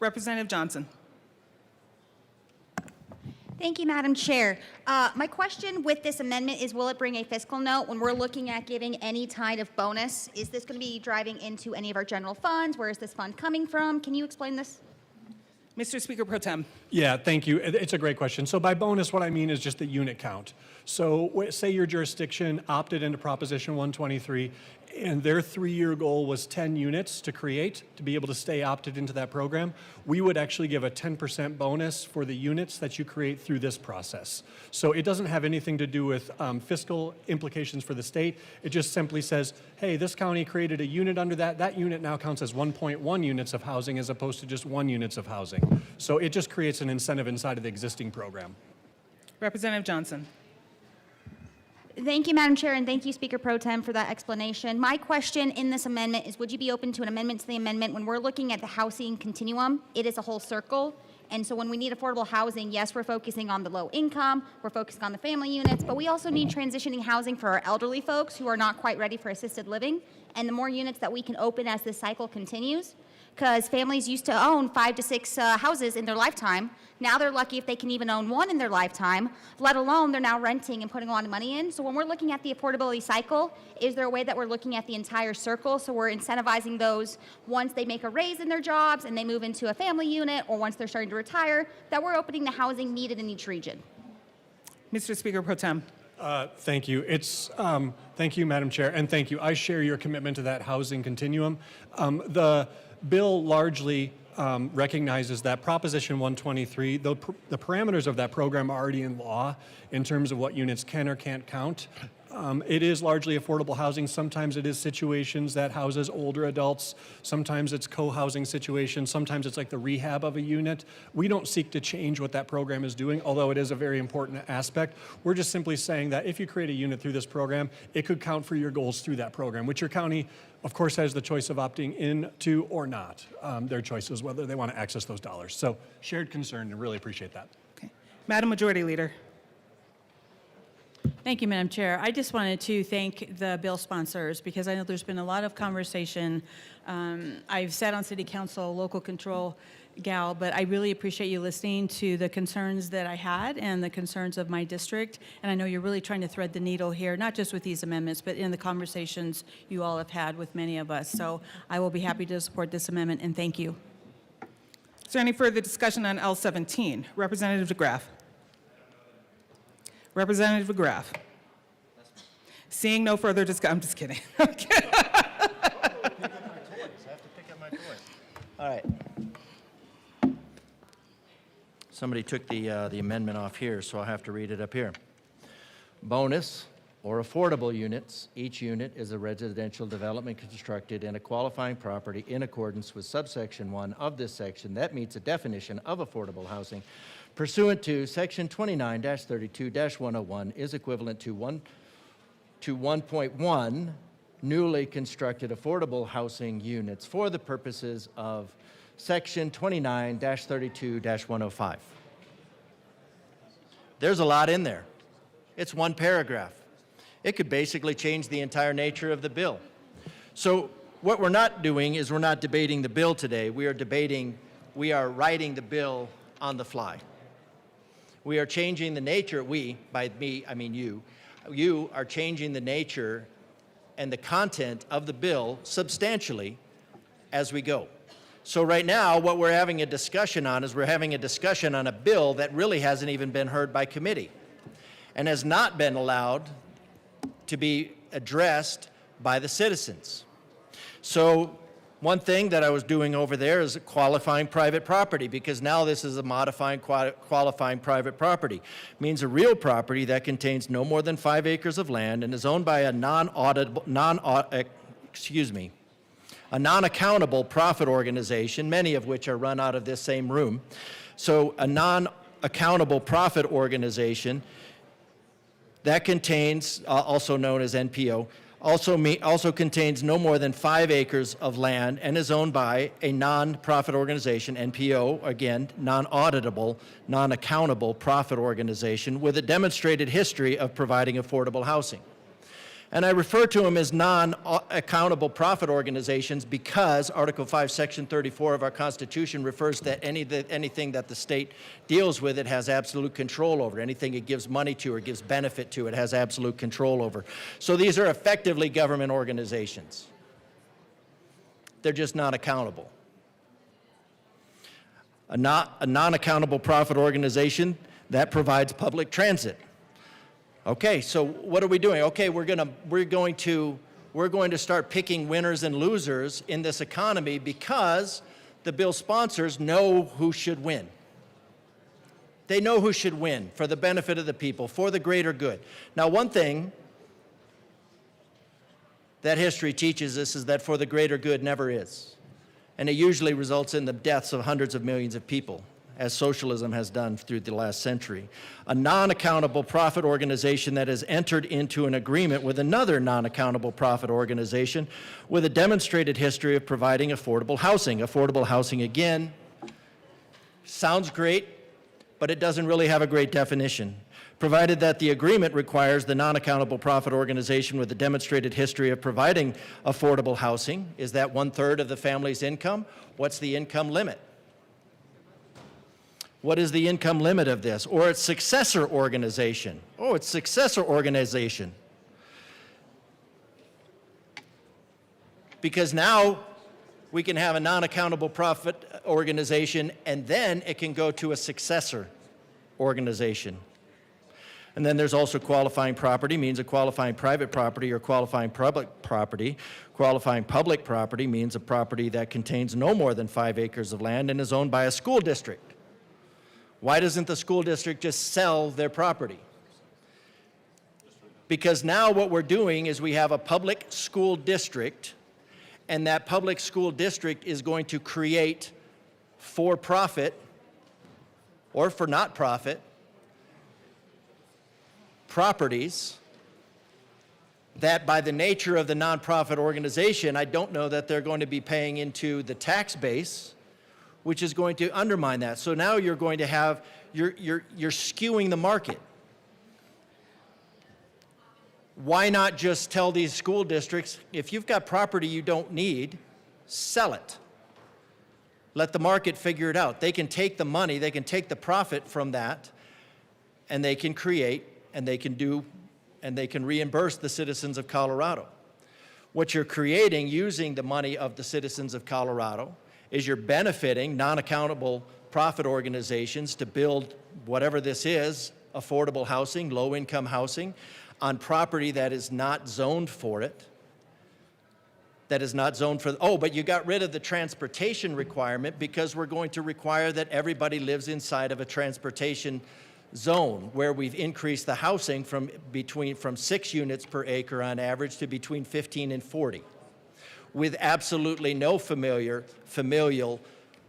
Representative Johnson. Thank you, Madam Chair. My question with this amendment is, will it bring a fiscal note when we're looking at giving any kind of bonus? Is this going to be driving into any of our general funds? Where is this fund coming from? Can you explain this? Mr. Speaker Pro Tem. Yeah, thank you. It's a great question. So by bonus, what I mean is just the unit count. So say your jurisdiction opted into Proposition 123, and their 3-year goal was 10 units to create to be able to stay opted into that program. We would actually give a 10% bonus for the units that you create through this process. So it doesn't have anything to do with fiscal implications for the state. It just simply says, hey, this county created a unit under that. That unit now counts as 1.1 units of housing as opposed to just 1 unit of housing. So it just creates an incentive inside of the existing program. Representative Johnson. Thank you, Madam Chair, and thank you, Speaker Pro Tem, for that explanation. My question in this amendment is, would you be open to an amendment to the amendment when we're looking at the housing continuum? It is a whole circle. And so when we need affordable housing, yes, we're focusing on the low income, we're focusing on the family units, but we also need transitioning housing for our elderly folks who are not quite ready for assisted living. And the more units that we can open as this cycle continues, because families used to own 5 to 6 houses in their lifetime. Now they're lucky if they can even own 1 in their lifetime, let alone they're now renting and putting a lot of money in. So when we're looking at the affordability cycle, is there a way that we're looking at the entire circle? So we're incentivizing those once they make a raise in their jobs and they move into a family unit, or once they're starting to retire, that we're opening the housing needed in each region. Mr. Speaker Pro Tem. Thank you. Thank you, Madam Chair, and thank you. I share your commitment to that housing continuum. The bill largely recognizes that Proposition 123, the parameters of that program are already in law in terms of what units can or can't count. It is largely affordable housing. Sometimes it is situations that houses older adults. Sometimes it's co-housing situations. Sometimes it's like the rehab of a unit. We don't seek to change what that program is doing, although it is a very important aspect. We're just simply saying that if you create a unit through this program, it could count for your goals through that program, which your county, of course, has the choice of opting into or not. Their choice is whether they want to access those dollars. So shared concern, and really appreciate that. Okay. Madam Majority Leader. Thank you, Madam Chair. I just wanted to thank the bill sponsors because I know there's been a lot of conversation. I've sat on City Council, local control gal, but I really appreciate you listening to the concerns that I had and the concerns of my district. And I know you're really trying to thread the needle here, not just with these amendments, but in the conversations you all have had with many of us. So I will be happy to support this amendment, and thank you. Is there any further discussion on L17? Representative DeGraff. Representative DeGraff. Seeing no further discussion, I'm just kidding. All right. Somebody took the amendment off here, so I'll have to read it up here. Bonus or affordable units. Each unit is a residential development constructed in a qualifying property in accordance with subsection 1 of this section that meets a definition of affordable housing pursuant to section 29-32-101 is equivalent to 1.1 newly constructed affordable housing units for the purposes of section 29-32-105. There's a lot in there. It's one paragraph. It could basically change the entire nature of the bill. So what we're not doing is we're not debating the bill today. We are writing the bill on the fly. We are changing the nature, by me, I mean you are changing the nature and the content of the bill substantially as we go. So right now, what we're having a discussion on is we're having a discussion on a bill that really hasn't even been heard by committee and has not been allowed to be addressed by the citizens. So one thing that I was doing over there is qualifying private property, because now this is a modifying qualifying private property. It means a real property that contains no more than a non-accountable profit organization, many of which are run out of this same room. So a non-accountable profit organization that contains, also known as NPO, also contains no more than 5 acres of land and is owned by a non-profit organization, NPO, again, non-auditable, non-accountable profit organization with a demonstrated history of providing affordable housing. And I refer to them as non-accountable profit organizations because Article 5, Section 34 of our Constitution refers to anything that the state deals with, it has absolute control over. Anything it gives money to or gives benefit to, it has absolute control over. So these are effectively government organizations. They're just not accountable. A non-accountable profit organization that provides public transit. Okay, so what are we doing? Okay, we're going to start picking winners and losers in this economy because the bill sponsors know who should win. They know who should win for the benefit of the people, for the greater good. Now, one thing that history teaches us is that for the greater good never is. And it usually results in the deaths of hundreds of millions of people, as socialism has done through the last century. A non-accountable profit organization that has entered into an agreement with another non-accountable profit organization with a demonstrated history of providing affordable housing. Affordable housing, again, sounds great, but it doesn't really have a great definition. Provided that the agreement requires the non-accountable profit organization with a demonstrated history of providing affordable housing. Is that 1/3 of the family's income? What's the income limit? What is the income limit of this? Or its successor organization. Oh, its successor organization. Because now we can have a non-accountable profit organization and then it can go to a successor organization. And then there's also qualifying property, means a qualifying private property or qualifying public property. Qualifying public property means a property that contains no more than 5 acres of land and is owned by a school district. Why doesn't the school district just sell their property? Because now what we're doing is we have a public school district, and that public school district is going to create for-profit or for not-profit properties that by the nature of the nonprofit organization, I don't know that they're going to be paying into the tax base, which is going to undermine that. So now you're going to have, you're skewing the market. Why not just tell these school districts, if you've got property you don't need, sell it. Let the market figure it out. They can take the money, they can take the profit from that, and they can create, and they can reimburse the citizens of Colorado. What you're creating using the money of the citizens of Colorado is you're benefiting non-accountable profit organizations to build whatever this is, affordable housing, low-income housing, on property that is not zoned for it, that is not zoned for, oh, but you got rid of the transportation requirement because we're going to require that everybody lives inside of a transportation zone where we've increased the housing from 6 units per acre on average to between 15 and 40. With absolutely no familial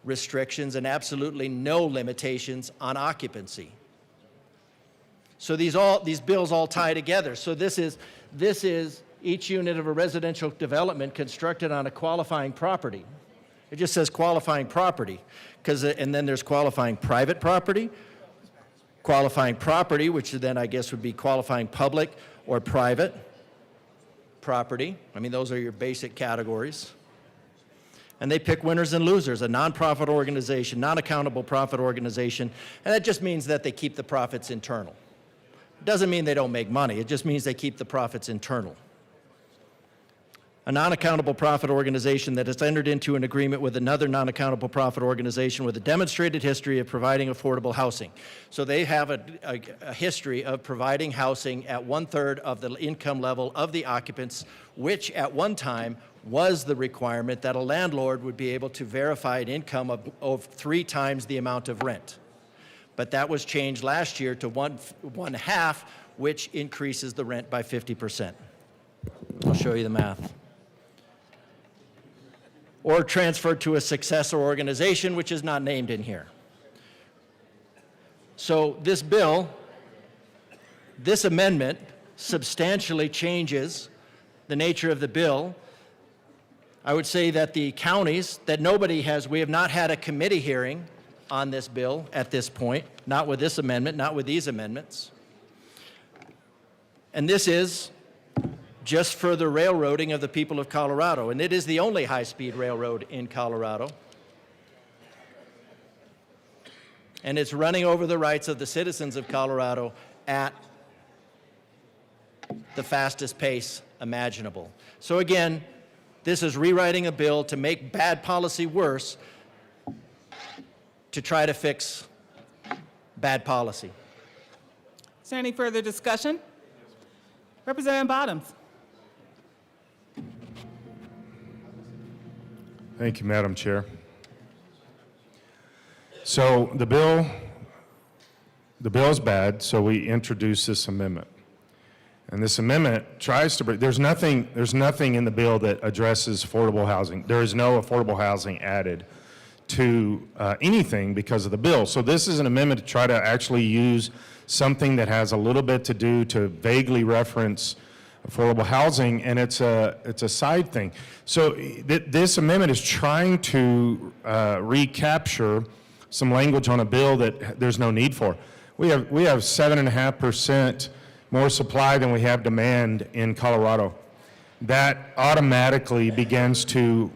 restrictions and absolutely no limitations on occupancy. So these bills all tie together. So this is each unit of a residential development constructed on a qualifying property. It just says qualifying property, and then there's qualifying private property, qualifying property, which then I guess would be qualifying public or private property. I mean, those are your basic categories. And they pick winners and losers, a nonprofit organization, non-accountable profit organization, and that just means that they keep the profits internal. It doesn't mean they don't make money, it just means they keep the profits internal. A non-accountable profit organization that has entered into an agreement with another non-accountable profit organization with a demonstrated history of providing affordable housing. So they have a history of providing housing at 1/3 of the income level of the occupants, which at one time was the requirement that a landlord would be able to verify an income of 3 times the amount of rent. But that was changed last year to one half, which increases the rent by 50%. I'll show you the math. or transferred to a successor organization, which is not named in here. So this bill, this amendment substantially changes the nature of the bill. I would say that the counties, that we have not had a committee hearing on this bill at this point, not with this amendment, not with these amendments. And this is just further railroading of the people of Colorado, and it is the only high-speed railroad in Colorado. And it's running over the rights of the citizens of Colorado at the fastest pace imaginable. So again, this is rewriting a bill to make bad policy worse, to try to fix bad policy. Is there any further discussion? Representative Bottoms. Thank you, Madam Chair. So the bill is bad, so we introduce this amendment. And this amendment tries to bring, there's nothing in the bill that addresses affordable housing. There is no affordable housing added to anything because of the bill. So this is an amendment to try to actually use something that has a little bit to do to vaguely reference affordable housing, and it's a side thing. So this amendment is trying to recapture some language on a bill that there's no need for. We have 7.5% more supply than we have demand in Colorado. That automatically begins to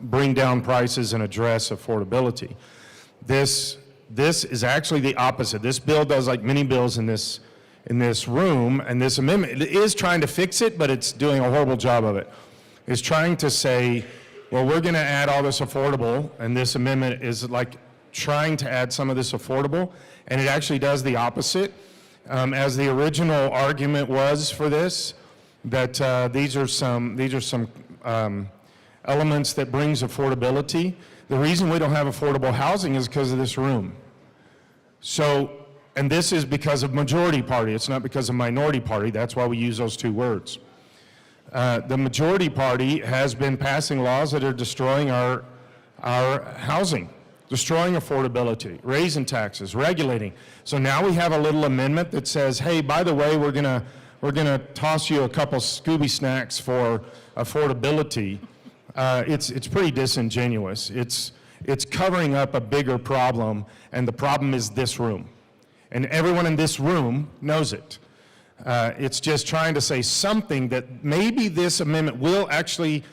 bring down prices and address affordability. This is actually the opposite. This bill does like many bills in this room, and this amendment is trying to fix it, but it's doing a horrible job of it. It's trying to say, well, we're going to add all this affordable, and this amendment is like trying to add some of this affordable, and it actually does the opposite. As the original argument was for this, that these are some elements that brings affordability. The reason we don't have affordable housing is because of this room. So, and this is because of majority party. It's not because of minority party. That's why we use those two words. The majority party has been passing laws that are destroying our housing, destroying affordability, raising taxes, regulating. So now we have a little amendment that says, hey, by the way, we're gonna toss you a couple Scooby snacks for affordability. It's pretty disingenuous. It's covering up a bigger problem, and the problem is this room. And everyone in this room knows it. It's just trying to say something that maybe this amendment will actually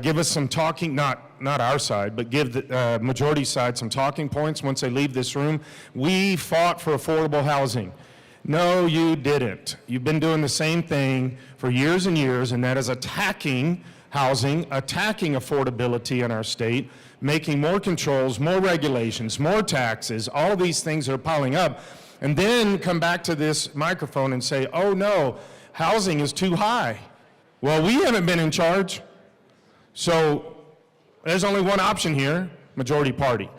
give us some talking, not our side, but give the majority side some talking points once they leave this room. We fought for affordable housing. No, you didn't. You've been doing the same thing for years and years, and that is attacking housing, attacking affordability in our state, making more controls, more regulations, more taxes, all these things that are piling up, and then come back to this microphone and say, oh no, housing is too high. Well, we haven't been in charge. So there's only one option here, majority party.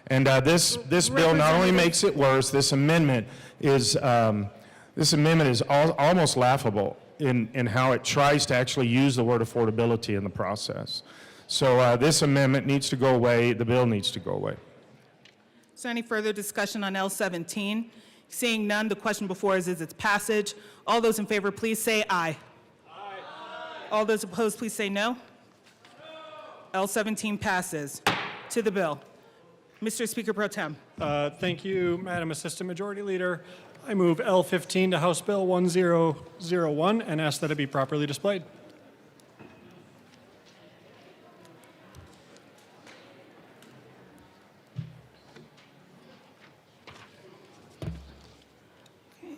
And this bill not only makes it worse, this amendment is almost laughable in how it tries to actually use the word affordability in the process. So this amendment needs to go away. The bill needs to go away. Is there any further discussion on L17? Seeing none, the question before us is its passage. All those in favor, please say aye. Aye. All those opposed, please say no. L17 passes. To the bill. Mr. Speaker Pro Tem. Thank you, Madam Assistant Majority Leader. I move L15 to House Bill 1001 and ask that it be properly displayed.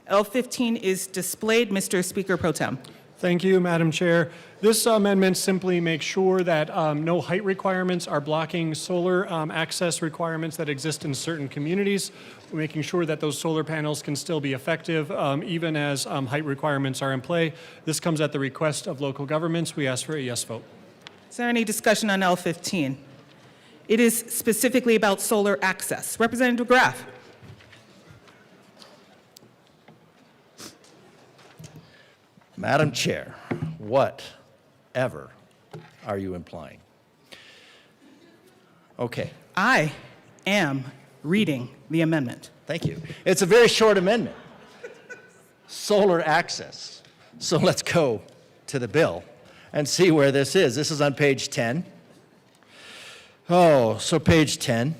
L15 is displayed. Mr. Speaker Pro Tem. Thank you, Madam Chair. This amendment simply makes sure that no height requirements are blocking solar access requirements that exist in certain communities. We're making sure that those solar panels can still be effective even as height requirements are in play. This comes at the request of local governments. We ask for a yes vote. Is there any discussion on L15? It is specifically about solar access. Representative Graff. Madam Chair, whatever are you implying? Okay. I am reading the amendment. Thank you. It's a very short amendment. Solar access. So let's go to the bill and see where this is. This is on page 10. Oh, so page 10.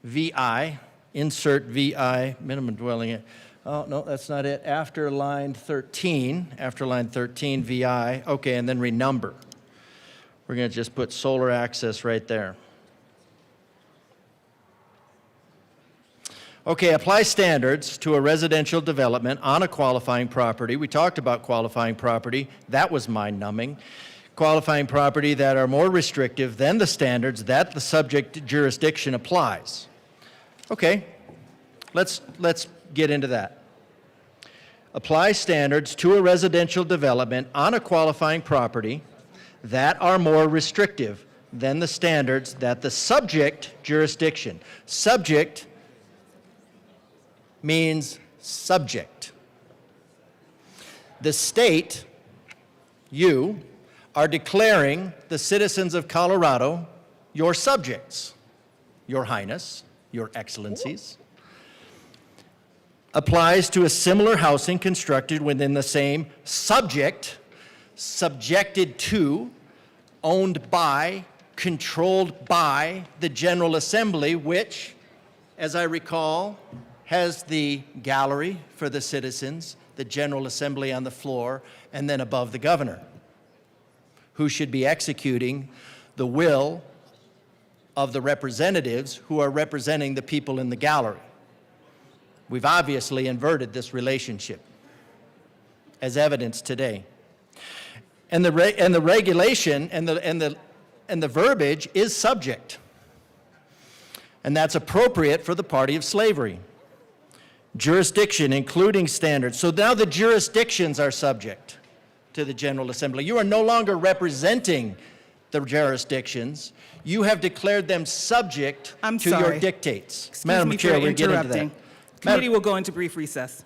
VI, insert VI, minimum dwelling. Oh, no, that's not it. After line 13, VI. Okay, and then renumber. We're going to just put solar access right there. Okay, apply standards to a residential development on a qualifying property. We talked about qualifying property. That was mind-numbing. Qualifying property that are more restrictive than the standards that the subject jurisdiction applies. Okay, let's get into that. Apply standards to a residential development on a qualifying property that are more restrictive than the standards that the subject jurisdiction. Subject means subject. The state, you, are declaring the citizens of Colorado your subjects, Your Highness, Your Excellencies. Applies to a similar housing constructed within the same subject, subjected to, owned by, controlled by the General Assembly, which, as I recall, has the gallery for the citizens, the General Assembly on the floor, and then above the governor, who should be executing the will of the representatives who are representing the people in the gallery. We've obviously inverted this relationship, as evidenced today. And the regulation and the verbiage is subject. And that's appropriate for the party of slavery. Jurisdiction, including standards. So now the jurisdictions are subject to the General Assembly. You are no longer representing the jurisdictions. You have declared them subject to your dictates. Excuse Madam me Chair, for we're getting to interrupting. that. Committee will go into brief recess.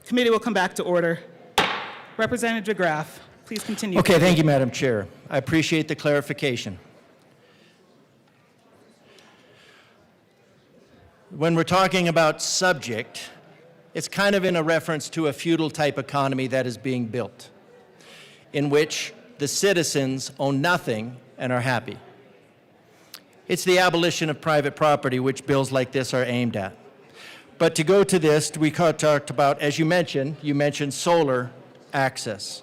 Committee will come back to order. Representative DeGraff, please continue. Okay, thank you, Madam Chair. I appreciate the clarification. When we're talking about subject, it's kind of in a reference to a feudal type economy that is being built, in which the citizens own nothing and are happy. It's the abolition of private property, which bills like this are aimed at. But to go to this, we talked about, as you mentioned solar access.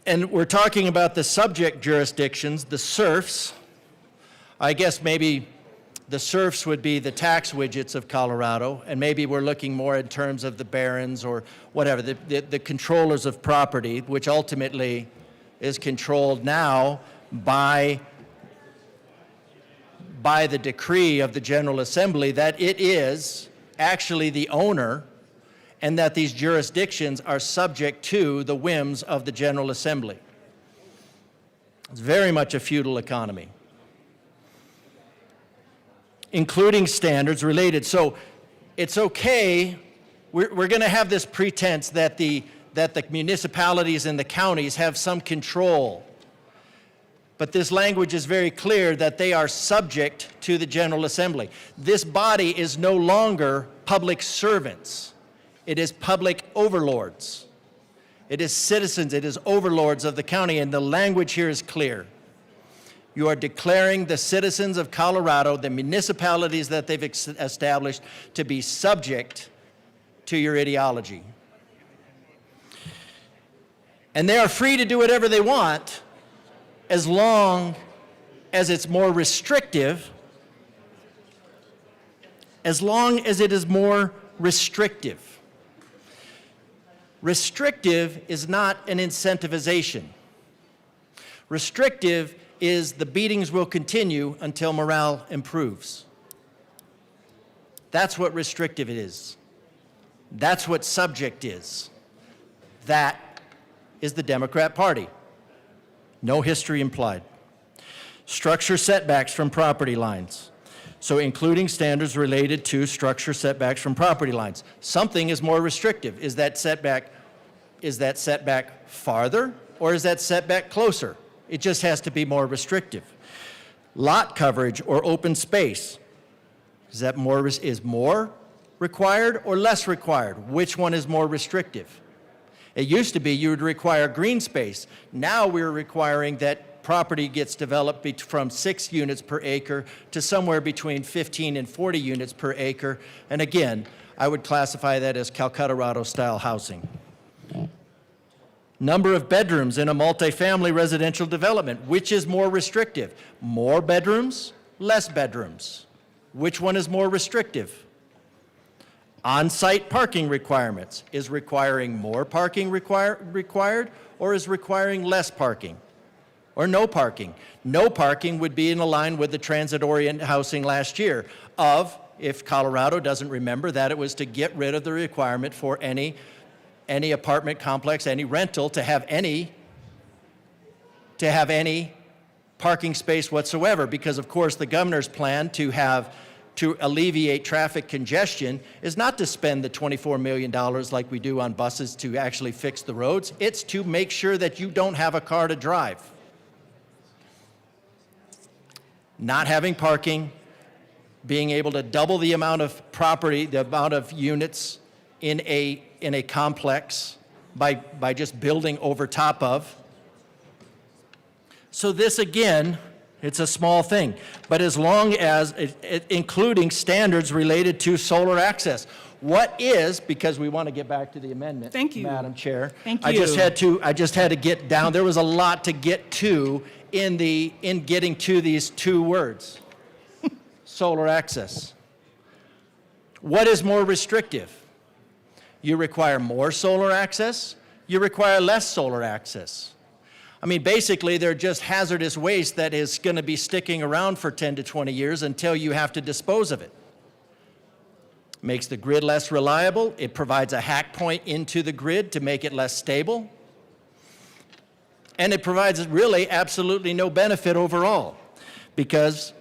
And we're talking about the subject jurisdictions, the serfs. I guess maybe the serfs would be the tax widgets of Colorado, and maybe we're looking more in terms of the barons or whatever, the controllers of property, which ultimately is controlled now by by the decree of the General Assembly that it is actually the owner and that these jurisdictions are subject to the whims of the General Assembly. It's very much a feudal economy, including standards related. So it's okay, we're going to have this pretense that the municipalities and the counties have some control. But this language is very clear that they are subject to the General Assembly. This body is no longer public servants. It is public overlords. It is citizens, it is overlords of the county, and the language here is clear. You are declaring the citizens of Colorado, the municipalities that they've established, to be subject to your ideology. And they are free to do whatever they want, as long as it's more restrictive, as long as it is more restrictive. Restrictive is not an incentivization. Restrictive is the beatings will continue until morale improves. That's what restrictive is. That's what subject is. That is the Democrat Party. No history implied. Structure setbacks from property lines. So including standards related to structure setbacks from property lines. Something is more restrictive. Is that setback farther, or is that setback closer? It just has to be more restrictive. Lot coverage or open space. Is more required or less required? Which one is more restrictive? It used to be you would require green space. Now we're requiring that property gets developed from 6 units per acre to somewhere between 15 and 40 units per acre. And again, I would classify that as Calcutta-style housing. Number of bedrooms in a multifamily residential development. Which is more restrictive? More bedrooms, less bedrooms. Which one is more restrictive? On-site parking requirements. Is requiring more parking required, or is requiring less parking? Or no parking? No parking would be in line with the transit-oriented housing last year of, if Colorado doesn't remember, that it was to get rid of the requirement for any apartment complex, any rental, to have any parking space whatsoever, because of course the governor's plan to alleviate traffic congestion is not to spend the $24 million like we do on buses to actually fix the roads. It's to make sure that you don't have a car to drive. Not having parking, being able to double the amount of property, the amount of units in a complex by just building over top of. So this again, it's a small thing, but as long as, including standards related to solar access. What is, because we want to get back to the amendment. Thank you, Madam Chair. Thank you. I just had to get down. There was a lot to get to in getting to these 2 words. Solar access. What is more restrictive? You require more solar access, you require less solar access. I mean, basically, they're just hazardous waste that is going to be sticking around for 10 to 20 years until you have to dispose of it. Makes the grid less reliable. It provides a hack point into the grid to make it less stable. And it provides really absolutely no benefit overall, because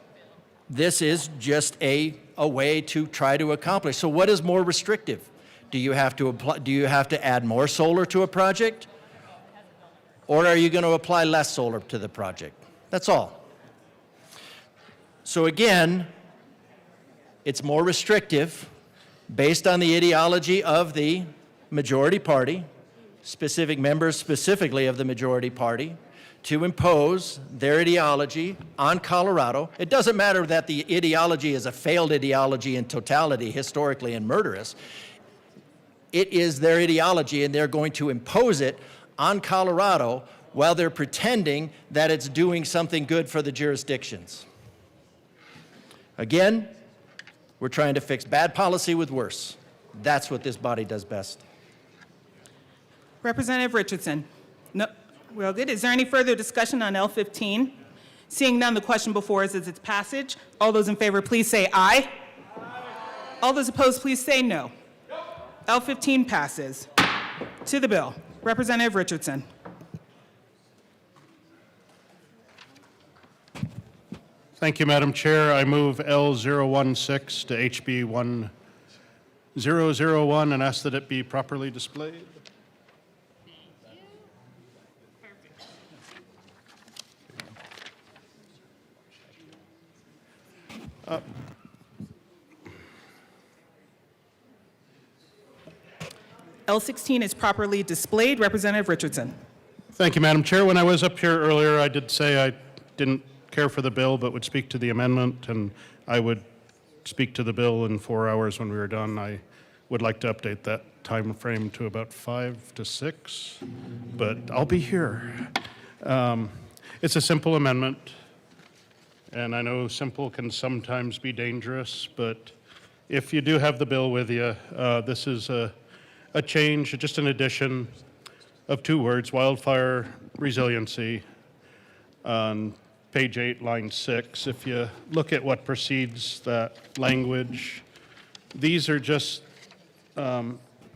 this is just a way to try to accomplish. So what is more restrictive? Do you have to add more solar to a project? Or are you going to apply less solar to the project? That's all. So again, it's more restrictive based on the ideology of the majority party, specific members specifically of the majority party, to impose their ideology on Colorado. It doesn't matter that the ideology is a failed ideology in totality, historically and murderous. It is their ideology, and they're going to impose it on Colorado while they're pretending that it's doing something good for the jurisdictions. Again, we're trying to fix bad policy with worse. That's what this body does best. Representative Richardson. No, well, good. Is there any further discussion on L15? Seeing none, the question before us is its passage. All those in favor, please say aye. All those opposed, please say no. L15 passes. To the bill, Representative Richardson. Thank you, Madam Chair. I move L016 to HB 1001 and ask that it be properly displayed. L16 is properly displayed. Representative Richardson. Thank you, Madam Chair. When I was up here earlier, I did say I didn't care for the bill, but would speak to the amendment, and I would speak to the bill in 4 hours when we were done. I would like to update that time frame to about 5 to 6, but I'll be here. It's a simple amendment, and I know simple can sometimes be dangerous, but if you do have the bill with you, this is a change, just an addition of 2 words, wildfire resiliency, on page 8, line 6. If you look at what precedes that language, these are just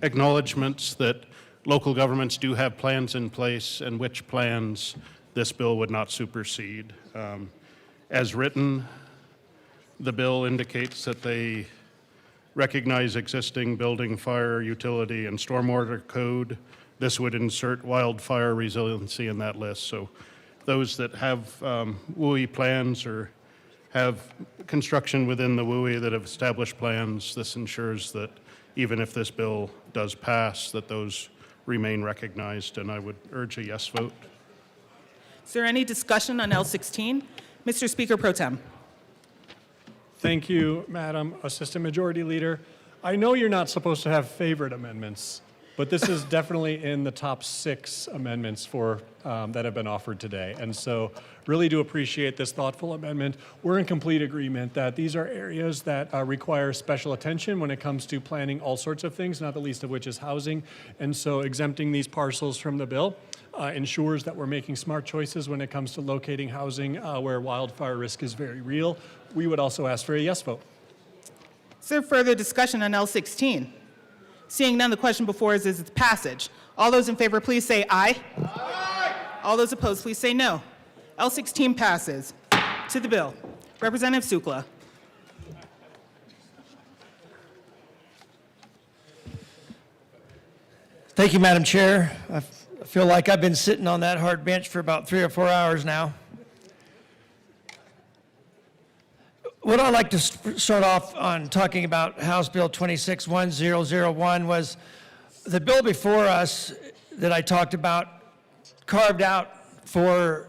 acknowledgments that local governments do have plans in place and which plans this bill would not supersede. As written, the bill indicates that they recognize existing building, fire, utility, and stormwater code. This would insert wildfire resiliency in that list. So those that have WUI plans or have construction within the WUI that have established plans, this ensures that even if this bill does pass, that those remain recognized, and I would urge a yes vote. Is there any discussion on L16? Mr. Speaker Pro Tem. Thank you, Madam Assistant Majority Leader. I know you're not supposed to have favorite amendments, but this is definitely in the top 6 amendments for that have been offered today. And so really do appreciate this thoughtful amendment. We're in complete agreement that these are areas that require special attention when it comes to planning all sorts of things, not the least of which is housing. And so exempting these parcels from the bill ensures that we're making smart choices when it comes to locating housing where wildfire risk is very real. We would also ask for a yes vote. Is there further discussion on L16? Seeing none, the question before us is its passage. All those in favor, please say aye. Aye. All those opposed, please say no. L16 passes. To the bill, Representative Sukla. Thank you, Madam Chair. I feel like I've been sitting on that hard bench for about 3 or 4 hours now. What I'd like to start off on talking about House Bill 261001 was the bill before us that I talked about carved out for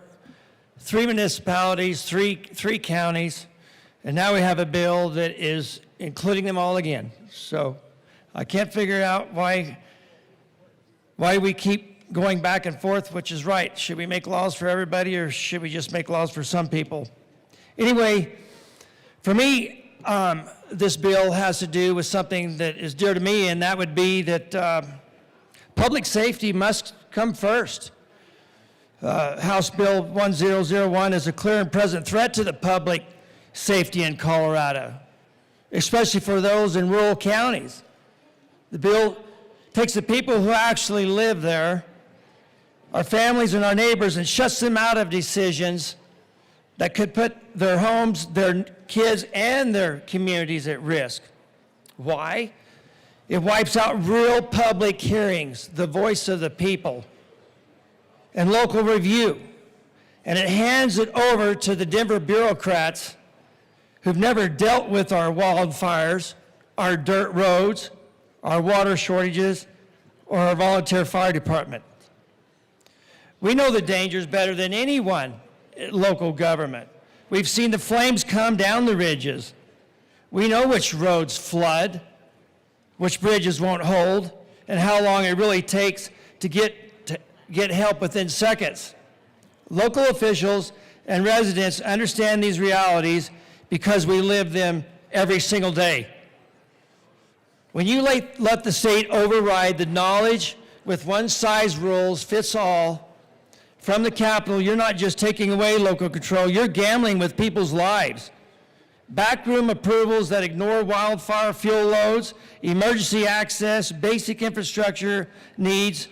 3 municipalities, three counties, and now we have a bill that is including them all again. So I can't figure out why we keep going back and forth, which is right. Should we make laws for everybody, or should we just make laws for some people? Anyway, for me, this bill has to do with something that is dear to me, and that would be that public safety must come first. House Bill 1001 is a clear and present threat to the public safety in Colorado, especially for those in rural counties. The bill takes the people who actually live there, our families and our neighbors, and shuts them out of decisions that could put their homes, their kids, and their communities at risk. Why? It wipes out real public hearings, the voice of the people, and local review. And it hands it over to the Denver bureaucrats who've never dealt with our wildfires, our dirt roads, our water shortages, or our volunteer fire department. We know the dangers better than anyone in local government. We've seen the flames come down the ridges. We know which roads flood, which bridges won't hold, and how long it really takes to get help within seconds. Local officials and residents understand these realities because we live them every single day. When you let the state override the knowledge with one size rules fits all, from the Capitol, you're not just taking away local control, you're gambling with people's lives. Backroom approvals that ignore wildfire fuel loads, emergency access, basic infrastructure needs,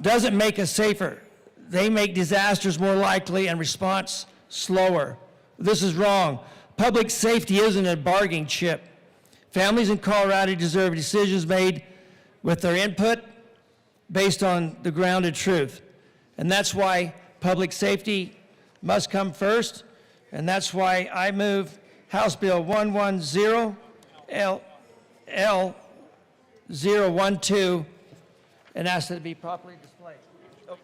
doesn't make us safer. They make disasters more likely and response slower. This is wrong. Public safety isn't a bargaining chip. Families in Colorado deserve decisions made with their input based on the grounded truth. And that's why public safety must come first, and that's why I move House Bill 110L012 and ask that it be properly displayed. Oh.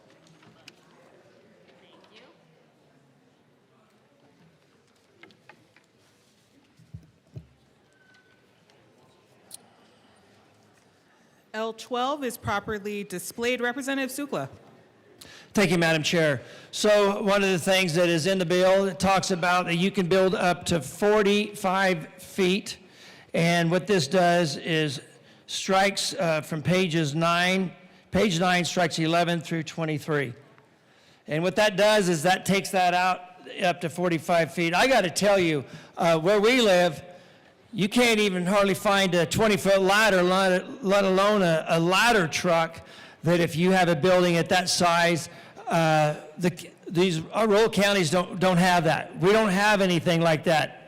L12 is properly displayed. Representative Sukla. Thank you, Madam Chair. So one of the things that is in the bill, it talks about that you can build up to 45 feet. And what this does is strikes from page 9 strikes 11 through 23. And what that does is that takes that out up to 45 feet. I got to tell you, where we live, you can't even hardly find a 20-foot ladder, let alone a ladder truck, that if you have a building at that size, these rural counties don't have that. We don't have anything like that.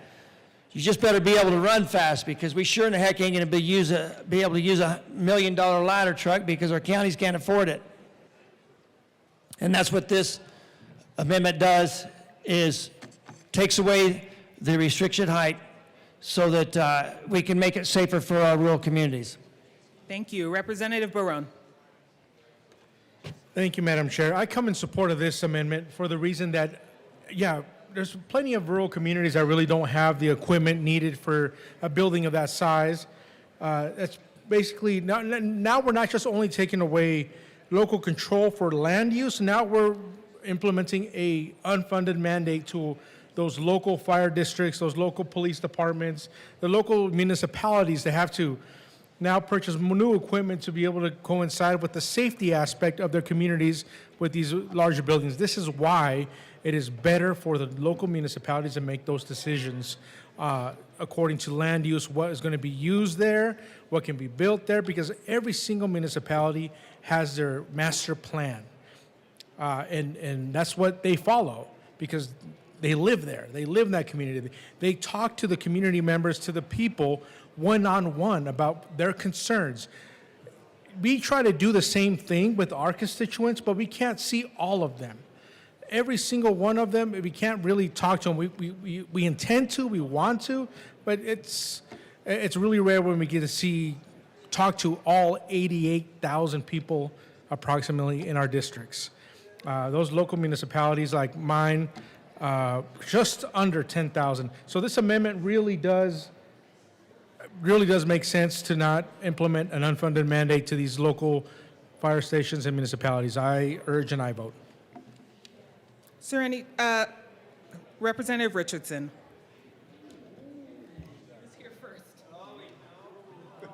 You just better be able to run fast, because we sure in the heck ain't going to be able to use a $1 million ladder truck, because our counties can't afford it. And that's what this amendment does, is takes away the restriction height so that we can make it safer for our rural communities. Thank you. Representative Barone. Thank you, Madam Chair. I come in support of this amendment for the reason that, yeah, there's plenty of rural communities that really don't have the equipment needed for a building of that size. That's basically, now we're not just only taking away local control for land use, now we're implementing a unfunded mandate to those local fire districts, those local police departments, the local municipalities that have to now purchase new equipment to be able to coincide with the safety aspect of their communities with these larger buildings. This is why it is better for the local municipalities to make those decisions according to land use, what is going to be used there, what can be built there, because every single municipality has their master plan. And that's what they follow, because they live there. They live in that community. They talk to the community members, to the people, one-on-one about their concerns. We try to do the same thing with our constituents, but we can't see all of them. Every single one of them, we can't really talk to them. We intend to, we want to, but it's really rare when we get to talk to all 88,000 people approximately in our districts. Those local municipalities like mine, just under 10,000. So this amendment really does make sense to not implement an unfunded mandate to these local fire stations and municipalities. I urge and I vote. Sir, any Representative Richardson. Who's here first?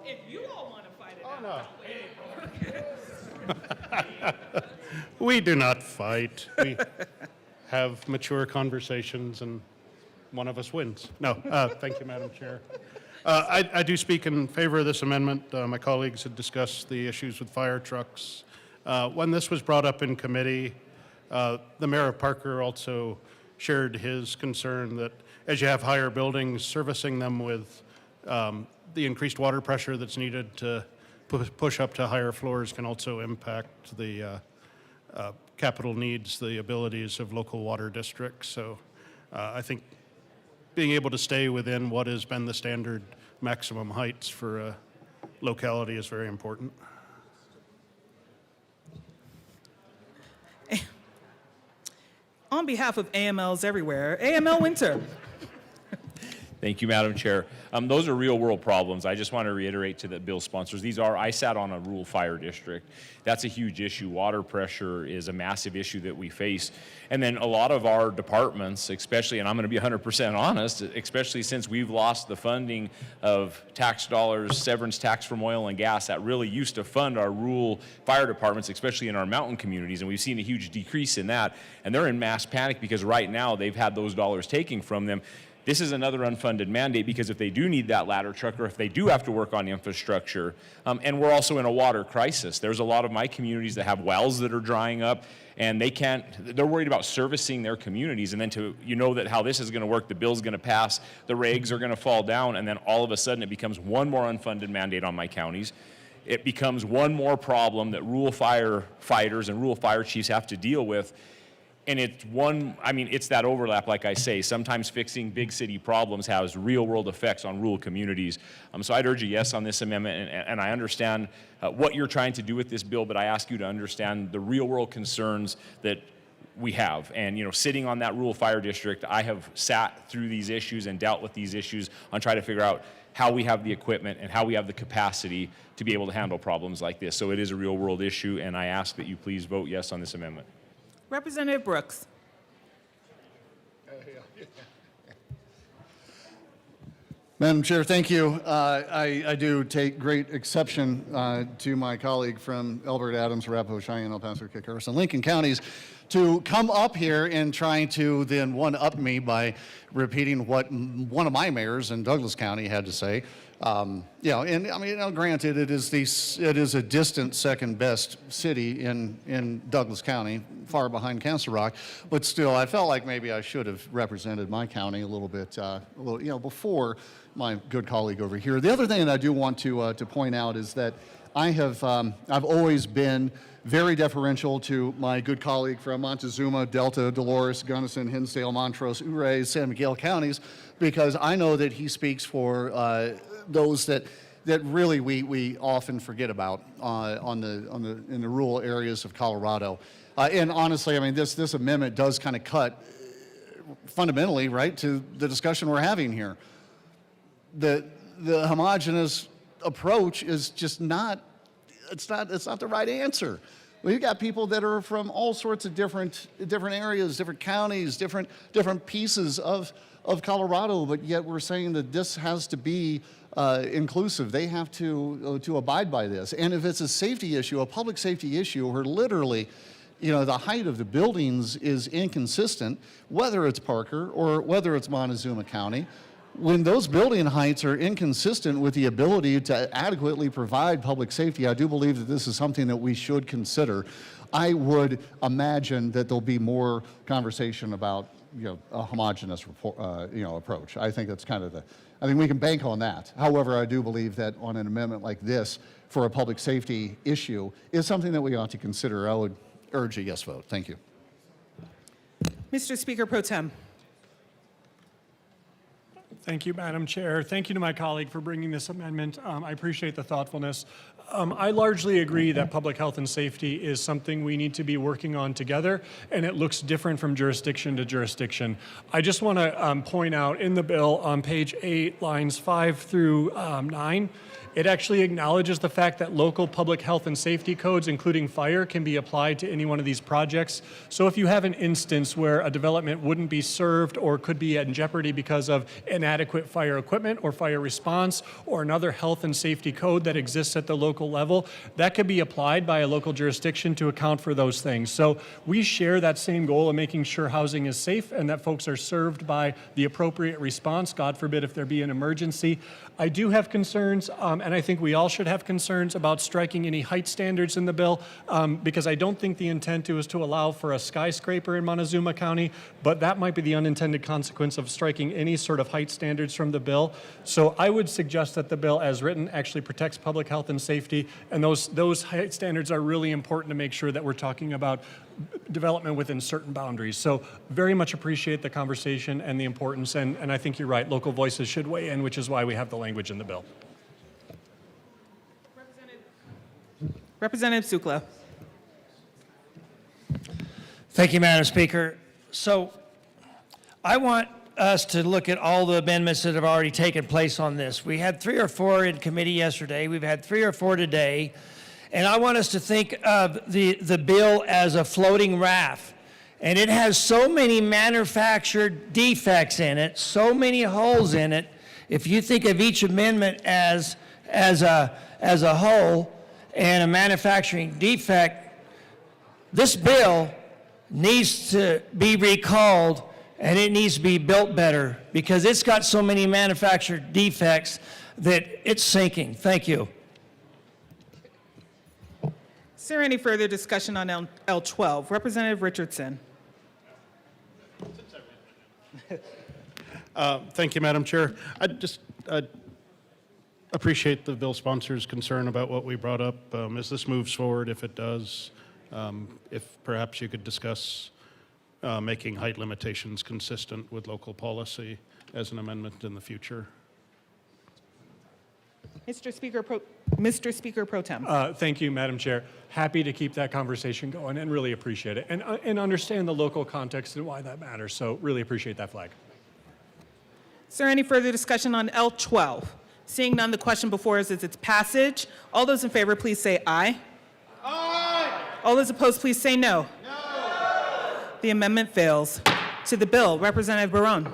If you all want to fight it out. We do not fight. We have mature conversations, and one of us wins. No, thank you, Madam Chair. I do speak in favor of this amendment. My colleagues had discussed the issues with fire trucks. When this was brought up in committee, the Mayor of Parker also shared his concern that as you have higher buildings, servicing them with the increased water pressure that's needed to push up to higher floors can also impact the capital needs, the abilities of local water districts. So I think being able to stay within what has been the standard maximum heights for a locality is very important. On behalf of AMLs everywhere, AML Winter. Thank you, Madam Chair. Those are real-world problems. I just want to reiterate to the bill sponsors, I sat on a rural fire district. That's a huge issue. Water pressure is a massive issue that we face. And then a lot of our departments, especially, and I'm going to be 100% honest, especially since we've lost the funding of tax dollars, severance tax from oil and gas, that really used to fund our rural fire departments, especially in our mountain communities, and we've seen a huge decrease in that. And they're in mass panic because right now they've had those dollars taken from them. This is another unfunded mandate because if they do need that ladder truck or if they do have to work on infrastructure, and we're also in a water crisis. There's a lot of my communities that have wells that are drying up and they're worried about servicing their communities, and then that how this is going to work, the bill's going to pass, the regs are going to fall down, and then all of a sudden it becomes one more unfunded mandate on my counties. It becomes one more problem that rural firefighters and rural fire chiefs have to deal with. And it's that overlap, like I say. Sometimes fixing big city problems has real-world effects on rural communities. So I'd urge a yes on this amendment, and I understand what you're trying to do with this bill, but I ask you to understand the real-world concerns that we have. And, sitting on that rural fire district, I have sat through these issues and dealt with these issues on trying to figure out how we have the equipment and how we have the capacity to be able to handle problems like this. So it is a real-world issue, and I ask that you please vote yes on this amendment. Representative Brooks. Madam Chair, thank you. I do take great exception to my colleague from Elbert, Adams, Arapahoe, Cheyenne, El Paso, Kit Carson, Lincoln counties to come up here and trying to then one-up me by repeating what one of my mayors in Douglas County had to say. Granted, it is a distant second best city in Douglas County, far behind Castle Rock, but still, I felt like maybe I should have represented my county a little bit, before my good colleague over here. The other thing that I do want to point out is that I've always been very deferential to my good colleague from Montezuma, Delta, Dolores, Gunnison, Hinsdale, Montrose, Ouray, San Miguel counties, because I know that he speaks for those that really we often forget about in the rural areas of Colorado. And honestly, this amendment does kind of cut fundamentally right to the discussion we're having here. The homogeneous approach is just not the right answer. We've got people that are from all sorts of different areas, different counties, different pieces of Colorado, but yet we're saying that this has to be inclusive. They have to abide by this. And if it's a safety issue, a public safety issue, where literally, the height of the buildings is inconsistent, whether it's Parker or whether it's Montezuma County, when those building heights are inconsistent with the ability to adequately provide public safety, I do believe that this is something that we should consider. I would imagine that there'll be more conversation about a homogeneous approach. I think that's I think we can bank on that. However, I do believe that on an amendment like this for a public safety issue is something that we ought to consider. I would urge a yes vote. Thank you. Mr. Speaker Pro Tem. Thank you, Madam Chair. Thank you to my colleague for bringing this amendment. I appreciate the thoughtfulness. I largely agree that public health and safety is something we need to be working on together, and it looks different from jurisdiction to jurisdiction. I just want to point out in the bill on page 8, lines 5 through 9, it actually acknowledges the fact that local public health and safety codes, including fire, can be applied to any one of these projects. So if you have an instance where a development wouldn't be served or could be in jeopardy because of inadequate fire equipment or fire response or another health and safety code that exists at the local level, that could be applied by a local jurisdiction to account for those things. So we share that same goal of making sure housing is safe and that folks are served by the appropriate response, God forbid if there be an emergency. I do have concerns, and I think we all should have concerns about striking any height standards in the bill, because I don't think the intent is to allow for a skyscraper in Montezuma County, but that might be the unintended consequence of striking any sort of height standards from the bill. So I would suggest that the bill as written actually protects public health and safety, and those height standards are really important to make sure that we're talking about development within certain boundaries. So very much appreciate the conversation and the importance, and I think you're right, local voices should weigh in, which is why we have the language in the bill. Representative Sukla. Thank you, Madam Speaker. So I want us to look at all the amendments that have already taken place on this. We had 3 or 4 in committee yesterday. We've had 3 or 4 today. And I want us to think of the bill as a floating raft. And it has so many manufactured defects in it, so many holes in it. If you think of each amendment as a whole and a manufacturing defect, this bill needs to be recalled and it needs to be built better because it's got so many manufactured defects that it's sinking. Thank you. Is there any further discussion on L12? Representative Richardson. Thank you, Madam Chair. I just appreciate the bill sponsor's concern about what we brought up. As this moves forward, if it does, if perhaps you could discuss making height limitations consistent with local policy as an amendment in the future. Mr. Speaker Pro Tem. Thank you, Madam Chair. Happy to keep that conversation going and really appreciate it and understand the local context and why that matters. So really appreciate that flag. Is there any further discussion on L12? Seeing none, the question before us is its passage. All those in favor, please say aye. Aye. All those opposed, please say no. No. The amendment fails. To the bill, Representative Barone.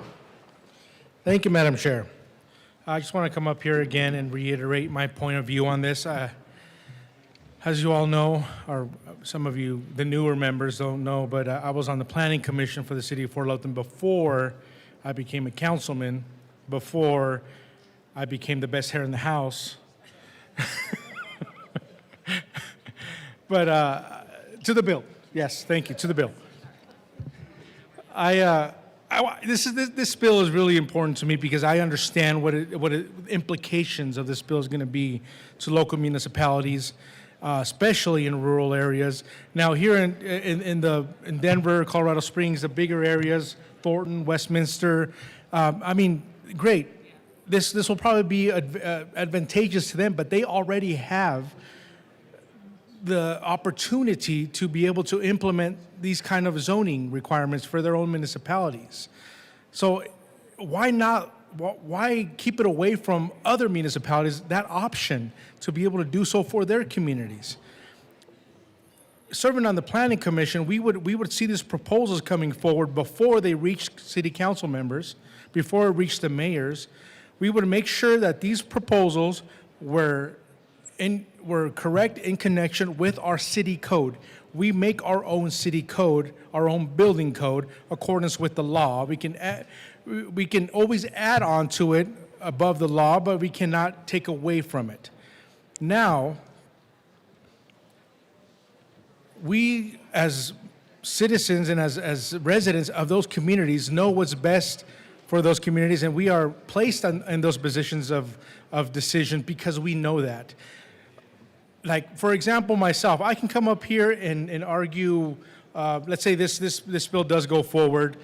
Thank you, Madam Chair. I just want to come up here again and reiterate my point of view on this. As you all know, or some of you, the newer members don't know, but I was on the Planning Commission for the City of Fort Lupton before I became a councilman, before I became the best hair in the house. But to the bill. Yes, thank you. To the bill. This bill is really important to me because I understand what implications of this bill is going to be to local municipalities, especially in rural areas. Now, here in Denver, Colorado Springs, the bigger areas, Thornton, Westminster, I mean, great. This will probably be advantageous to them, but they already have the opportunity to be able to implement these kind of zoning requirements for their own municipalities. So why keep it away from other municipalities, that option to be able to do so for their communities? Serving on the Planning Commission, we would see these proposals coming forward before they reach city council members, before it reached the mayors. We would make sure that these proposals were correct in connection with our city code. We make our own city code, our own building code, accordance with the law. We can always add on to it above the law, but we cannot take away from it. Now, we as citizens and as residents of those communities know what's best for those communities, and we are placed in those positions of decision because we know that. Like, for example, myself, I can come up here and argue, let's say this bill does go forward.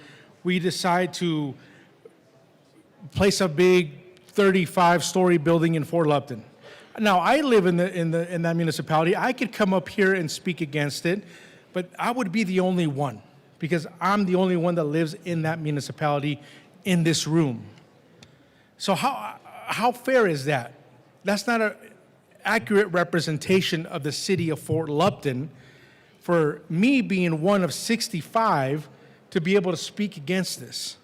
We decide to place a big 35-story building in Fort Lupton. Now, I live in that municipality. I could come up here and speak against it, but I would be the only one because I'm the only one that lives in that municipality in this room. So how fair is that? That's not an accurate representation of the city of Fort Lupton for me being one of 65 to be able to speak against this.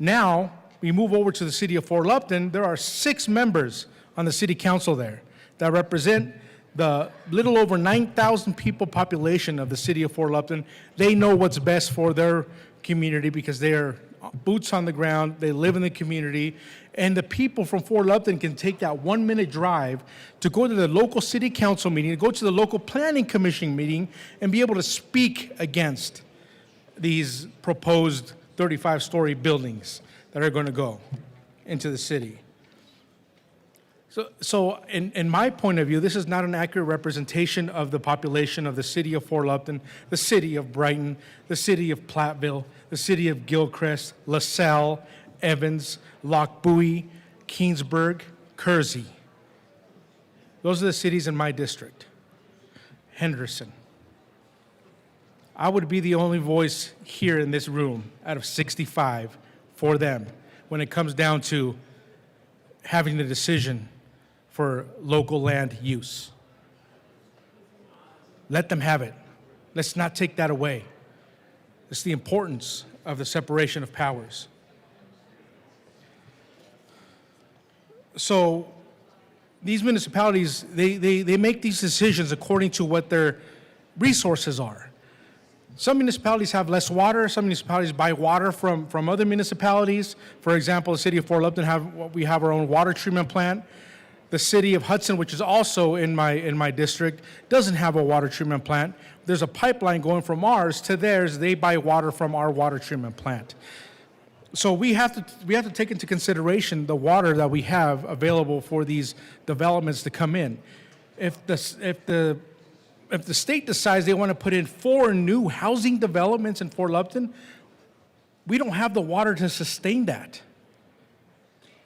Now, we move over to the city of Fort Lupton. There are 6 members on the city council there that represent the little over 9,000 people population of the city of Fort Lupton. They know what's best for their community because they are boots on the ground, they live in the community, and the people from Fort Lupton can take that 1-minute drive to go to the local city council meeting, to go to the local planning commission meeting, and be able to speak against these proposed 35-story buildings that are going to go into the city. So in my point of view, this is not an accurate representation of the population of the city of Fort Lupton, the city of Brighton, the city of Platteville, the city of Gilchrist, LaSalle, Evans, Lochbuie, Keensburg, Kersey. Those are the cities in my district. Henderson. I would be the only voice here in this room out of 65 for them when it comes down to having the decision for local land use. Let them have it. Let's not take that away. It's the importance of the separation of powers. So these municipalities, they make these decisions according to what their resources are. Some municipalities have less water. Some municipalities buy water from other municipalities. For example, the city of Fort Lupton, we have our own water treatment plant. The city of Hudson, which is also in my district, doesn't have a water treatment plant. There's a pipeline going from ours to theirs. They buy water from our water treatment plant. So we have to take into consideration the water that we have available for these developments to come in. If the state decides they want to put in 4 new housing developments in Fort Lupton, we don't have the water to sustain that.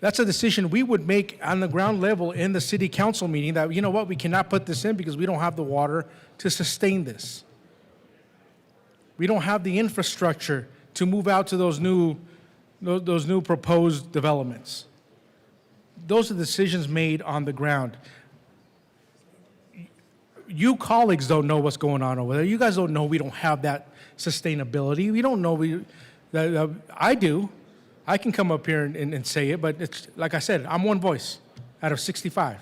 That's a decision we would make on the ground level in the city council meeting that, you know what, we cannot put this in because we don't have the water to sustain this. We don't have the infrastructure to move out to those new proposed developments. Those are decisions made on the ground. You colleagues don't know what's going on over there. You guys don't know we don't have that sustainability. We don't know I do. I can come up here and say it, but it's like I said, I'm one voice out of 65.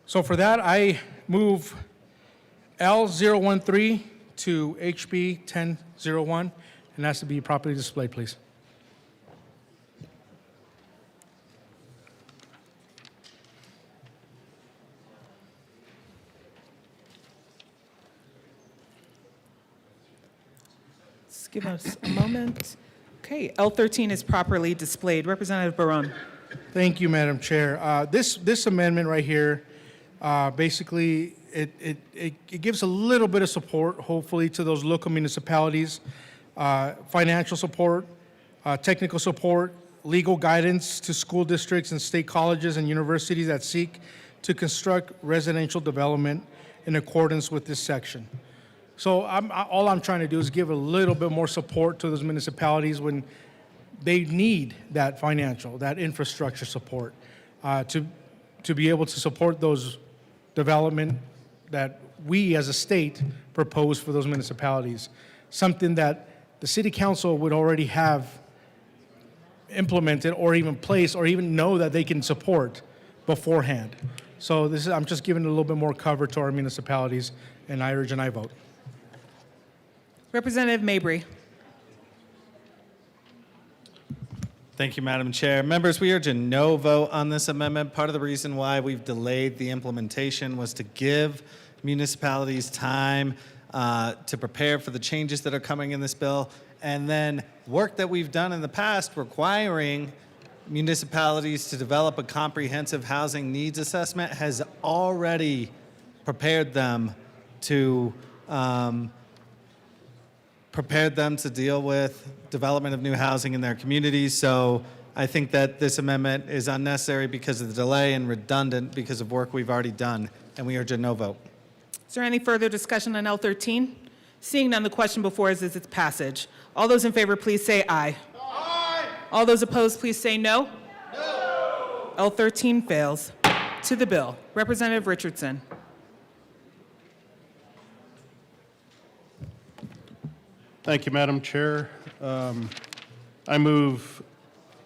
So for that, I move L013 to HB 1001, and that's to be properly displayed, please. Just give us a moment. Okay, L13 is properly displayed. Representative Barone. Thank you, Madam Chair. This amendment right here, basically, it gives a little bit of support, hopefully, to those local municipalities, financial support, technical support, legal guidance to school districts and state colleges and universities that seek to construct residential development in accordance with this section. So all I'm trying to do is give a little bit more support to those municipalities when they need that financial, that infrastructure support to be able to support those development that we as a state propose for those municipalities. Something that the city council would already have implemented or even placed or even know that they can support beforehand. So I'm just giving a little bit more cover to our municipalities, and I urge and I vote. Representative Mabry. Thank you, Madam Chair. Members, we urge a no vote on this amendment. Part of the reason why we've delayed the implementation was to give municipalities time to prepare for the changes that are coming in this bill, and then work that we've done in the past requiring municipalities to develop a comprehensive housing needs assessment has already prepared them to deal with development of new housing in their communities. So I think that this amendment is unnecessary because of the delay and redundant because of work we've already done, and we urge a no vote. Is there any further discussion on L13? Seeing none, the question before us is its passage. All those in favor, please say aye. Aye. All those opposed, please say no. No. L13 fails. To the bill. Representative Richardson. Thank you, Madam Chair. I move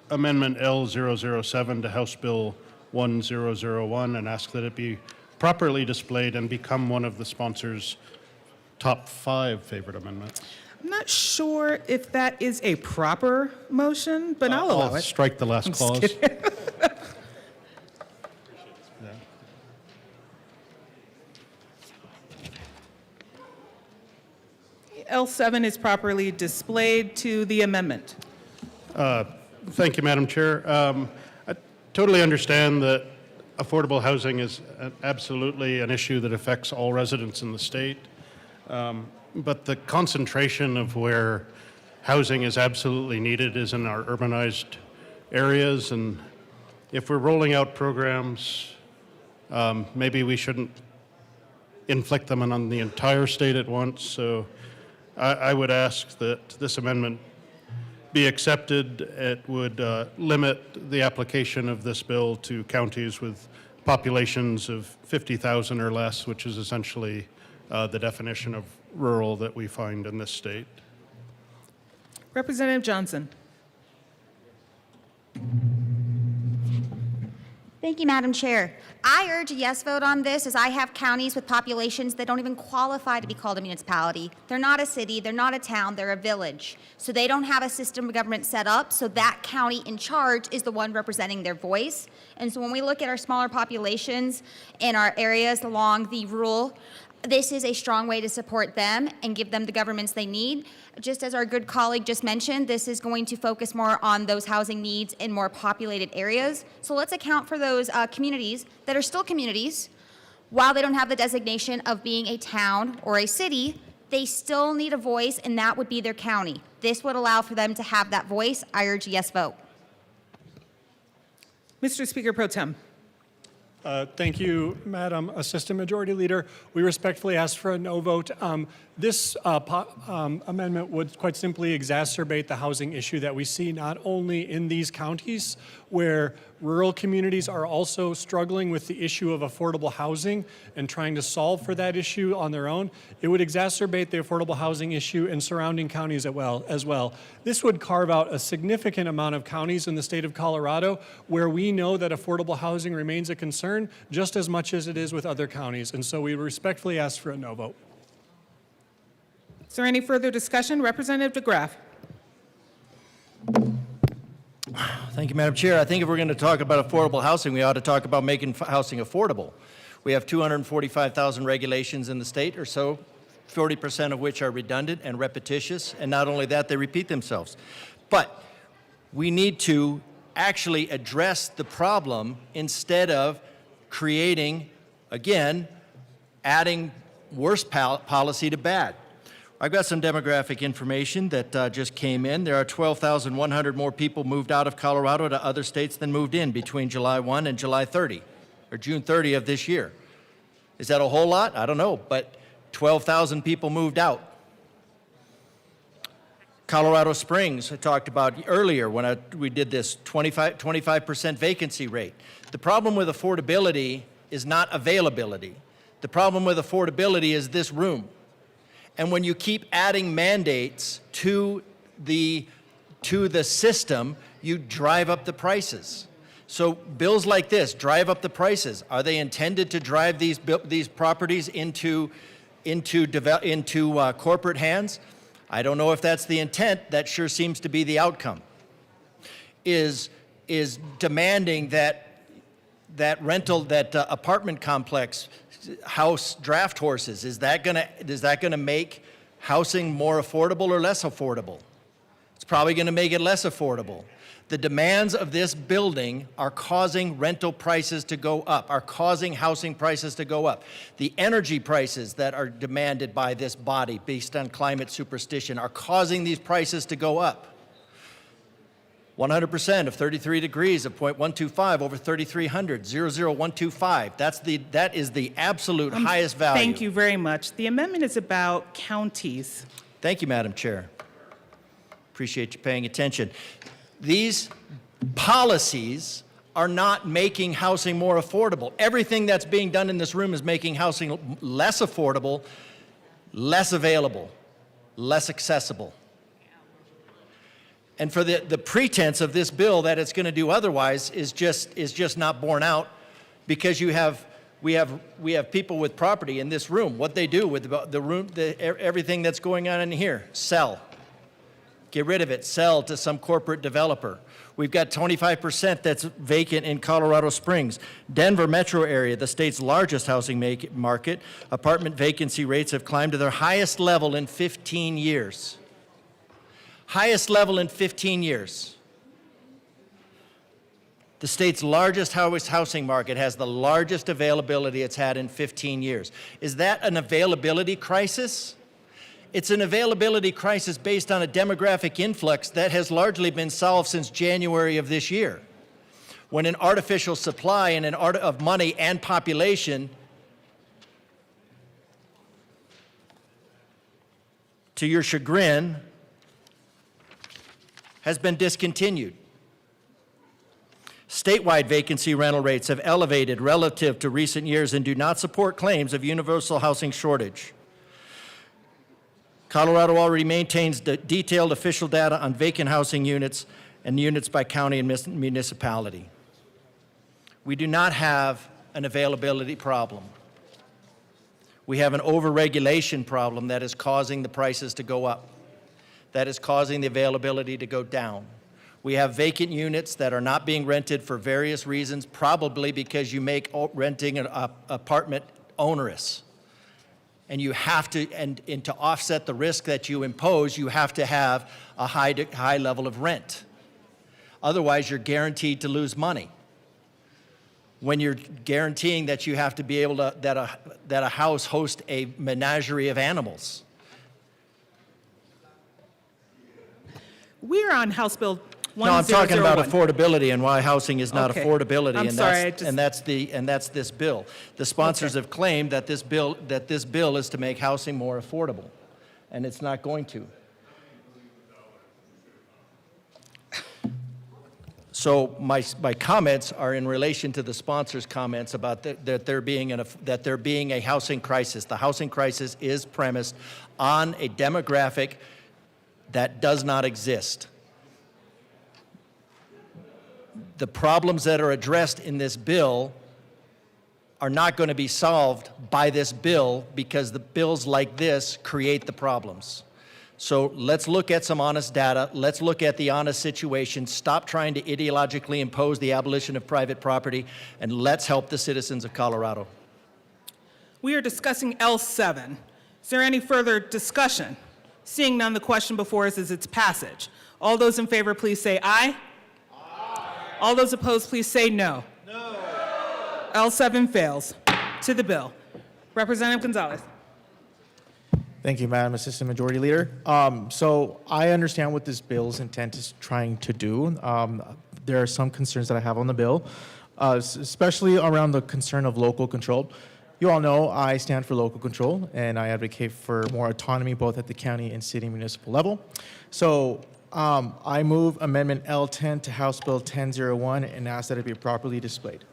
Amendment L007 to House Bill 1001 and ask that it be properly displayed and become one of the sponsor's top 5 favorite amendments. I'm not sure if that is a proper motion, but I'll allow it. Strike the last clause. L7 is properly displayed. To the amendment. Thank you, Madam Chair. I totally understand that affordable housing is absolutely an issue that affects all residents in the state. But the concentration of where housing is absolutely needed is in our urbanized areas. And if we're rolling out programs, maybe we shouldn't inflict them on the entire state at once. So I would ask that this amendment be accepted, it would limit the application of this bill to counties with populations of 50,000 or less, which is essentially the definition of rural that we find in this state. Representative Johnson. Thank you, Madam Chair. I urge a yes vote on this, as I have counties with populations that don't even qualify to be called a municipality. They're not a city, they're not a town, they're a village. So they don't have a system of government set up, so that county in charge is the one representing their voice. And so when we look at our smaller populations in our areas along the rural, this is a strong way to support them and give them the governments they need. Just as our good colleague just mentioned, this is going to focus more on those housing needs in more populated areas. So let's account for those communities that are still communities. While they don't have the designation of being a town or a city, they still need a voice, and that would be their county. This would allow for them to have that voice. I urge a yes vote. Mr. Speaker Pro Tem. Thank you, Madam Assistant Majority Leader. We respectfully ask for a no vote. This amendment would quite simply exacerbate the housing issue that we see not only in these counties where rural communities are also struggling with the issue of affordable housing and trying to solve for that issue on their own. It would exacerbate the affordable housing issue in surrounding counties as well. This would carve out a significant amount of counties in the state of Colorado where we know that affordable housing remains a concern just as much as it is with other counties. And so we respectfully ask for a no vote. Is there any further discussion? Representative DeGraff. Thank you, Madam Chair. I think if we're going to talk about affordable housing, we ought to talk about making housing affordable. We have 245,000 regulations in the state or so, 40% of which are redundant and repetitious, and not only that, they repeat themselves. But we need to actually address the problem instead of creating, again, adding worse policy to bad. I've got some demographic information that just came in. There are 12,100 more people moved out of Colorado to other states than moved in between July 1 and July 30, or June 30 of this year. Is that a whole lot? I don't know, but 12,000 people moved out. Colorado Springs, I talked about earlier when we did this 25% vacancy rate. The problem with affordability is not availability. The problem with affordability is this room. And when you keep adding mandates to the system, you drive up the prices. So bills like this drive up the prices. Are they intended to drive these properties into corporate hands? I don't know if that's the intent. That sure seems to be the outcome. Is demanding that apartment complex house draft horses, is that gonna make housing more affordable or less affordable? It's probably gonna make it less affordable. The demands of this building are causing rental prices to go up, are causing housing prices to go up. The energy prices that are demanded by this body based on climate superstition are causing these prices to go up. 100% of 33 degrees of 0.125 over 3,300, 00125. That is the absolute highest value. Thank you very much. The amendment is about counties. Thank you, Madam Chair. Appreciate you paying attention. These policies are not making housing more affordable. Everything that's being done in this room is making housing less affordable, less available, less accessible. And for the pretense of this bill that it's going to do otherwise is just not borne out, because we have people with property in this room. What they do with the room, everything that's going on in here, sell, get rid of it, sell to some corporate developer. We've got 25% that's vacant in Colorado Springs. Denver metro area, the state's largest housing market, apartment vacancy rates have climbed to their highest level in 15 years. Highest level in 15 years. The state's largest housing market has the largest availability it's had in 15 years. Is that an availability crisis? It's an availability crisis based on a demographic influx that has largely been solved since January of this year, when an artificial supply and of money and population, to your chagrin, has been discontinued. Statewide vacancy rental rates have elevated relative to recent years and do not support claims of universal housing shortage. Colorado already maintains detailed official data on vacant housing units and units by county and municipality. We do not have an availability problem. We have an overregulation problem that is causing the prices to go up, that is causing the availability to go down. We have vacant units that are not being rented for various reasons, probably because you make renting an apartment onerous. And you have to, and to offset the risk that you impose, you have to have a high level of rent. Otherwise, you're guaranteed to lose money. When you're guaranteeing that you have to be able to, that a house host a menagerie of animals. We're on House Bill 1001. No, I'm talking about affordability and why housing is not Okay. affordability. I'm and sorry, that's this bill. The sponsors have claimed that this bill is to make housing more affordable, and it's not going to. So my comments are in relation to the sponsors' comments about that there being a housing crisis. The housing crisis is premised on a demographic that does not exist. The problems that are addressed in this bill are not going to be solved by this bill because the bills like this create the problems. So let's look at some honest data. Let's look at the honest situation. Stop trying to ideologically impose the abolition of private property, and let's help the citizens of Colorado. We are discussing L7. Is there any further discussion? Seeing none, the question before us is its passage. All those in favor, please say aye. Aye. All those opposed, please say no. No. L7 fails. To the bill. Representative Gonzalez. Thank you, Madam Assistant Majority Leader. So I understand what this bill's intent is trying to do. There are some concerns that I have on the bill, especially around the concern of local control. You all know I stand for local control, and I advocate for more autonomy both at the county and city municipal level. So I move Amendment L10 to House Bill 1001 and ask that it be properly displayed.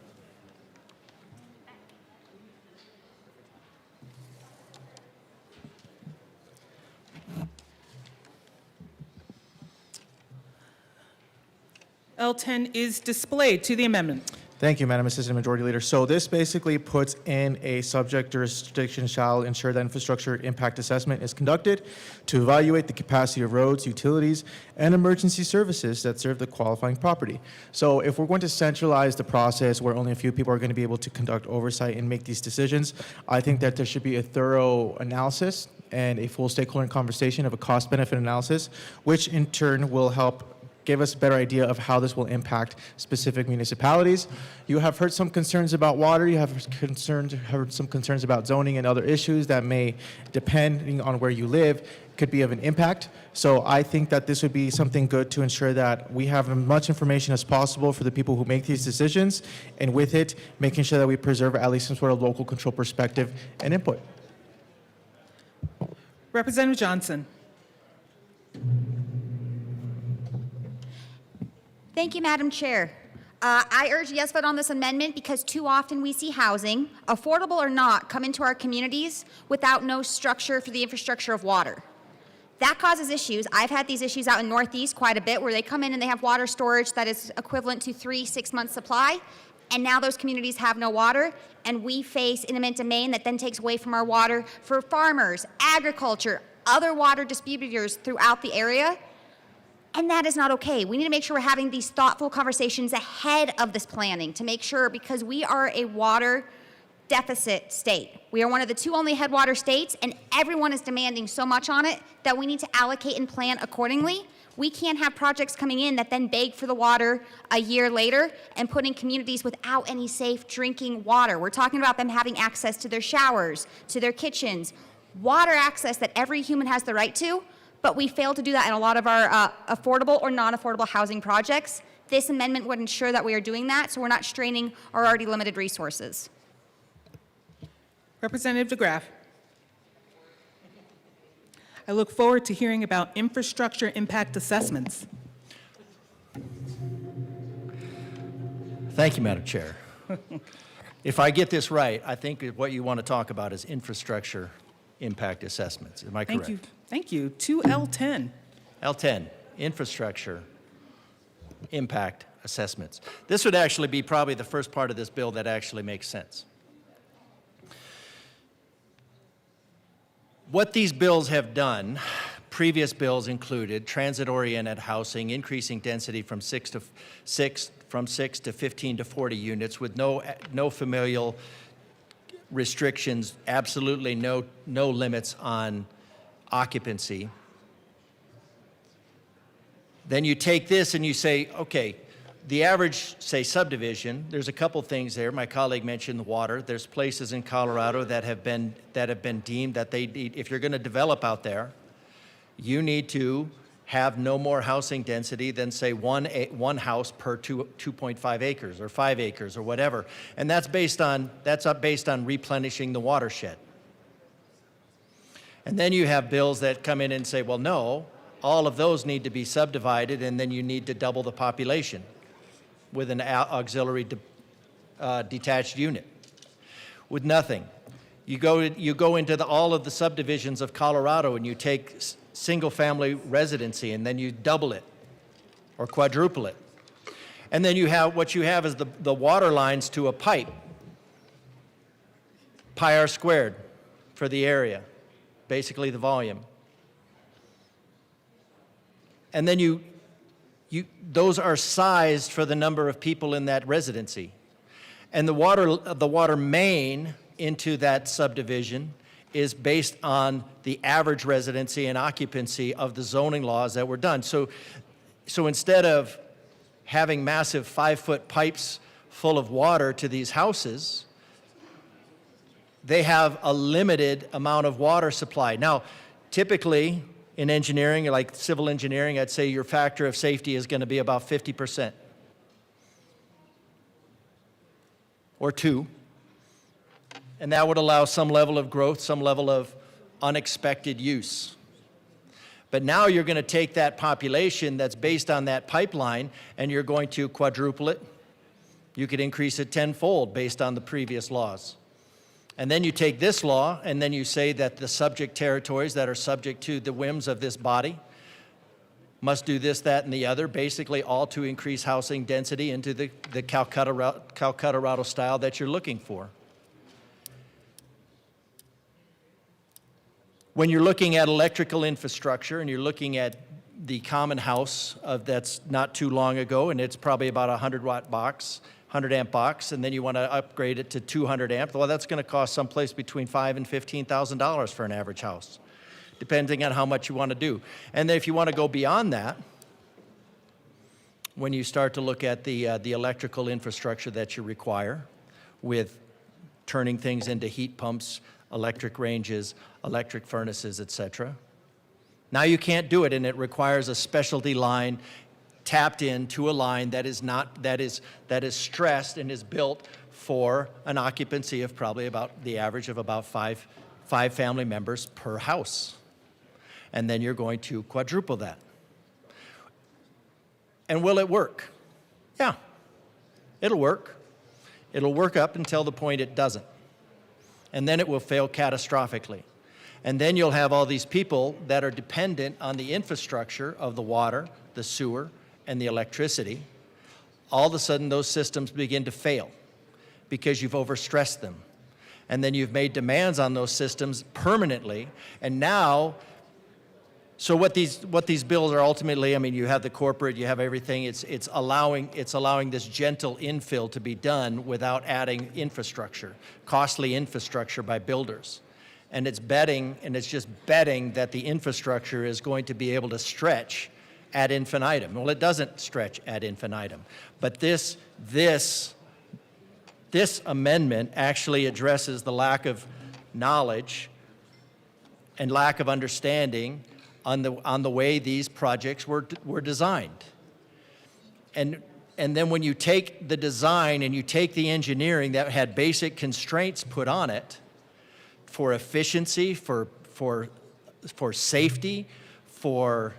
L10 is displayed. To the amendment. Thank you, Madam Assistant Majority Leader. So this basically puts in a subject jurisdiction shall ensure that infrastructure impact assessment is conducted to evaluate the capacity of roads, utilities, and emergency services that serve the qualifying property. So if we're going to centralize the process where only a few people are going to be able to conduct oversight and make these decisions, I think that there should be a thorough analysis and a full stakeholder conversation of a cost-benefit analysis, which in turn will help give us a better idea of how this will impact specific municipalities. You have heard some concerns about water. You have heard some concerns about zoning and other issues that may, depending on where you live, could be of an impact. So I think that this would be something good to ensure that we have as much information as possible for the people who make these decisions, and with it, making sure that we preserve at least some sort of local control perspective and input. Representative Johnson. Thank you, Madam Chair. I urge a yes vote on this amendment because too often we see housing, affordable or not, come into our communities without no structure for the infrastructure of water. That causes issues. I've had these issues out in Northeast quite a bit where they come in and they have water storage that is equivalent to 3-6 months supply, and now those communities have no water, and we face eminent domain that then takes away from our water for farmers, agriculture, other water distributors throughout the area. And that is not okay. We need to make sure we're having these thoughtful conversations ahead of this planning to make sure, because we are a water deficit state. We are one of the 2 only headwater states, and everyone is demanding so much on it that we need to allocate and plan accordingly. We can't have projects coming in that then beg for the water a year later and putting communities without any safe drinking water. We're talking about them having access to their showers, to their kitchens, water access that every human has the right to. But we fail to do that in a lot of our affordable or non-affordable housing projects. This amendment would ensure that we are doing that, so we're not straining our already limited resources. Representative DeGraff. I look forward to hearing about infrastructure impact assessments. Thank you, Madam Chair. If I get this right, I think what you want to talk about is infrastructure impact assessments. Am I correct? Thank you. Thank you. 2L10. L10, infrastructure impact assessments. This would actually be probably the first part of this bill that actually makes sense. What these bills have done, previous bills included transit-oriented housing, increasing density from 6 to 15 to 40 units with no familial restrictions, absolutely no limits on occupancy. Then you take this and you say, okay, the average, say, subdivision, there's a couple things there. My colleague mentioned the water. There's places in Colorado that have been deemed that they need, if you're going to develop out there, you need to have no more housing density than, say, one house per 2.5 acres or 5 acres or whatever. And that's based on replenishing the watershed. And then you have bills that come in and say, well, no, all of those need to be subdivided, and then you need to double the population with an auxiliary detached unit with nothing. You go into all of the subdivisions of Colorado and you take single-family residency and then you double it or quadruple it. And then what you have is the water lines to a pipe, pi r squared for the area, basically the volume. And then those are sized for the number of people in that residency. And the water main into that subdivision is based on the average residency and occupancy of the zoning laws that were done. So instead of having massive 5-foot pipes full of water to these houses, they have a limited amount of water supply. Now, typically in engineering, like civil engineering, I'd say your factor of safety is going to be about 50% or 2. And that would allow some level of growth, some level of unexpected use. But now you're going to take that population that's based on that pipeline and you're going to quadruple it. You could increase it tenfold based on the previous laws. And then you take this law and then you say that the subject territories that are subject to the whims of this body must do this, that, and the other, basically all to increase housing density into the Calcutta Rado style that you're looking for. When you're looking at electrical infrastructure and you're looking at the common house that's not too long ago, and it's probably about a 100-watt box, 100-amp box, and then you want to upgrade it to 200 amp, well, that's going to cost someplace between $5,000 and $15,000 for an average house, depending on how much you want to do. And then if you want to go beyond that, when you start to look at the electrical infrastructure that you require with turning things into heat pumps, electric ranges, electric furnaces, etc. Now you can't do it, and it requires a specialty line tapped into a line that is stressed and is built for an occupancy of probably about the average of about five family members per house. And then you're going to quadruple that. And will it work? Yeah, it'll work. It'll work up until the point it doesn't. And then it will fail catastrophically. And then you'll have all these people that are dependent on the infrastructure of the water, the sewer, and the electricity. All of a sudden, those systems begin to fail because you've overstressed them. And then you've made demands on those systems permanently. And now, so what these bills are ultimately, I mean, you have the corporate, you have everything. It's allowing this gentle infill to be done without adding infrastructure, costly infrastructure by builders. And it's just betting that the infrastructure is going to be able to stretch ad infinitum. Well, it doesn't stretch ad infinitum. But this amendment actually addresses the lack of knowledge and lack of understanding on the way these projects were designed. And then when you take the design and you take the engineering that had basic constraints put on it for efficiency, for safety, well,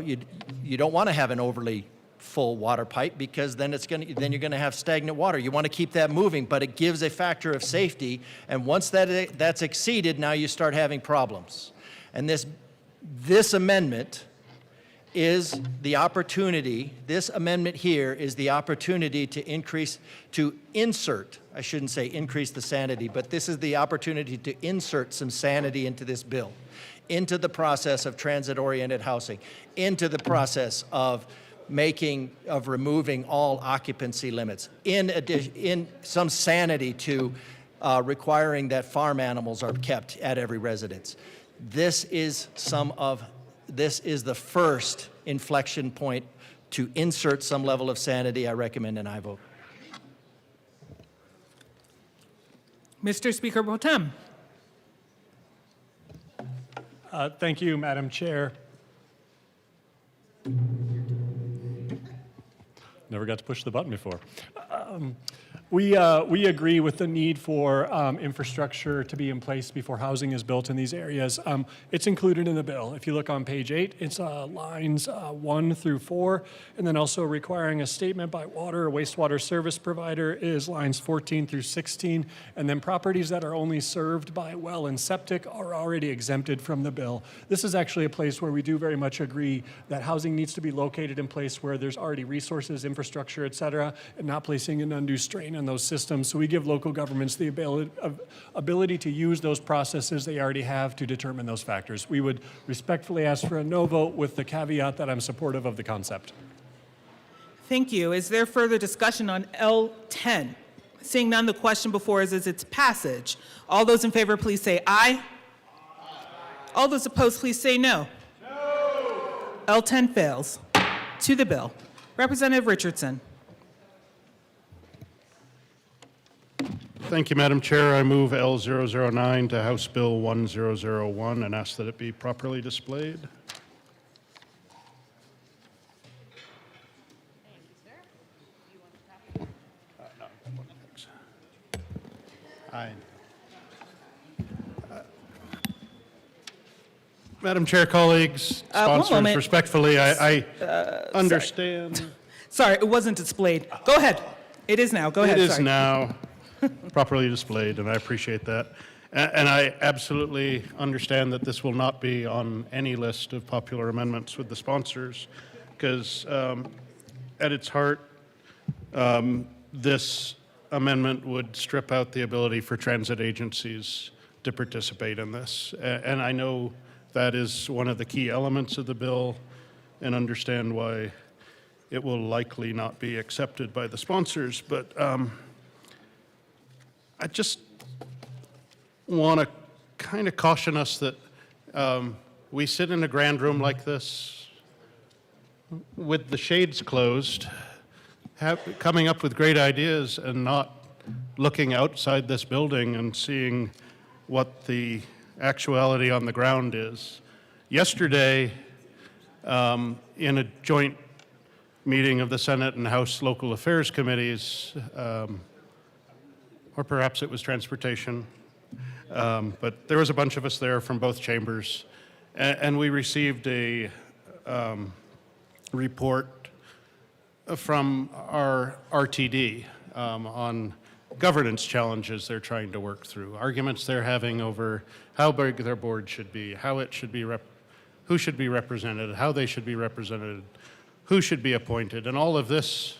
you don't want to have an overly full water pipe, because then you're going to have stagnant water. You want to keep that moving, but it gives a factor of safety. And once that's exceeded, now you start having problems. And this amendment is the opportunity, this amendment here is the opportunity to insert, I shouldn't say increase the sanity, but this is the opportunity to insert some sanity into this bill, into the process of transit-oriented housing, into the process of removing all occupancy limits, in some sanity to requiring that farm animals are kept at every residence. This is the first inflection point to insert some level of sanity. I recommend an aye vote. Mr. Speaker Pro Tem. Thank you, Madam Chair. Never got to push the button before. We agree with the need for infrastructure to be in place before housing is built in these areas. It's included in the bill. If you look on page 8, it's lines 1 through 4, and then also requiring a statement by water or wastewater service provider is lines 14 through 16, and then properties that are only served by well and septic are already exempted from the bill. This is actually a place where we do very much agree that housing needs to be located in place where there's already resources, infrastructure, et cetera, and not placing an undue strain on those systems. So we give local governments the ability to use those processes they already have to determine those factors. We would respectfully ask for a no vote with the caveat that I'm supportive of the concept. Thank you. Is there further discussion on L10? Seeing none, the question before us is its passage. All those in favor, please say aye. All those opposed, please say no. L10 fails. To the bill. Representative Richardson. Thank you, Madam Chair. I move L009 to House Bill 1001 and ask that it be properly displayed. Aye. Madam Chair, colleagues, sponsors, moment. respectfully, I understand. Sorry, it wasn't displayed. Go ahead. It is now. Go ahead. It is Sorry. now properly displayed, and I appreciate that. And I absolutely understand that this will not be on any list of popular amendments with the sponsors, because at its heart, this amendment would strip out the ability for transit agencies to participate in this. And I know that is one of the key elements of the bill, and understand why it will likely not be accepted by the sponsors. But I just want to kind of caution us that we sit in a grand room like this with the shades closed, coming up with great ideas and not looking outside this building and seeing what the actuality on the ground is. Yesterday, in a joint meeting of the Senate and House Local Affairs Committees, or perhaps it was Transportation, but there was a bunch of us there from both chambers, and we received a report from our RTD on governance challenges they're trying to work through, arguments they're having over how big their board should be, how it should be, who should be represented, how they should be represented, who should be appointed. And all of this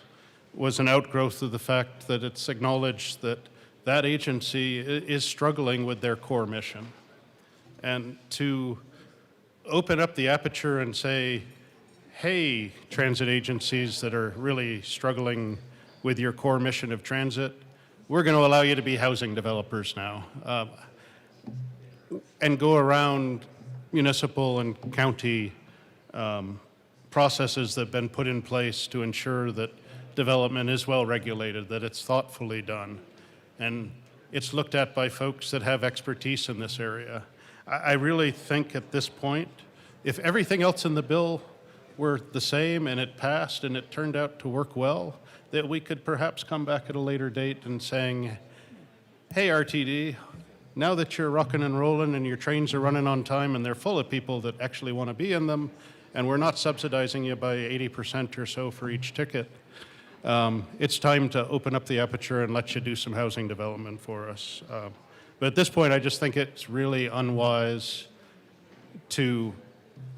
was an outgrowth of the fact that it's acknowledged that that agency is struggling with their core mission. And to open up the aperture and say, hey, transit agencies that are really struggling with your core mission of transit, we're going to allow you to be housing developers now, and go around municipal and county processes that have been put in place to ensure that development is well regulated, that it's thoughtfully done, and it's looked at by folks that have expertise in this area. I really think at this point, if everything else in the bill were the same and it passed and it turned out to work well, that we could perhaps come back at a later date and saying, hey, RTD, now that you're rocking and rolling and your trains are running on time and they're full of people that actually want to be in them, and we're not subsidizing you by 80% or so for each ticket. It's time to open up the aperture and let you do some housing development for us. But at this point, I just think it's really unwise to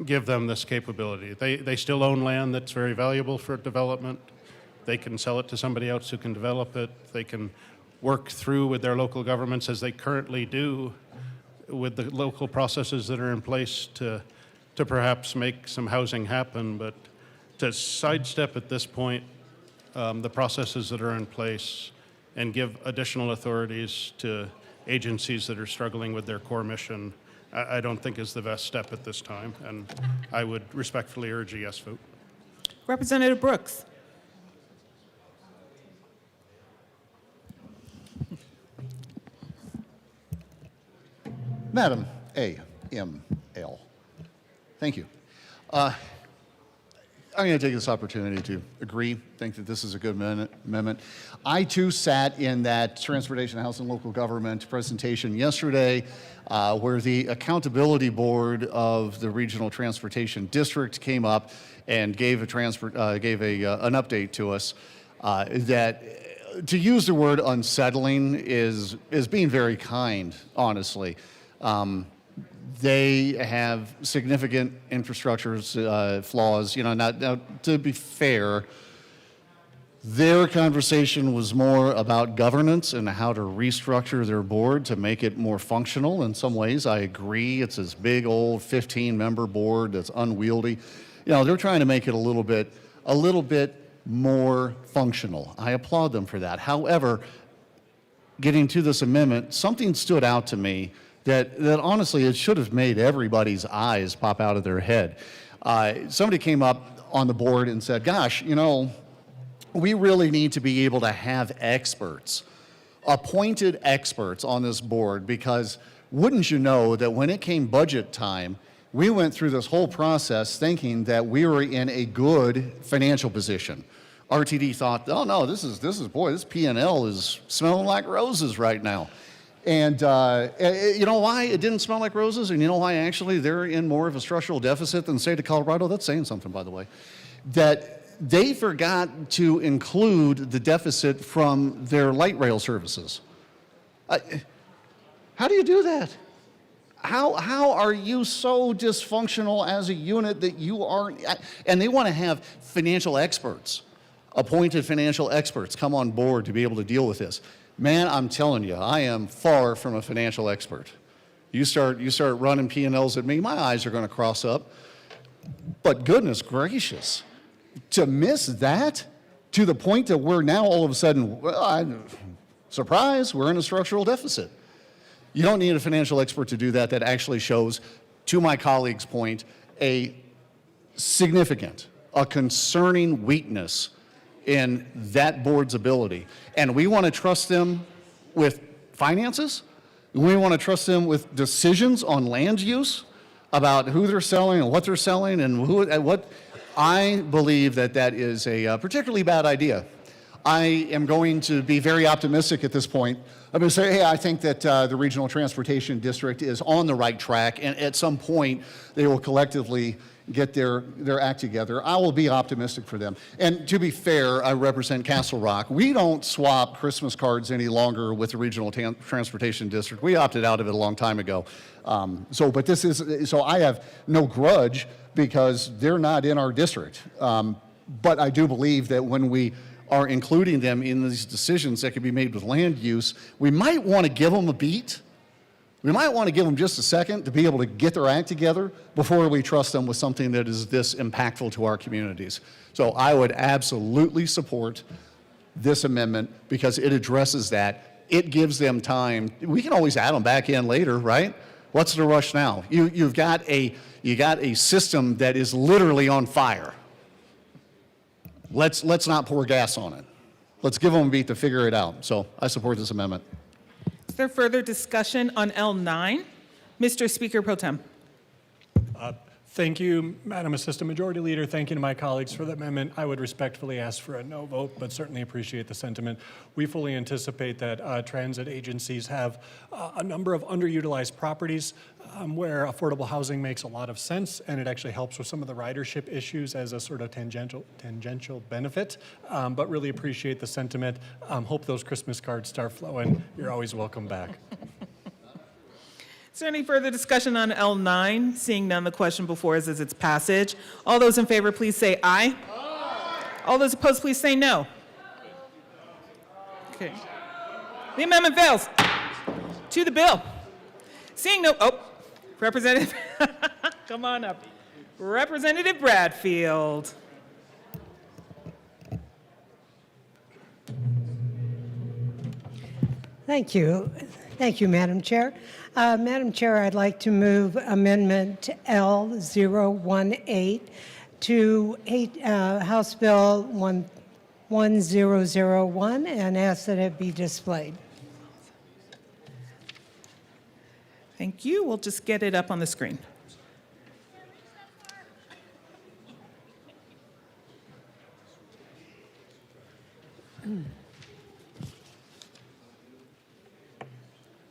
give them this capability. They still own land that's very valuable for development. They can sell it to somebody else who can develop it. They can work through with their local governments, as they currently do, with the local processes that are in place to perhaps make some housing happen. But to sidestep at this point the processes that are in place and give additional authorities to agencies that are struggling with their core mission, I don't think is the best step at this time, and I would respectfully urge a yes vote. Representative Brooks. Madam A.M.L. Thank you. I'm going to take this opportunity to agree, think that this is a good amendment. I too sat in that Transportation, House, and Local Government presentation yesterday where the Accountability Board of the Regional Transportation District came up and gave an update to us that, to use the word unsettling is being very kind, honestly. They have significant infrastructure flaws. You know, now, to be fair, their conversation was more about governance and how to restructure their board to make it more functional. In some ways, I agree. It's this big old 15-member board that's unwieldy. You know, they're trying to make it a little bit more functional. I applaud them for that. However, getting to this amendment, something stood out to me that honestly, it should have made everybody's eyes pop out of their head. Somebody came up on the board and said, gosh, you know, we really need to be able to have experts, appointed experts on this board, because wouldn't you know that when it came budget time, we went through this whole process thinking that we were in a good financial position. RTD thought, oh no, this P&L is smelling like roses right now. And you know why it didn't smell like roses? And you know why actually they're in more of a structural deficit than the state of Colorado? That's saying something, by the way. That they forgot to include the deficit from their light rail services. How do you do that? How are you so dysfunctional as a unit that you aren't? And they want to have financial experts, appointed financial experts, come on board to be able to deal with this. Man, I'm telling you, I am far from a financial expert. You start running P&Ls at me, my eyes are going to cross up. But goodness gracious, to miss that to the point that we're now all of a sudden, surprise, we're in a structural deficit. You don't need a financial expert to do that. That actually shows, to my colleague's point, a significant, a concerning weakness in that board's ability. And we want to trust them with finances. We want to trust them with decisions on land use about who they're selling and what they're selling and what. I believe that is a particularly bad idea. I am going to be very optimistic at this point. I'm going to say, hey, I think that the Regional Transportation District is on the right track, and at some point they will collectively get their act together. I will be optimistic for them. And to be fair, I represent Castle Rock. We don't swap Christmas cards any longer with the Regional Transportation District. We opted out of it a long time ago. So I have no grudge because they're not in our district. But I do believe that when we are including them in these decisions that can be made with land use, we might want to give them a beat. We might want to give them just a second to be able to get their act together before we trust them with something that is this impactful to our communities. So I would absolutely support this amendment because it addresses that. It gives them time. We can always add them back in later, right? What's the rush now? You got a system that is literally on fire. Let's not pour gas on it. Let's give them a beat to figure it out. So I support this amendment. Is there further discussion on L9? Mr. Speaker Pro Tem. Thank you, Madam Assistant Majority Leader. Thank you to my colleagues for the amendment. I would respectfully ask for a no vote, but certainly appreciate the sentiment. We fully anticipate that transit agencies have a number of underutilized properties where affordable housing makes a lot of sense, and it actually helps with some of the ridership issues as a sort of tangential benefit. But really appreciate the sentiment. Hope those Christmas cards start flowing. You're always welcome back. Is there any further discussion on L9? Seeing none, the question before us is its passage. All those in favor, please say aye. Aye. All those opposed, please say no. Okay. The amendment fails. To the bill. Seeing no, Representative, come on up. Representative Bradfield. Thank you. Thank you, Madam Chair. Madam Chair, I'd like to move Amendment L018 to House Bill 1001 and ask that it be displayed. Thank you. We'll just get it up on the screen.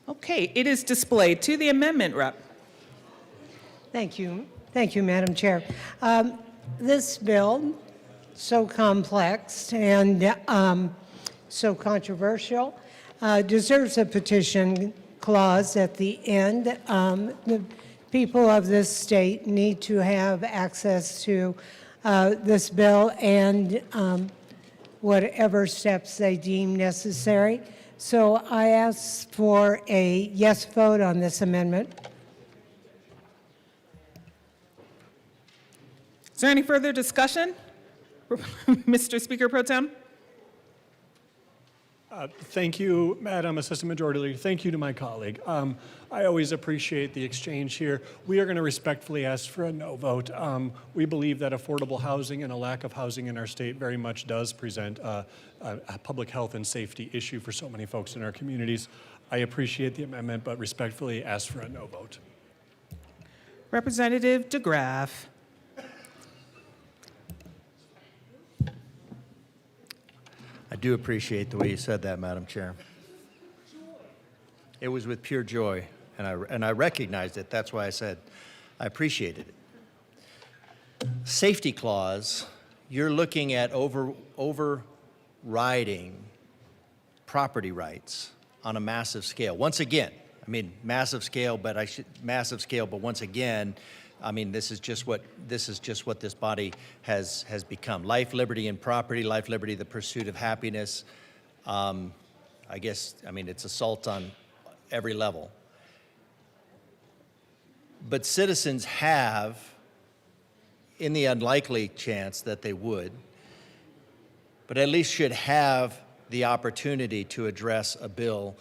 Okay, it is displayed. To the amendment, Rep. Thank you. Thank you, Madam Chair. This bill, so complex and so controversial, deserves a petition clause at the end. The people of this state need to have access to this bill and whatever steps they deem necessary. So I ask for a yes vote on this amendment. Is there any further discussion? Mr. Speaker Pro Tem? Thank you, Madam Assistant Majority Leader. Thank you to my colleague. I always appreciate the exchange here. We are going to respectfully ask for a no vote. We believe that affordable housing and a lack of housing in our state very much does present a public health and safety issue for so many folks in our communities. I appreciate the amendment, but respectfully ask for a no vote. Representative DeGraff. I do appreciate the way you said that, Madam Chair. It was with pure joy, and I recognized it. That's why I said I appreciated it. Safety clause, you're looking at overriding property rights on a massive scale. Once again, I mean massive scale, but once again, I mean, this is just what this body has become. Life, liberty, and property. Life, liberty, the pursuit of happiness. I mean, it's assault on every level. But citizens have, in the unlikely chance that they would, but at least should have the opportunity to address a bill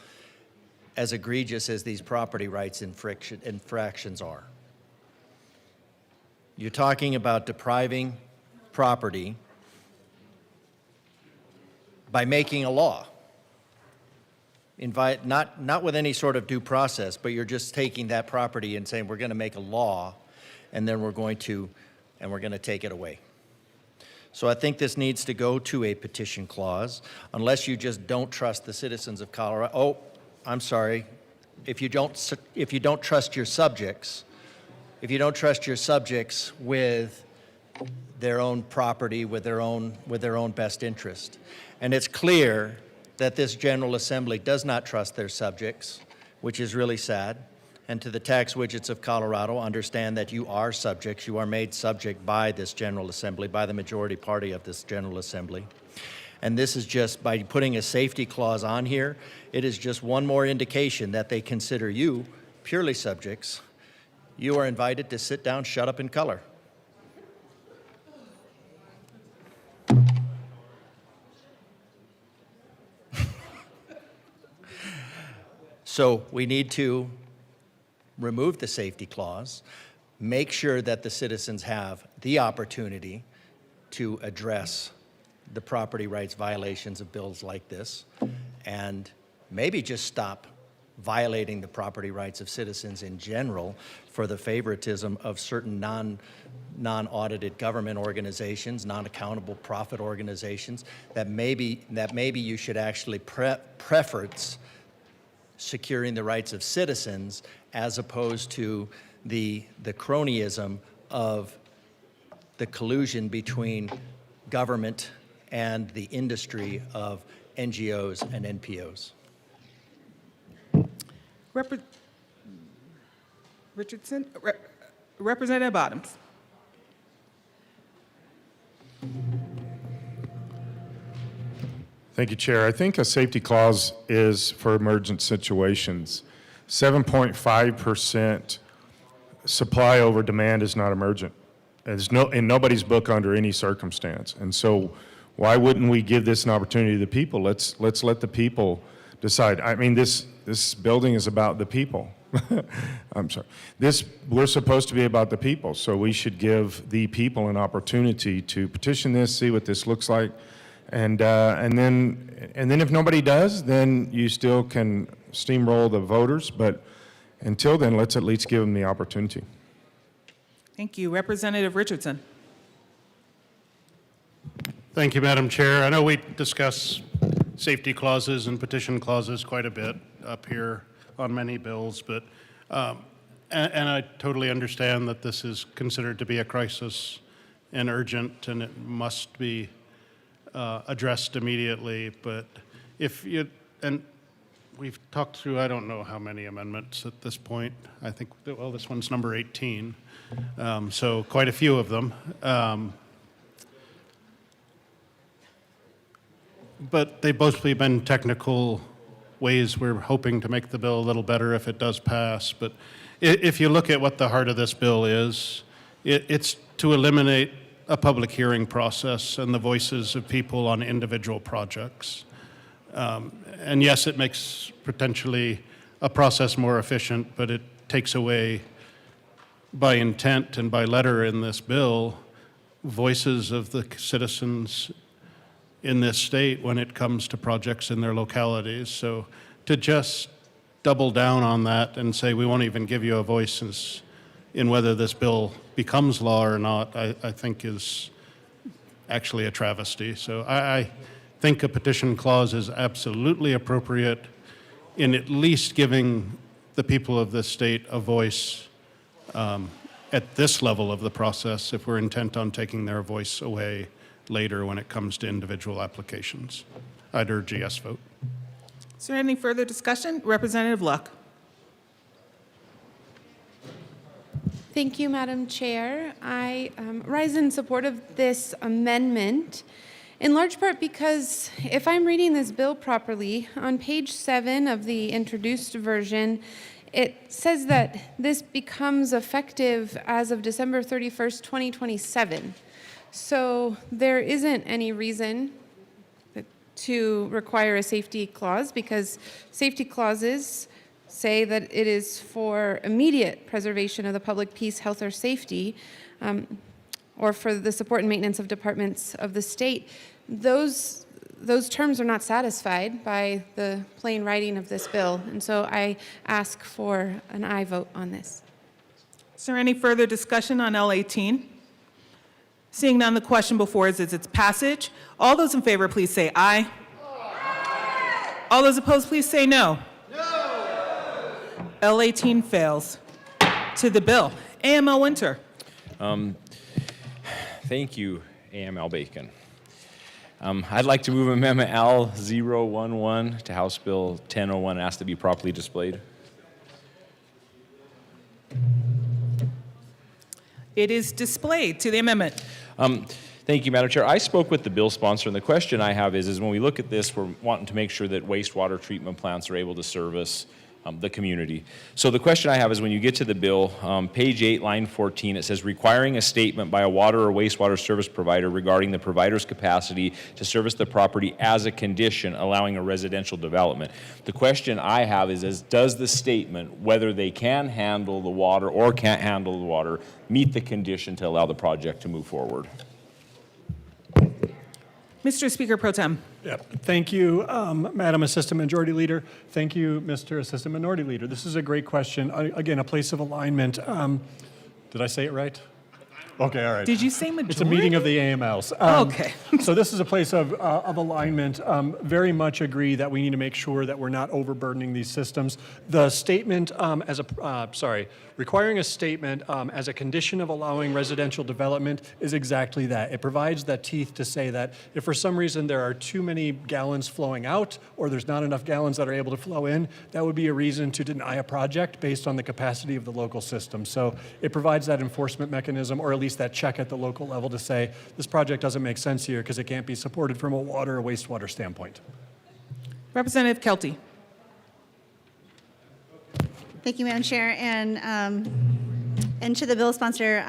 as egregious as these property rights infractions are. You're talking about depriving property by making a law. Not with any sort of due process, but you're just taking that property and saying, we're going to make a law, and then we're going to take it away. So I think this needs to go to a petition clause, unless you just don't trust the citizens of Colorado. Oh, I'm sorry. If you don't trust your subjects, with their own property, with their own best interest. And it's clear that this General Assembly does not trust their subjects, which is really sad. And to the tax widgets of Colorado, understand that you are subjects. You are made subject by this General Assembly, by the majority party of this General Assembly. And this is just, by putting a safety clause on here, it is just one more indication that they consider you purely subjects. You are invited to sit down, shut up, and color. So we need to remove the safety clause, make sure that the citizens have the opportunity to address the property rights violations of bills like this, and maybe just stop violating the property rights of citizens in general for the favoritism of certain non-audited government organizations, non-accountable profit organizations, that maybe you should actually preference securing the rights of citizens as opposed to the cronyism of the collusion between government and the industry of NGOs and NPOs. Representative Bottoms. Thank you, Chair. I think a safety clause is for emergent situations. 7.5% supply over demand is not emergent. It's in nobody's book under any circumstance. And so why wouldn't we give this an opportunity to the people? Let's let the people decide. I mean, this building is about the people. I'm sorry. We're supposed to be about the people, so we should give the people an opportunity to petition this, see what this looks like, and then if nobody does, then you still can steamroll the voters. But until then, let's at least give them the opportunity. Thank you. Representative Richardson. Thank you, Madam Chair. I know we discuss safety clauses and petition clauses quite a bit up here on many bills, but and I totally understand that this is considered to be a crisis and urgent, and it must be addressed immediately. But if you, and we've talked through, I don't know how many amendments at this point. I think, well, this one's number 18, so quite a few of them. But they've mostly been technical ways we're hoping to make the bill a little better if it does pass. But if you look at what the heart of this bill is, it's to eliminate a public hearing process and the voices of people on individual projects. And yes, it makes potentially a process more efficient, but it takes away, by intent and by letter in this bill, voices of the citizens in this state when it comes to projects in their localities. So to just double down on that and say we won't even give you a voice in whether this bill becomes law or not, I think is actually a travesty. So I think a petition clause is absolutely appropriate in at least giving the people of this state a voice at this level of the process if we're intent on taking their voice away later when it comes to individual applications. I'd urge a yes vote. Is there any further discussion? Representative Luck. Thank you, Madam Chair. I rise in support of this amendment, in large part because if I'm reading this bill properly, on page 7 of the introduced version, it says that this becomes effective as of December 31st, 2027. So there isn't any reason to require a safety clause because safety clauses say that it is for immediate preservation of the public peace, health, or safety, or for the support and maintenance of departments of the state. Those terms are not satisfied by the plain writing of this bill, and so I ask for an aye vote on this. Is there any further discussion on L18? Seeing none, the question before us is its passage. All those in favor, please say aye. Aye. All those opposed, please say no. No. L18 fails. To the bill. AML Winter. Thank you, AML Bacon. I'd like to move Amendment L011 to House Bill 1001, asked to be properly displayed. It is displayed. To the amendment. Thank you, Madam Chair. I spoke with the bill sponsor, and the question I have is when we look at this, we're wanting to make sure that wastewater treatment plants are able to service the community. So the question I have is when you get to the bill, page 8, line 14, it says requiring a statement by a water or wastewater service provider regarding the provider's capacity to service the property as a condition allowing a residential development. The question I have is does the statement, whether they can handle the water or can't handle the water, meet the condition to allow the project to move forward? Mr. Speaker Pro Tem. Yeah, thank you, Madam Assistant Majority Leader. Thank you, Mr. Assistant Minority Leader. This is a great question. Again, a place of alignment. Did I say it right? Okay, all right. Did you say majority? It's a meeting of the AMLs. Okay. So this is a place of alignment. Very much agree that we need to make sure that we're not overburdening these systems. The statement requiring a statement as a condition of allowing residential development is exactly that. It provides that teeth to say that if for some reason there are too many gallons flowing out or there's not enough gallons that are able to flow in, that would be a reason to deny a project based on the capacity of the local system. So it provides that enforcement mechanism, or at least that check at the local level to say this project doesn't make sense here because it can't be supported from a water or wastewater standpoint. Representative Kelty. Thank you, Madam Chair, and to the bill sponsor.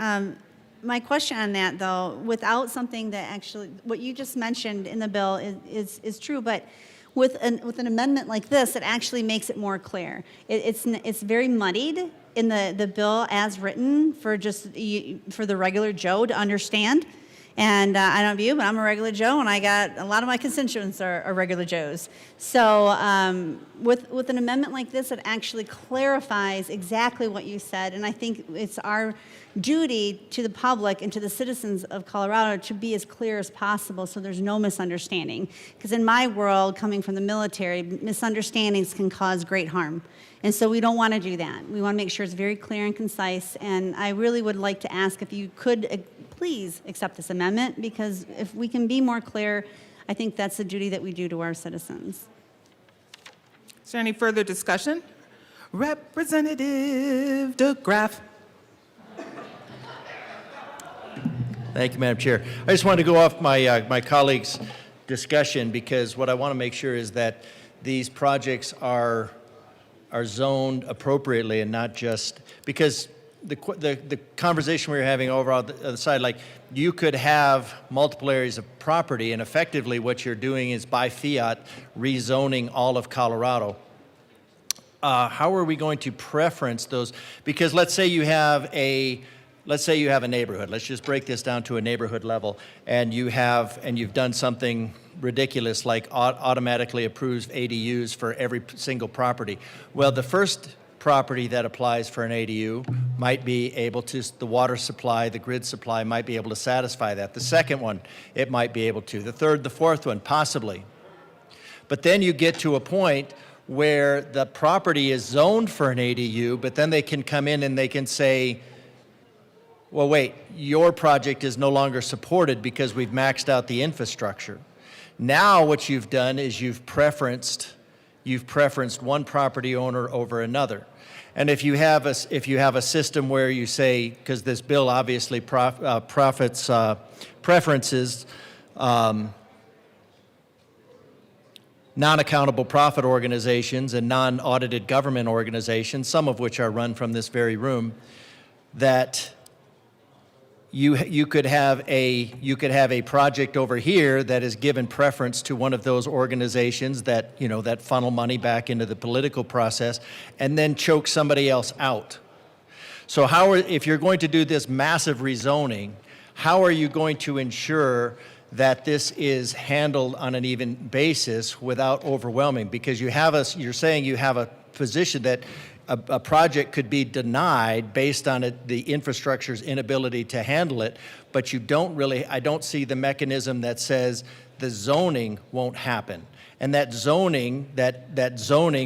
My question on that, though, without something that actually, what you just mentioned in the bill is true, but with an amendment like this, it actually makes it more clear. It's very muddied in the bill as written for the regular Joe to understand. And I don't know you, but I'm a regular Joe, and I got a lot of my constituents are regular Joes. So with an amendment like this, it actually clarifies exactly what you said, and I think it's our duty to the public and to the citizens of Colorado to be as clear as possible so there's no misunderstanding. Because in my world, coming from the military, misunderstandings can cause great harm. And so we don't want to do that. We want to make sure it's very clear and concise, and I really would like to ask if you could please accept this amendment, because if we can be more clear, I think that's the duty that we do to our citizens. Is there any further discussion? Representative DeGraff. Thank you, Madam Chair. I just wanted to go off my colleague's discussion, because what I want to make sure is that these projects are zoned appropriately and not just because the conversation we were having over on the other side, like you could have multiple areas of property, and effectively what you're doing is by fiat rezoning all of Colorado. How are we going to preference those? Because let's say you have a neighborhood. Let's just break this down to a neighborhood level, and you've done something ridiculous like automatically approves ADUs for every single property. Well, the first property that applies for an ADU might be able to, the water supply, the grid supply might be able to satisfy that. The second one, it might be able to. The third, the fourth one, possibly. But then you get to a point where the property is zoned for an ADU, but then they can come in and they can say, well, wait, your project is no longer supported because we've maxed out the infrastructure. Now what you've done is you've preferenced one property owner over another. And if you have a system where you say, because this bill obviously preferences non-accountable profit organizations and non-audited government organizations, some of which are run from this very room, that you could have a project over here that is given preference to one of those organizations that that funnel money back into the political process, and then choke somebody else out. So if you're going to do this massive rezoning, how are you going to ensure that this is handled on an even basis without overwhelming? Because you're saying you have a position that a project could be denied based on the infrastructure's inability to handle it, but I don't see the mechanism that says the zoning won't happen. And that zoning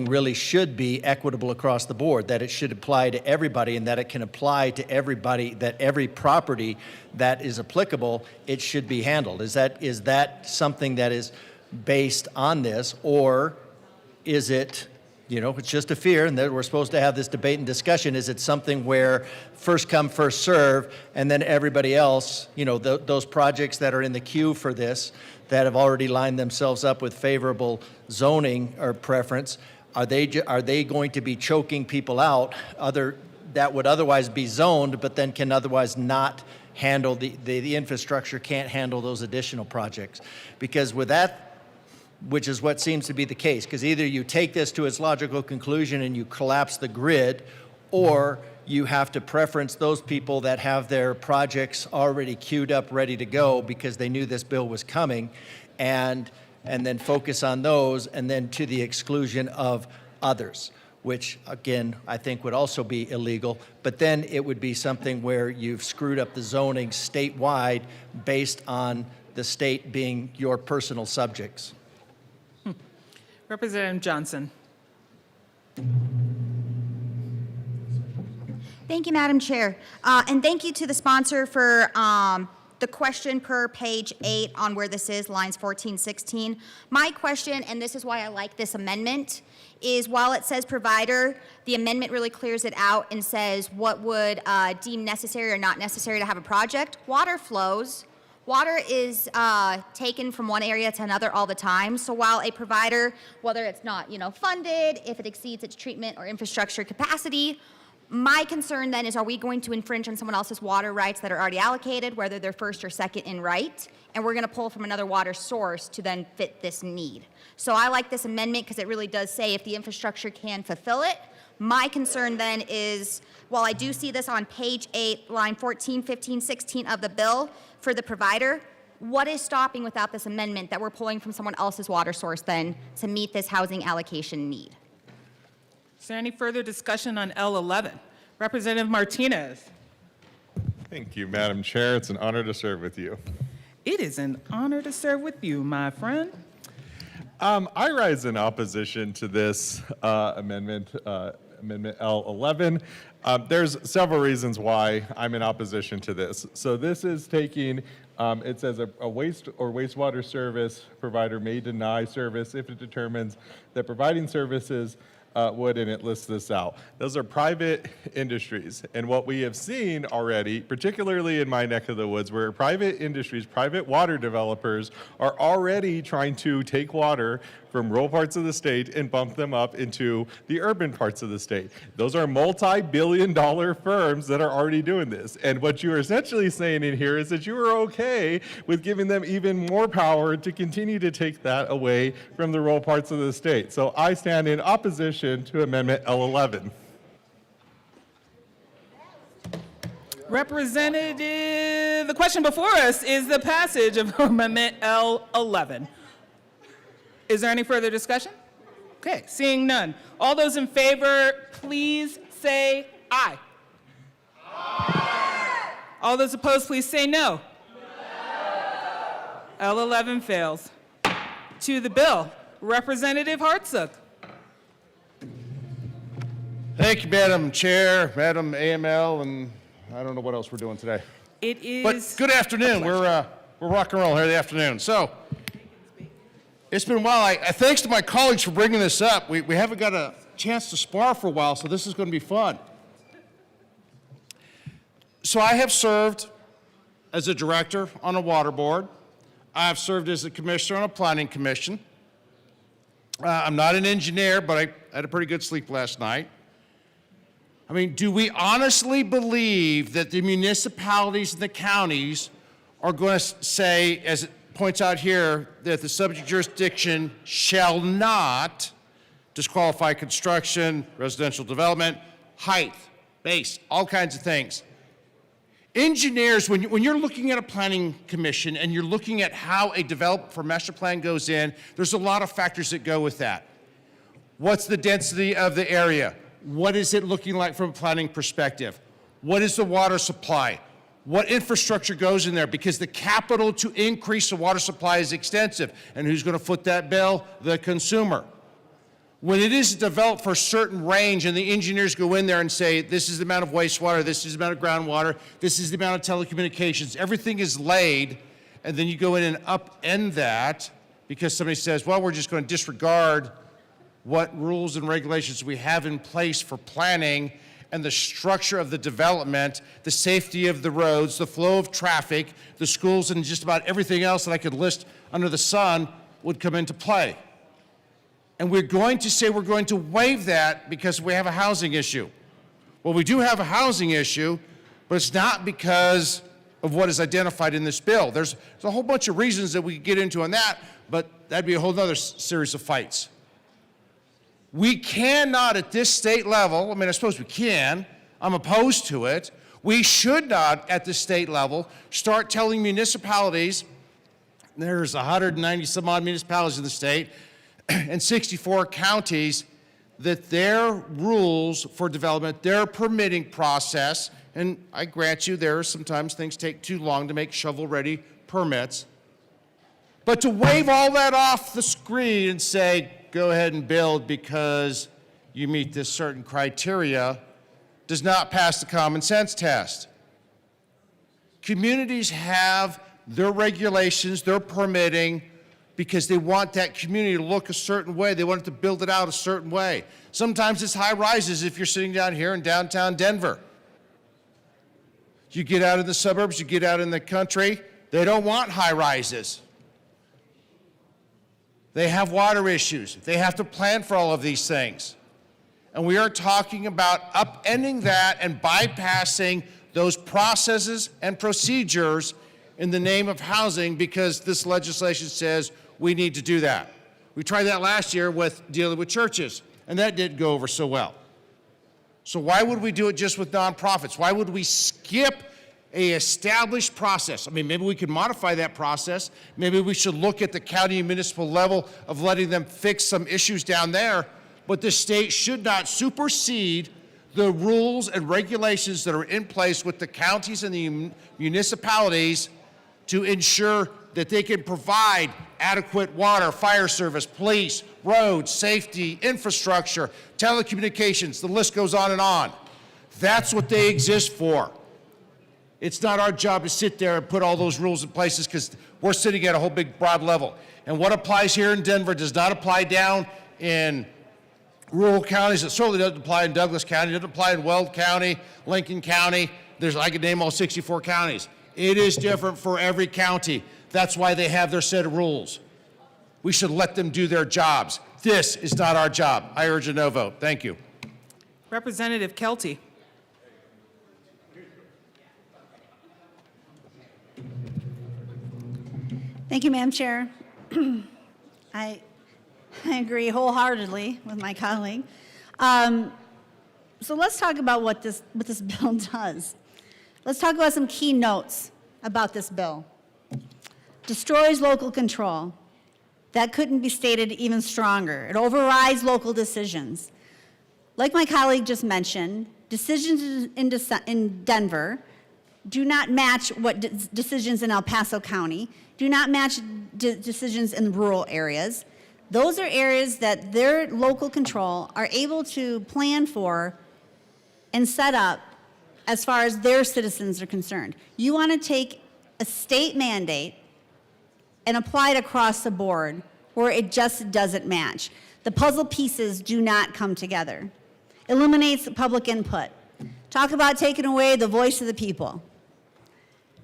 really should be equitable across the board, that it should apply to everybody, and that it can apply to everybody, that every property that is applicable, it should be handled. Is that something that is based on this, or is it, it's just a fear, and that we're supposed to have this debate and discussion? Is it something where first come, first serve, and then everybody else, those projects that are in the queue for this, that have already lined themselves up with favorable zoning or preference, are they going to be choking people out that would otherwise be zoned, but then can otherwise not handle the infrastructure, can't handle those additional projects? Because with that, which is what seems to be the case, because either you take this to its logical conclusion and you collapse the grid, or you have to preference those people that have their projects already queued up, ready to go because they knew this bill was coming, and then focus on those, and then to the exclusion of others, which again, I think would also be illegal, but then it would be something where you've screwed up the zoning statewide based on the state being your personal subjects. Representative Johnson. Thank you, Madam Chair. And thank you to the sponsor for the question per page 8 on where this is, lines 14, 16. My question, and this is why I like this amendment, is while it says provider, the amendment really clears it out and says what would deem necessary or not necessary to have a project. Water flows. Water is taken from one area to another all the time. So while a provider, whether it's not funded, if it exceeds its treatment or infrastructure capacity, my concern then is, are we going to infringe on someone else's water rights that are already allocated, whether they're first or second in right, and we're going to pull from another water source to then fit this need. So I like this amendment because it really does say if the infrastructure can fulfill it. My concern then is, while I do see this on page 8, line 14, 15, 16 of the bill for the provider, what is stopping without this amendment that we're pulling from someone else's water source then to meet this housing allocation need? Is there any further discussion on L11? Representative Martinez. Thank you, Madam Chair. It's an honor to serve with you. It is an honor to serve with you, my friend. I rise in opposition to this amendment, Amendment L11. There's several reasons why I'm in opposition to this. So this is taking, it says a waste or wastewater service provider may deny service if it determines that providing services would, and it lists this out. Those are private industries. And what we have seen already, particularly in my neck of the woods, where private industries, private water developers are already trying to take water from rural parts of the state and bump them up into the urban parts of the state. Those are multi-billion-dollar firms that are already doing this. And what you are essentially saying in here is that you are okay with giving them even more power to continue to take that away from the rural parts of the state. So I stand in opposition to Amendment L11. Representative, the question before us is the passage of Amendment L11. Is there any further discussion? Okay, seeing none. All those in favor, please say aye. Aye. All those opposed, please say no. No. L11 fails. To the bill, Representative Hartsook. Thank you, Madam Chair, Madam AML, and I don't know what else we're doing today. It is. But good afternoon. We're rock and roll here in the afternoon. So it's been a while. Thanks to my colleagues for bringing this up. We haven't got a chance to spar for a while, so this is going to be fun. So I have served as a director on a water board. I have served as a commissioner on a planning commission. I'm not an engineer, but I had a pretty good sleep last night. I mean, do we honestly believe that the municipalities and the counties are going to say, as it points out here, that the subject jurisdiction shall not disqualify construction, residential development, height, base, all kinds of things? Engineers, when you're looking at a planning commission and you're looking at how a development for master plan goes in, there's a lot of factors that go with that. What's the density of the area? What is it looking like from a planning perspective? What is the water supply? What infrastructure goes in there? Because the capital to increase the water supply is extensive. And who's going to foot that bill? The consumer. When it is developed for a certain range and the engineers go in there and say, this is the amount of wastewater, this is the amount of groundwater, this is the amount of telecommunications, everything is laid, and then you go in and upend that because somebody says, well, we're just going to disregard what rules and regulations we have in place for planning and the structure of the development, the safety of the roads, the flow of traffic, the schools, and just about everything else that I could list under the sun would come into play. And we're going to say we're going to waive that because we have a housing issue. Well, we do have a housing issue, but it's not because of what is identified in this bill. There's a whole bunch of reasons that we could get into on that, but that'd be a whole other series of fights. We cannot at this state level, I mean, I suppose we can, I'm opposed to it. We should not at the state level start telling municipalities There's 190 some odd municipalities in the state and 64 counties that their rules for development, their permitting process, and I grant you there are sometimes things take too long to make shovel-ready permits, but to wave all that off the screen and say, go ahead and build because you meet this certain criteria does not pass the common sense test. Communities have their regulations, their permitting, because they want that community to look a certain way. They want it to build it out a certain way. Sometimes it's high rises if you're sitting down here in downtown Denver. You get out in the suburbs, you get out in the country, they don't want high rises. They have water issues. They have to plan for all of these things. And we are talking about upending that and bypassing those processes and procedures in the name of housing because this legislation says we need to do that. We tried that last year with dealing with churches, and that didn't go over so well. So why would we do it just with nonprofits? Why would we skip a established process? I mean, maybe we could modify that process. Maybe we should look at the county and municipal level of letting them fix some issues down there, but the state should not supersede the rules and regulations that are in place with the counties and the municipalities to ensure that they can provide adequate water, fire service, police, roads, safety, infrastructure, telecommunications, the list goes on and on. That's what they exist for. It's not our job to sit there and put all those rules in places because we're sitting at a whole big broad level. And what applies here in Denver does not apply down in rural counties. It certainly doesn't apply in Douglas County. It doesn't apply in Weld County, Lincoln County. I could name all 64 counties. It is different for every county. That's why they have their set of rules. We should let them do their jobs. This is not our job. I urge a no vote. Thank you. Representative Kelty. Thank you, Madam Chair. I agree wholeheartedly with my colleague. So let's talk about what this bill does. Let's talk about some key notes about this bill. Destroys local control. That couldn't be stated even stronger. It overrides local decisions. Like my colleague just mentioned, decisions in Denver do not match what decisions in El Paso County, do not match decisions in rural areas. Those are areas that their local control are able to plan for and set up as far as their citizens are concerned. You want to take a state mandate and apply it across the board where it just doesn't match. The puzzle pieces do not come together. Eliminates public input. Talk about taking away the voice of the people.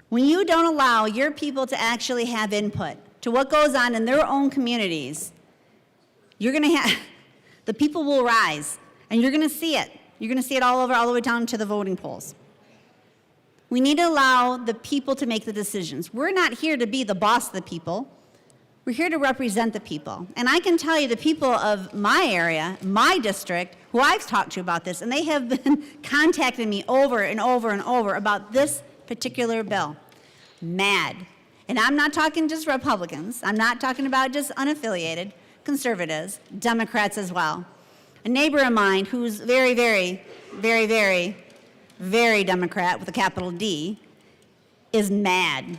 When you don't allow your people to actually have input to what goes on in their own communities, you're going to have, the people will rise, and you're going to see it. You're going to see it all over, all the way down to the voting polls. We need to allow the people to make the decisions. We're not here to be the boss of the people. We're here to represent the people. And I can tell you the people of my area, my district, who I've talked to about this, and they have been contacting me over and over and over about this particular bill. Mad. And I'm not talking just Republicans. I'm not talking about just unaffiliated conservatives, Democrats as well. A neighbor of mine who's very, very, very, very, very Democrat with a capital D is mad.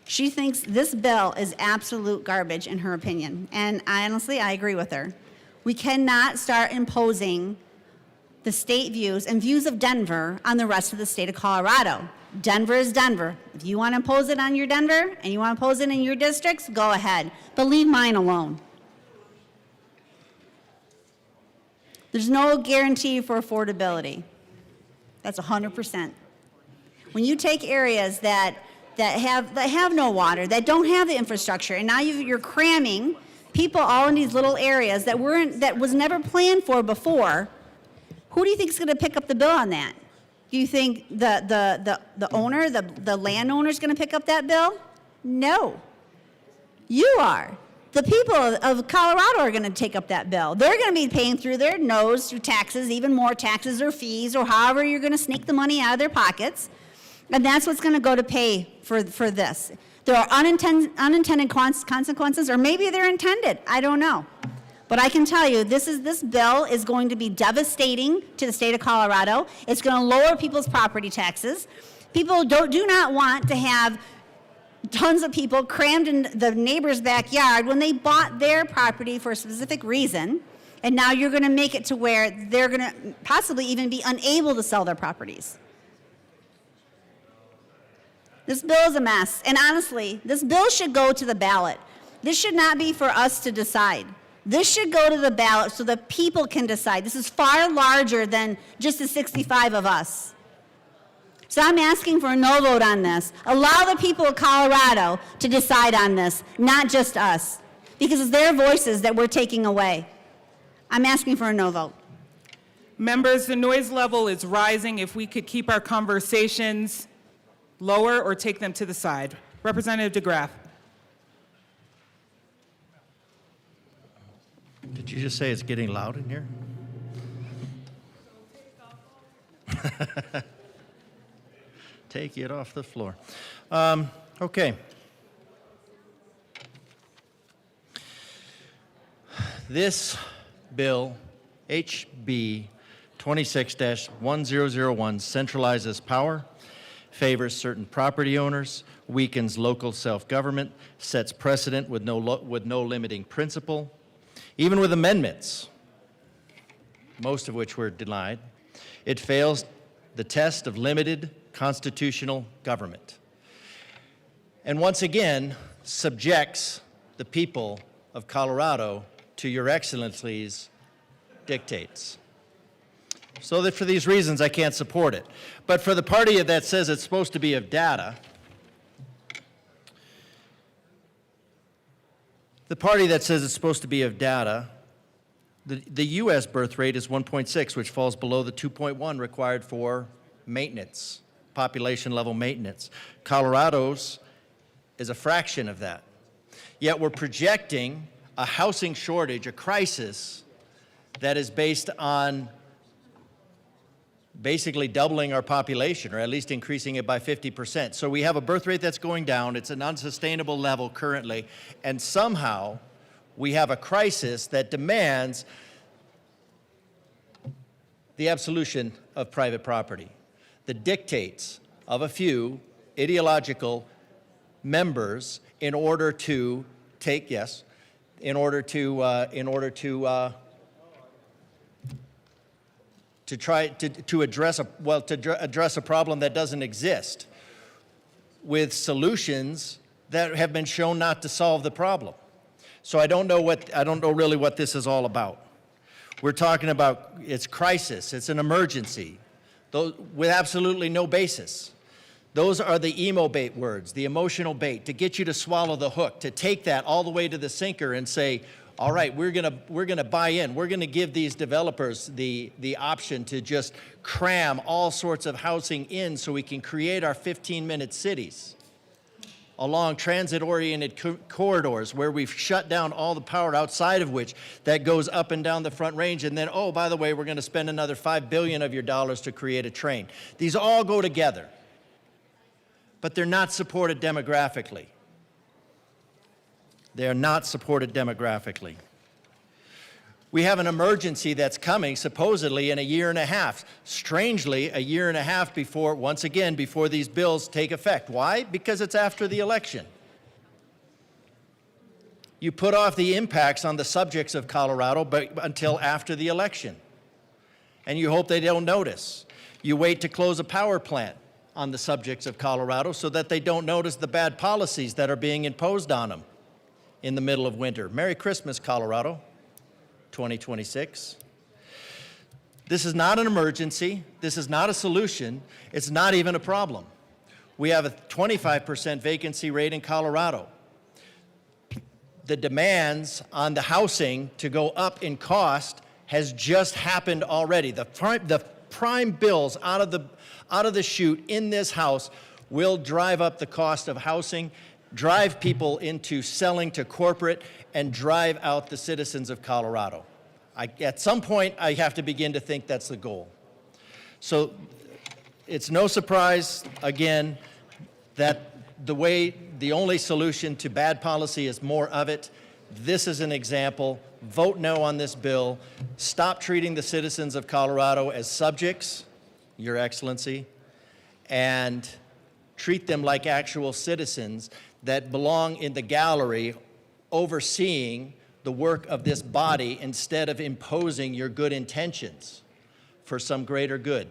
She thinks this bill is absolute garbage in her opinion. And honestly, I agree with her. We cannot start imposing the state views and views of Denver on the rest of the state of Colorado. Denver is Denver. If you want to impose it on your Denver and you want to impose it in your districts, go ahead. But leave mine alone. There's no guarantee for affordability. That's 100%. When you take areas that have no water, that don't have the infrastructure, and now you're cramming people all in these little areas that was never planned for before, who do you think is going to pick up the bill on that? Do you think the owner, the landowner is going to pick up that bill? No. You are. The people of Colorado are going to take up that bill. They're going to be paying through their nose, through taxes, even more taxes or fees, or however you're going to sneak the money out of their pockets. And that's what's going to go to pay for this. There are unintended consequences, or maybe they're intended. I don't know. But I can tell you, this bill is going to be devastating to the state of Colorado. It's going to lower people's property taxes. People do not want to have tons of people crammed in the neighbor's backyard when they bought their property for a specific reason, and now you're going to make it to where they're going to possibly even be unable to sell their properties. This bill is a mess, and honestly, this bill should go to the ballot. This should not be for us to decide. This should go to the ballot so the people can decide. This is far larger than just the 65 of us. So I'm asking for a no vote on this. Allow the people of Colorado to decide on this, not just us, because it's their voices that we're taking away. I'm asking for a no vote. Members, the noise level is rising. If we could keep our conversations lower or take them to the side. Representative DeGraff. Did you just say it's getting loud in here? Take it off the floor. Okay. This bill, HB 26-1001, centralizes power, favors certain property owners, weakens local self-government, sets precedent with no limiting principle. Even with amendments, most of which were denied, it fails the test of limited constitutional government. And once again, subjects the people of Colorado to Your Excellency's dictates. So that for these reasons, I can't support it. But for the party that says it's supposed to be of data, the U.S. birth rate is 1.6, which falls below the 2.1 required for maintenance, population level maintenance. Colorado's is a fraction of that. Yet we're projecting a housing shortage, a crisis, that is based on basically doubling our population, or at least increasing it by 50%. So we have a birth rate that's going down. It's an unsustainable level currently, and somehow we have a crisis that demands the absolution of private property, the dictates of a few ideological members in order to take, yes, in order to address a problem that doesn't exist, with solutions that have been shown not to solve the problem. So I don't know really what this is all about. We're talking about it's crisis, it's an emergency, with absolutely no basis. Those are the emo bait words, the emotional bait, to get you to swallow the hook, to take that all the way to the sinker and say, all right, we're gonna buy in. We're gonna give these developers the option to just cram all sorts of housing in so we can create our 15-minute cities along transit-oriented corridors where we've shut down all the power outside of which that goes up and down the Front Range. And then, oh, by the way, we're gonna spend another $5 billion of your dollars to create a train. These all go together, but they're not supported demographically. They are not supported demographically. We have an emergency that's coming supposedly in a year and a half. Strangely, a year and a half before, once again, before these bills take effect. Why? Because it's after the election. You put off the impacts on the subjects of Colorado until after the election. And you hope they don't notice. You wait to close a power plant on the subjects of Colorado so that they don't notice the bad policies that are being imposed on them in the middle of winter. Merry Christmas, Colorado, 2026. This is not an emergency. This is not a solution. It's not even a problem. We have a 25% vacancy rate in Colorado. The demands on the housing to go up in cost has just happened already. The prime bills out of the chute in this House will drive up the cost of housing, drive people into selling to corporate, and drive out the citizens of Colorado. At some point, I have to begin to think that's the goal. So it's no surprise, again, that the way the only solution to bad policy is more of it. This is an example. Vote no on this bill. Stop treating the citizens of Colorado as subjects, Your Excellency, and treat them like actual citizens that belong in the gallery overseeing the work of this body instead of imposing your good intentions for some greater good.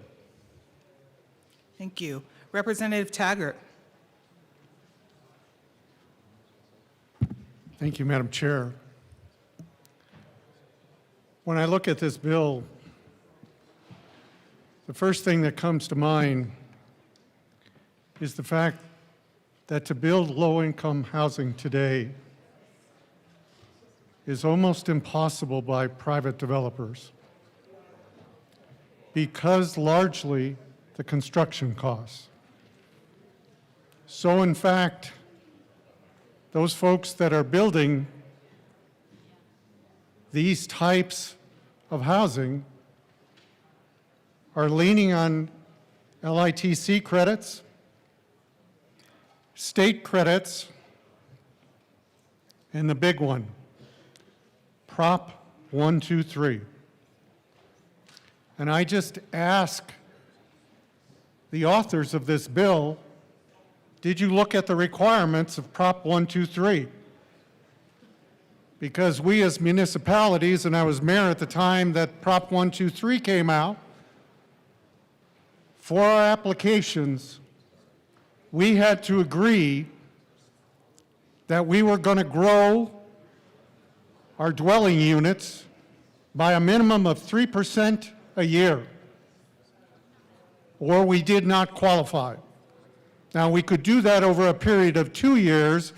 Thank you. Representative Taggart. Thank you, Madam Chair. When I look at this bill, the first thing that comes to mind is the fact that to build low-income housing today is almost impossible by private developers because largely the construction costs. So in fact, those folks that are building these types of housing are leaning on LITC credits, state credits, and the big one, Prop 123. And I just ask the authors of this bill, did you look at the requirements of Prop 123? Because we as municipalities, and I was mayor at the time that Prop 123 came out, for our applications, we had to agree that we were going to grow our dwelling units by a minimum of 3% a year, or we did not qualify. Now, we could do that over a period of 2 years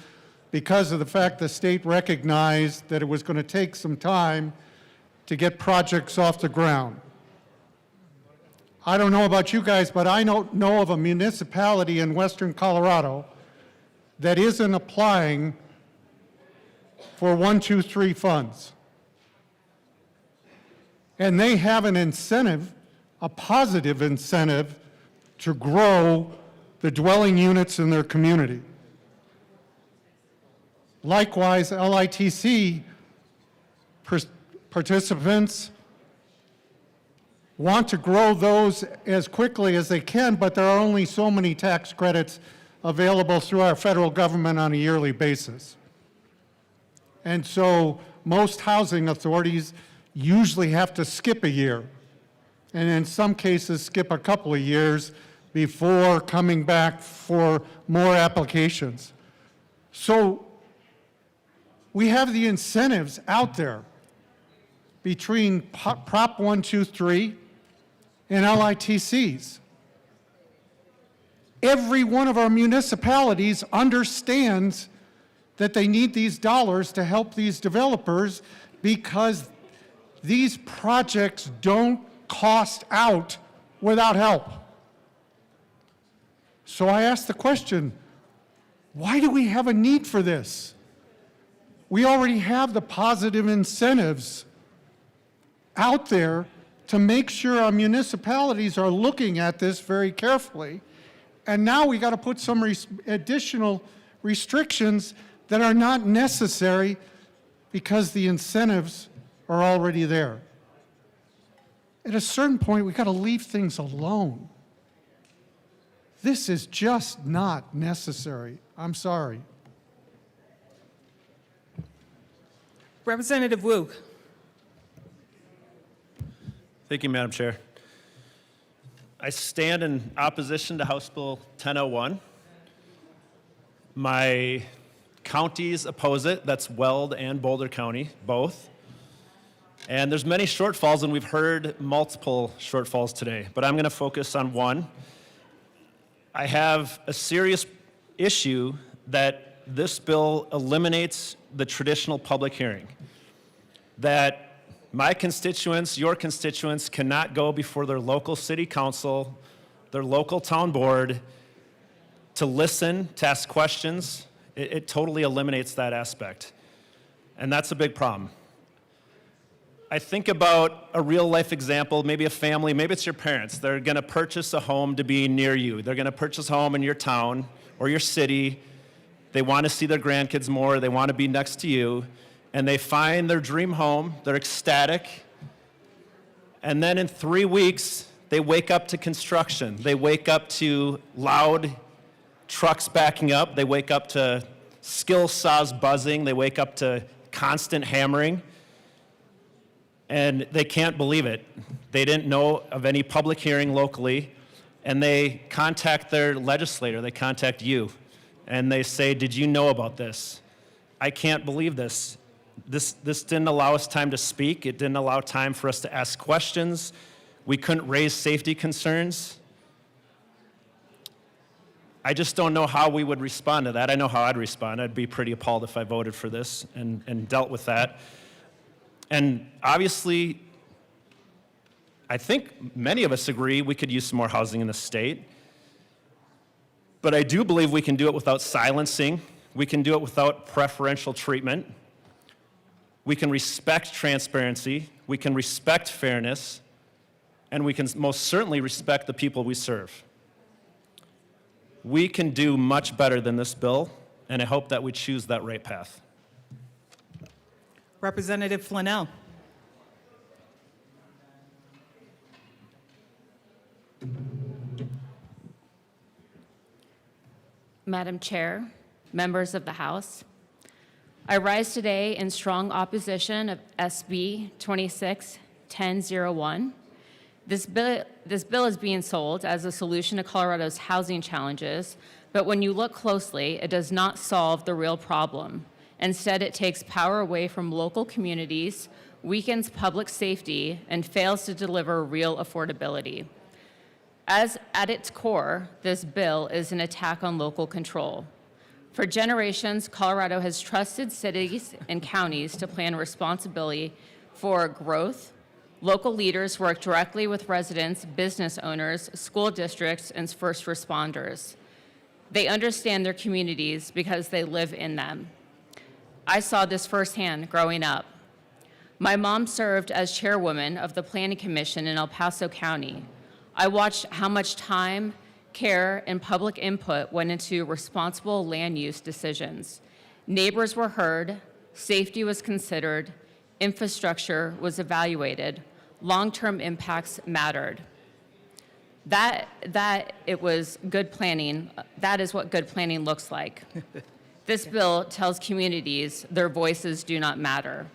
because of the fact the state recognized that it was going to take some time to get projects off the ground. I don't know about you guys, but I don't know of a municipality in western Colorado that isn't applying for 123 funds. And they have an incentive, a positive incentive, to grow the dwelling units in their community. Likewise, LITC participants want to grow those as quickly as they can, but there are only so many tax credits available through our federal government on a yearly basis. And so most housing authorities usually have to skip a year, and in some cases skip a couple of years before coming back for more applications. So we have the incentives out there between Prop 123 and LITCs. Every one of our municipalities understands that they need these dollars to help these developers because these projects don't cost out without help. So I ask the question, why do we have a need for this? We already have the positive incentives out there to make sure our municipalities are looking at this very carefully. And now we got to put some additional restrictions that are not necessary because the incentives are already there. At a certain point, we got to leave things alone. This is just not necessary. I'm sorry. Representative Wu. Thank you, Madam Chair. I stand in opposition to House Bill 1001. My counties oppose it. That's Weld and Boulder County, both. And there's many shortfalls, and we've heard multiple shortfalls today, but I'm going to focus on one. I have a serious issue that this bill eliminates the traditional public hearing, that my constituents, your constituents, cannot go before their local city council, their local town board, to listen, to ask questions. It totally eliminates that aspect. And that's a big problem. I think about a real life example, maybe a family, maybe it's your parents. They're going to purchase a home to be near you. They're going to purchase a home in your town or your city, they want to see their grandkids more, they want to be next to you, and they find their dream home, they're ecstatic, and then in 3 weeks, they wake up to construction. They wake up to loud trucks backing up. They wake up to skill saws buzzing. They wake up to constant hammering. And they can't believe it. They didn't know of any public hearing locally. And they contact their legislator. They contact you. And they say, did you know about this? I can't believe this. This didn't allow us time to speak. It didn't allow time for us to ask questions. We couldn't raise safety concerns. I just don't know how we would respond to that. I know how I'd respond. I'd be pretty appalled if I voted for this and dealt with that. And obviously, I think many of us agree we could use some more housing in the state. But I do believe we can do it without silencing. We can do it without preferential treatment. We can respect transparency. We can respect fairness. And we can most certainly respect the people we serve. We can do much better than this bill, and I hope that we choose that right path. Representative Flannel. Madam Chair, members of the House, I rise today in strong opposition of SB 26-1001. This bill is being sold as a solution to Colorado's housing challenges, but when you look closely, it does not solve the real problem. Instead, it takes power away from local communities, weakens public safety, and fails to deliver real affordability. At its core, this bill is an attack on local control. For generations, Colorado has trusted cities and counties to plan responsibly for growth. Local leaders work directly with residents, business owners, school districts, and first responders. They understand their communities because they live in them. I saw this firsthand growing up. My mom served as chairwoman of the Planning Commission in El Paso County. I watched how much time, care, and public input went into responsible land use decisions. Neighbors were heard, safety was considered, infrastructure was evaluated, long-term impacts mattered. That it was good planning. That is what good planning looks like. This bill tells communities their voices do not matter.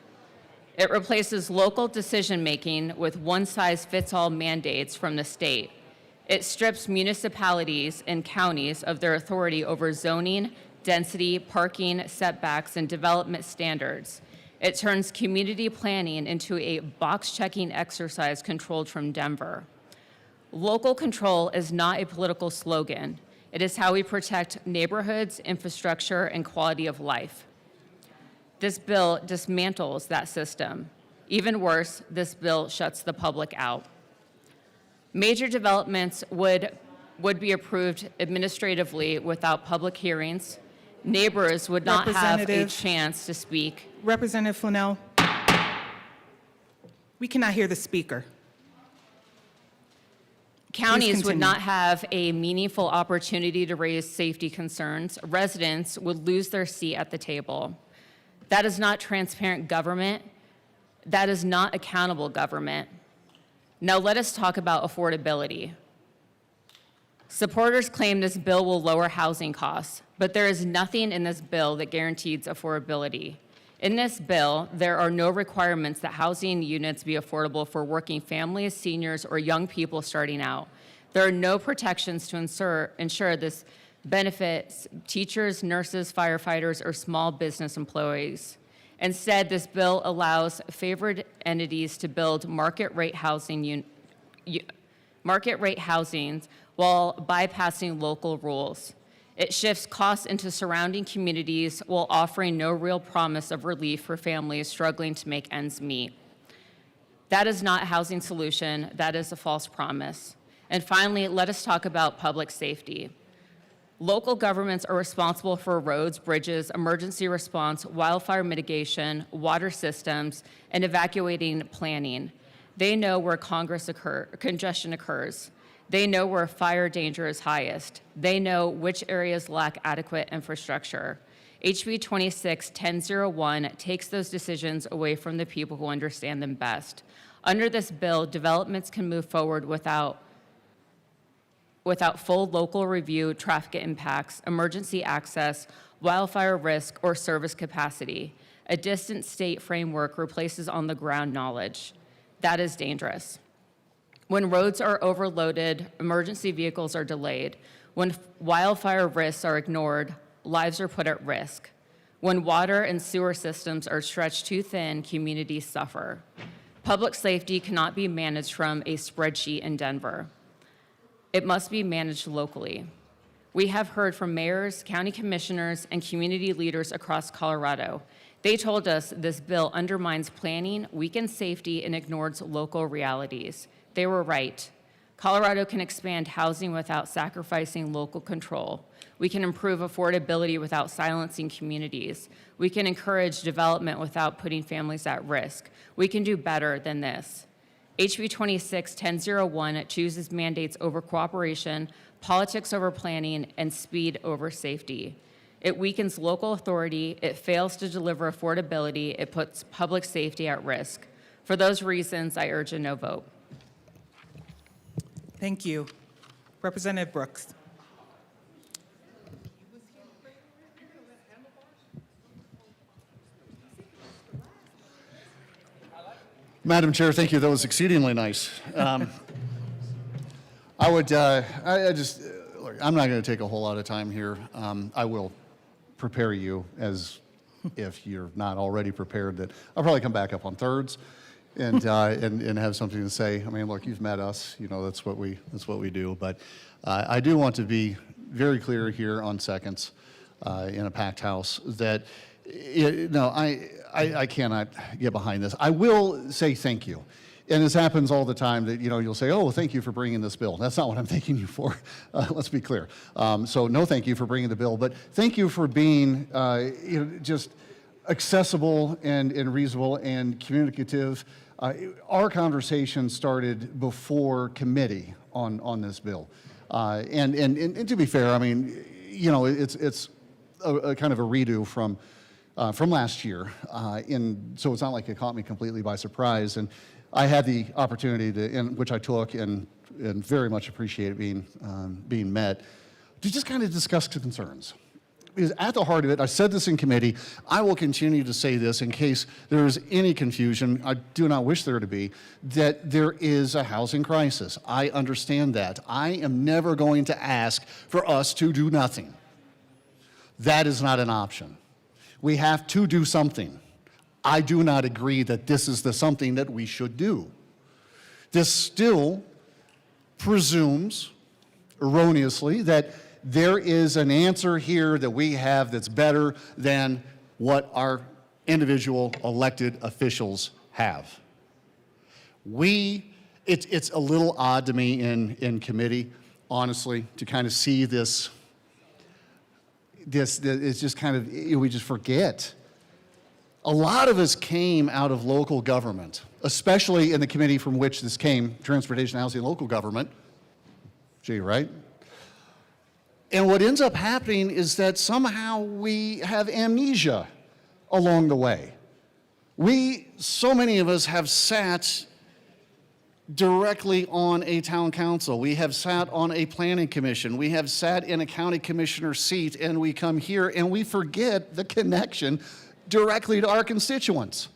It replaces local decision-making with one-size-fits-all mandates from the state. It strips municipalities and counties of their authority over zoning, density, parking, setbacks, and development standards. It turns community planning into a box-checking exercise controlled from Denver. Local control is not a political slogan. It is how we protect neighborhoods, infrastructure, and quality of life. This bill dismantles that system. Even worse, this bill shuts the public out. Major developments would be approved administratively without public hearings. Neighbors would not have a chance to speak. Representative Flannel. We cannot hear the speaker. Counties would not have a meaningful opportunity to raise safety concerns. Residents would lose their seat at the table. That is not transparent government. That is not accountable government. Now let us talk about affordability. Supporters claim this bill will lower housing costs, but there is nothing in this bill that guarantees affordability. In this bill, there are no requirements that housing units be affordable for working families, seniors, or young people starting out. There are no protections to ensure this benefits teachers, nurses, firefighters, or small business employees. Instead, this bill allows favored entities to build market rate housings while bypassing local rules. It shifts costs into surrounding communities while offering no real promise of relief for families struggling to make ends meet. That is not a housing solution. That is a false promise. And finally, let us talk about public safety. Local governments are responsible for roads, bridges, emergency response, wildfire mitigation, water systems, and evacuating planning. They know where congestion occurs. They know where fire danger is highest. They know which areas lack adequate infrastructure. HB 26-1001 takes those decisions away from the people who understand them best. Under this bill, developments can move forward without full local review, traffic impacts, emergency access, wildfire risk, or service capacity. A distant state framework replaces on-the-ground knowledge. That is dangerous. When roads are overloaded, emergency vehicles are delayed. When wildfire risks are ignored, lives are put at risk. When water and sewer systems are stretched too thin, communities suffer. Public safety cannot be managed from a spreadsheet in Denver. It must be managed locally. We have heard from mayors, county commissioners, and community leaders across Colorado. They told us this bill undermines planning, weakens safety, and ignores local realities. They were right. Colorado can expand housing without sacrificing local control. We can improve affordability without silencing communities. We can encourage development without putting families at risk. We can do better than this. HB 26-1001 chooses mandates over cooperation, politics over planning, and speed over safety. It weakens local authority, it fails to deliver affordability, it puts public safety at risk. For those reasons, I urge a no vote. Thank you. Representative Brooks. Madam Chair, thank you. That was exceedingly nice. I just, look, I'm not going to take a whole lot of time here. I will prepare you as if you're not already prepared that I'll probably come back up on thirds and have something to say. I mean, look, you've met us. You know, that's what we do. But I do want to be very clear here on seconds in a packed house that no, I cannot get behind this. I will say thank you. And this happens all the time that, you know, you'll say, oh, thank you for bringing this bill. That's not what I'm thanking you for. Let's be clear. So no thank you for bringing the bill, but thank you for being just accessible and reasonable and communicative. Our conversation started before committee on this bill. And to be fair, I mean, you know, it's a kind of a redo from last year. So it's not like it caught me completely by surprise. And I had the opportunity to, which I took and very much appreciate being met, to just kind of discuss concerns. Because at the heart of it, I said this in committee, I will continue to say this in case there is any confusion, I do not wish there to be, that there is a housing crisis. I understand that. I am never going to ask for us to do nothing. That is not an option. We have to do something. I do not agree that this is the something that we should do. This still presumes, erroneously, that there is an answer here that we have that's better than what our individual elected officials have. It's a little odd to me in committee, honestly, to kind of see this it's just kind of, we just forget. A lot of us came out of local government, especially in the committee from which this came, Transportation, Housing, and Local Government. Gee, right? And what ends up happening is that somehow we have amnesia along the way. So many of us have sat directly on a town council. We have sat on a planning commission. We have sat in a county commissioner seat, and we come here and we forget the connection directly to our constituents.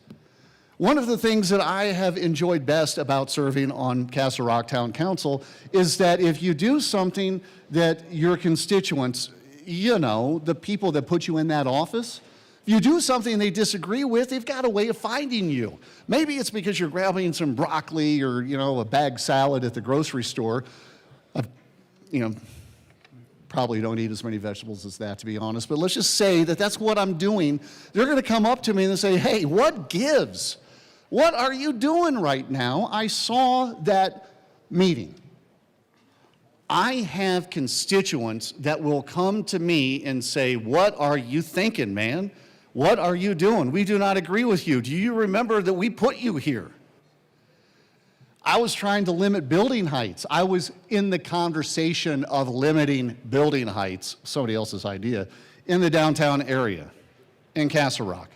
One of the things that I have enjoyed best about serving on Castle Rock Town Council is that if you do something that your constituents, you know, the people that put you in that office, if you do something they disagree with, they've got a way of finding you. Maybe it's because you're grabbing some broccoli or, you know, a bag salad at the grocery store. You know, probably don't eat as many vegetables as that, to be honest, but let's just say that that's what I'm doing. They're going to come up to me and say, hey, what gives? What are you doing right now? I saw that meeting. I have constituents that will come to me and say, what are you thinking, man? What are you doing? We do not agree with you. Do you remember that we put you here? I was trying to limit building heights. I was in the conversation of limiting building heights, somebody else's idea, in the downtown area in Castle Rock.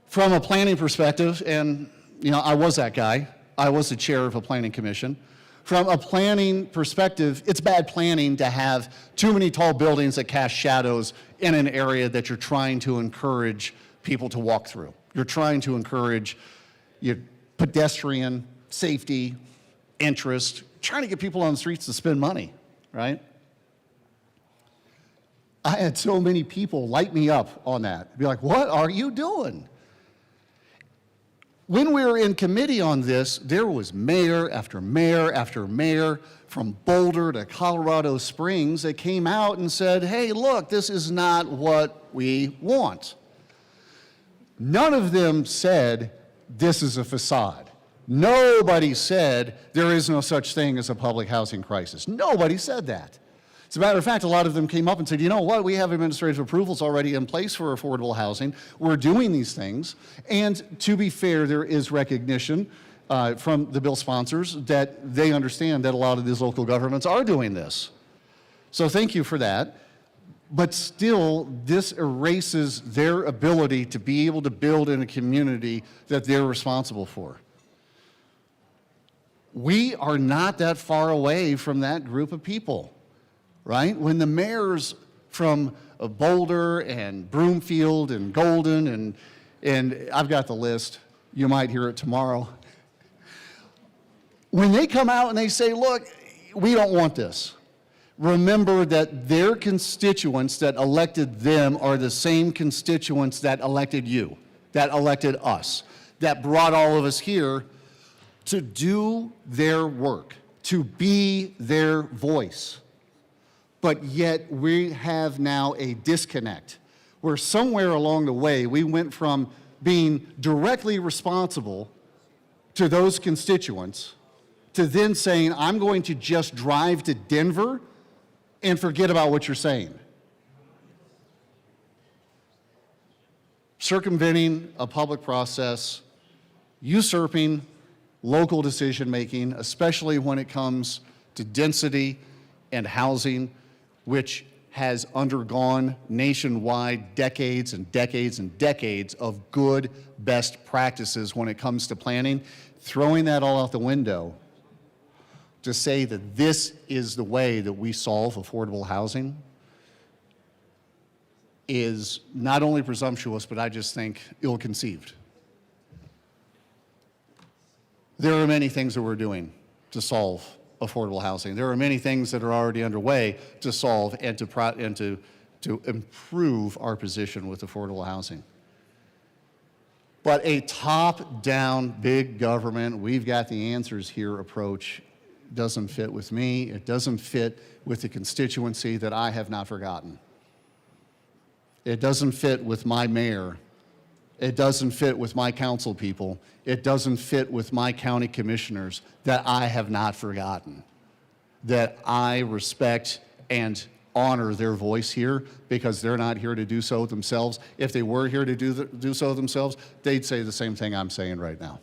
From a planning perspective, and I was that guy, I was the chair of a planning commission. From a planning perspective, it's bad planning to have too many tall buildings that cast shadows in an area that you're trying to encourage people to walk through. You're trying to encourage pedestrian safety, interest, trying to get people on the streets to spend money, right? I had so many people light me up on that. Be like, what are you doing? When we were in committee on this, there was mayor after mayor after mayor from Boulder to Colorado Springs that came out and said, hey, look, this is not what we want. None of them said, this is a facade. Nobody said there is no such thing as a public housing crisis. Nobody said that. As a matter of fact, a lot of them came up and said, you know what, we have administrative approvals already in place for affordable housing. We're doing these things. And to be fair, there is recognition from the bill sponsors that they understand that a lot of these local governments are doing this. So thank you for that. But still, this erases their ability to be able to build in a community that they're responsible for. We are not that far away from that group of people, right? When the mayors from Boulder and Broomfield and Golden and I've got the list, you might hear it tomorrow. When they come out and they say, look, we don't want this. Remember that their constituents that elected them are the same constituents that elected you, that elected us, that brought all of us here to do their work, to be their voice. But yet we have now a disconnect where somewhere along the way we went from being directly responsible to those constituents to then saying, I'm going to just drive to Denver and forget about what you're saying. Circumventing a public process, usurping local decision-making, especially when it comes to density and housing, which has undergone nationwide decades and decades and decades of good best practices when it comes to planning, throwing that all out the window to say that this is the way that we solve affordable housing is not only presumptuous, but I just think ill-conceived. There are many things that we're doing to solve affordable housing. There are many things that are already underway to solve and to improve our position with affordable housing. But a top-down, big government, we've got the answers here approach doesn't fit with me. It doesn't fit with the constituency that I have not forgotten. It doesn't fit with my mayor. It doesn't fit with my council people. It doesn't fit with my county commissioners that I have not forgotten, that I respect and honor their voice here because they're not here to do so themselves. If they were here to do so themselves, they'd say the same thing I'm saying right now.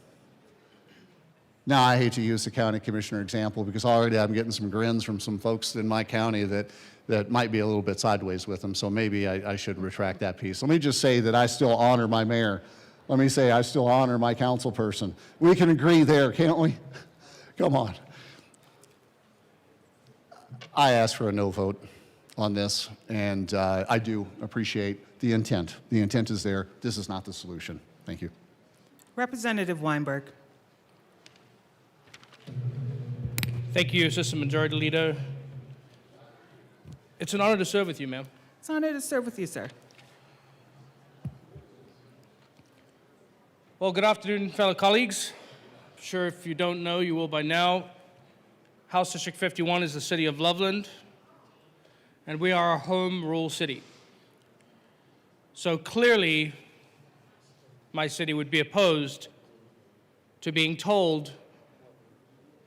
Now, I hate to use the county commissioner example because already I'm getting some grins from some folks in my county that might be a little bit sideways with them, so maybe I should retract that piece. Let me just say that I still honor my mayor. Let me say I still honor my council person. We can agree there, can't we? Come on. I asked for a no vote on this, and I do appreciate the intent. The intent is there. This is not the solution. Thank you. Representative Weinberg. Thank you, Assistant Majority Leader. It's an honor to serve with you, ma'am. It's an honor to serve with you, sir. Well, good afternoon, fellow colleagues. I'm sure if you don't know, you will by now. House District 51 is the city of Loveland, and we are a home rule city. So clearly, my city would be opposed to being told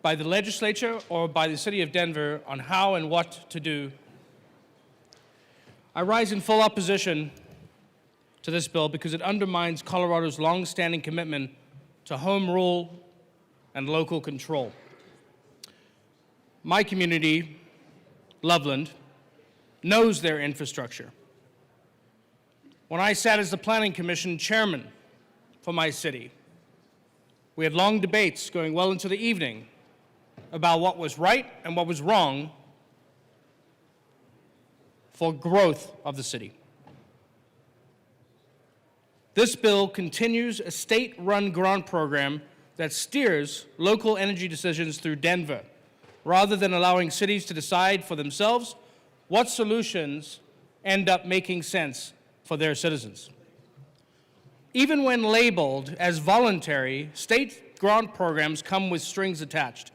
by the legislature or by the city of Denver on how and what to do. I rise in full opposition to this bill because it undermines Colorado's long-standing commitment to home rule and local control. My community, Loveland, knows their infrastructure. When I sat as the Planning Commission chairman for my city, we had long debates going well into the evening about what was right and what was wrong for growth of the city. This bill continues a state-run grant program that steers local energy decisions through Denver, rather than allowing cities to decide for themselves what solutions end up making sense for their citizens. Even when labeled as voluntary, state grant programs come with strings attached.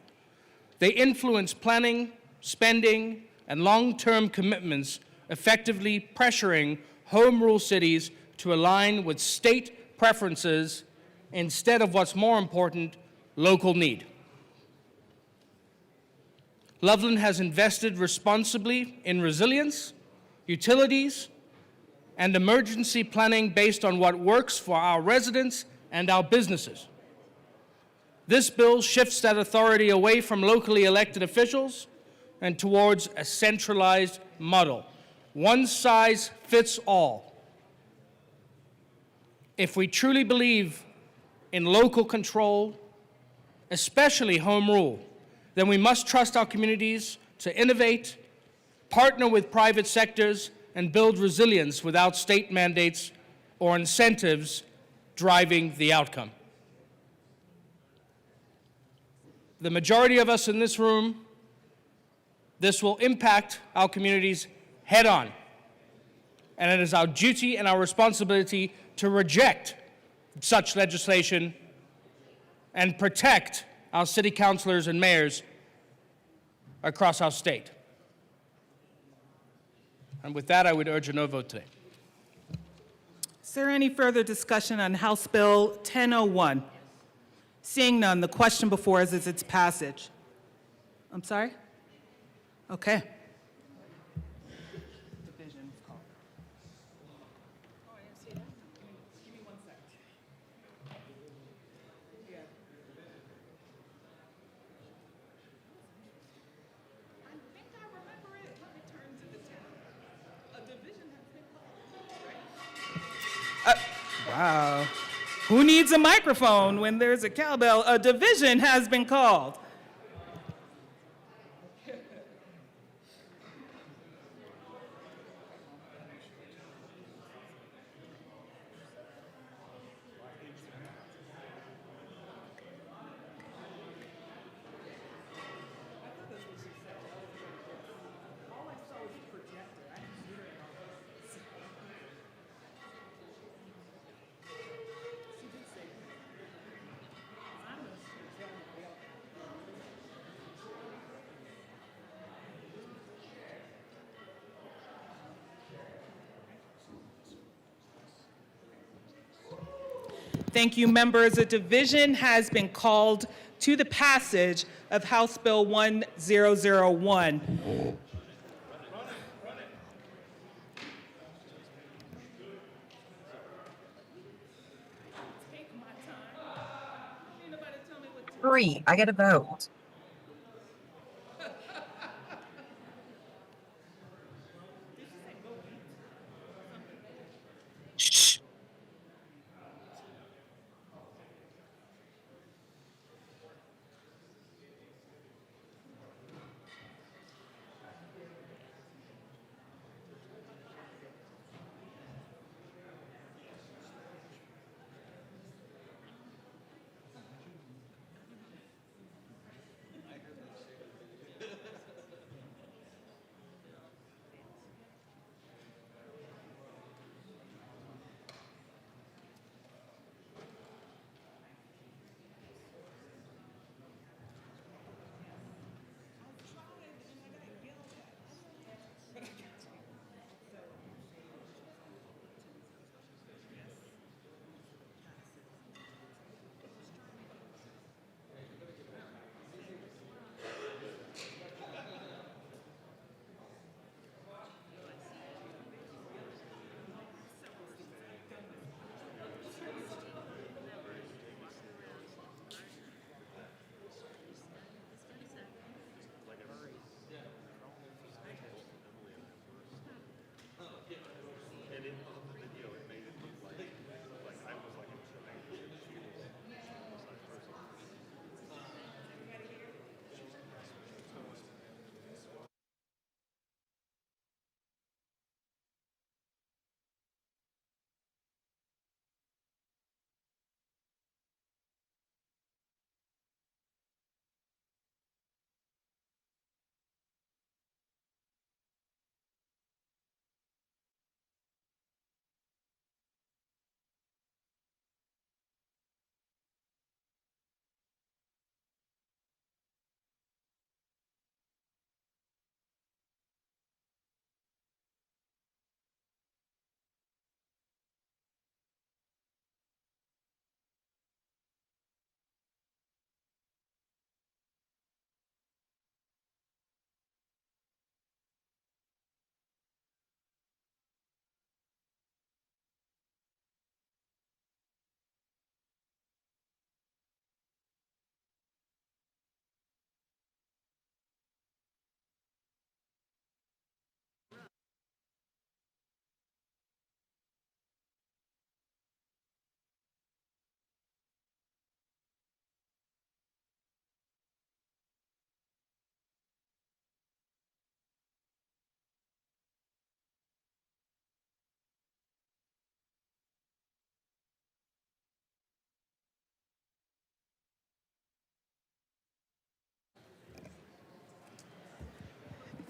They influence planning, spending, and long-term commitments, effectively pressuring home rule cities to align with state preferences instead of what's more important, local need. Loveland has invested responsibly in resilience, utilities, and emergency planning based on what works for our residents and our businesses. This bill shifts that authority away from locally elected officials and towards a centralized model. One size fits all. If we truly believe in local control, especially home rule, then we must trust our communities to innovate, partner with private sectors, and build resilience without state mandates or incentives driving the outcome. The majority of us in this room, this will impact our communities head on. And it is our duty and our responsibility to reject such legislation and protect our city councilors and mayors across our state. And with that, I would urge a no vote today. Is there any further discussion on House Bill 1001? Seeing none, the question before us is its passage. I'm sorry? Okay. Wow. Who needs a microphone when there's a cowbell? A division has been called. Thank you, members. A division has been called to the passage of House Bill 1001. Hurry, I gotta vote. Shh.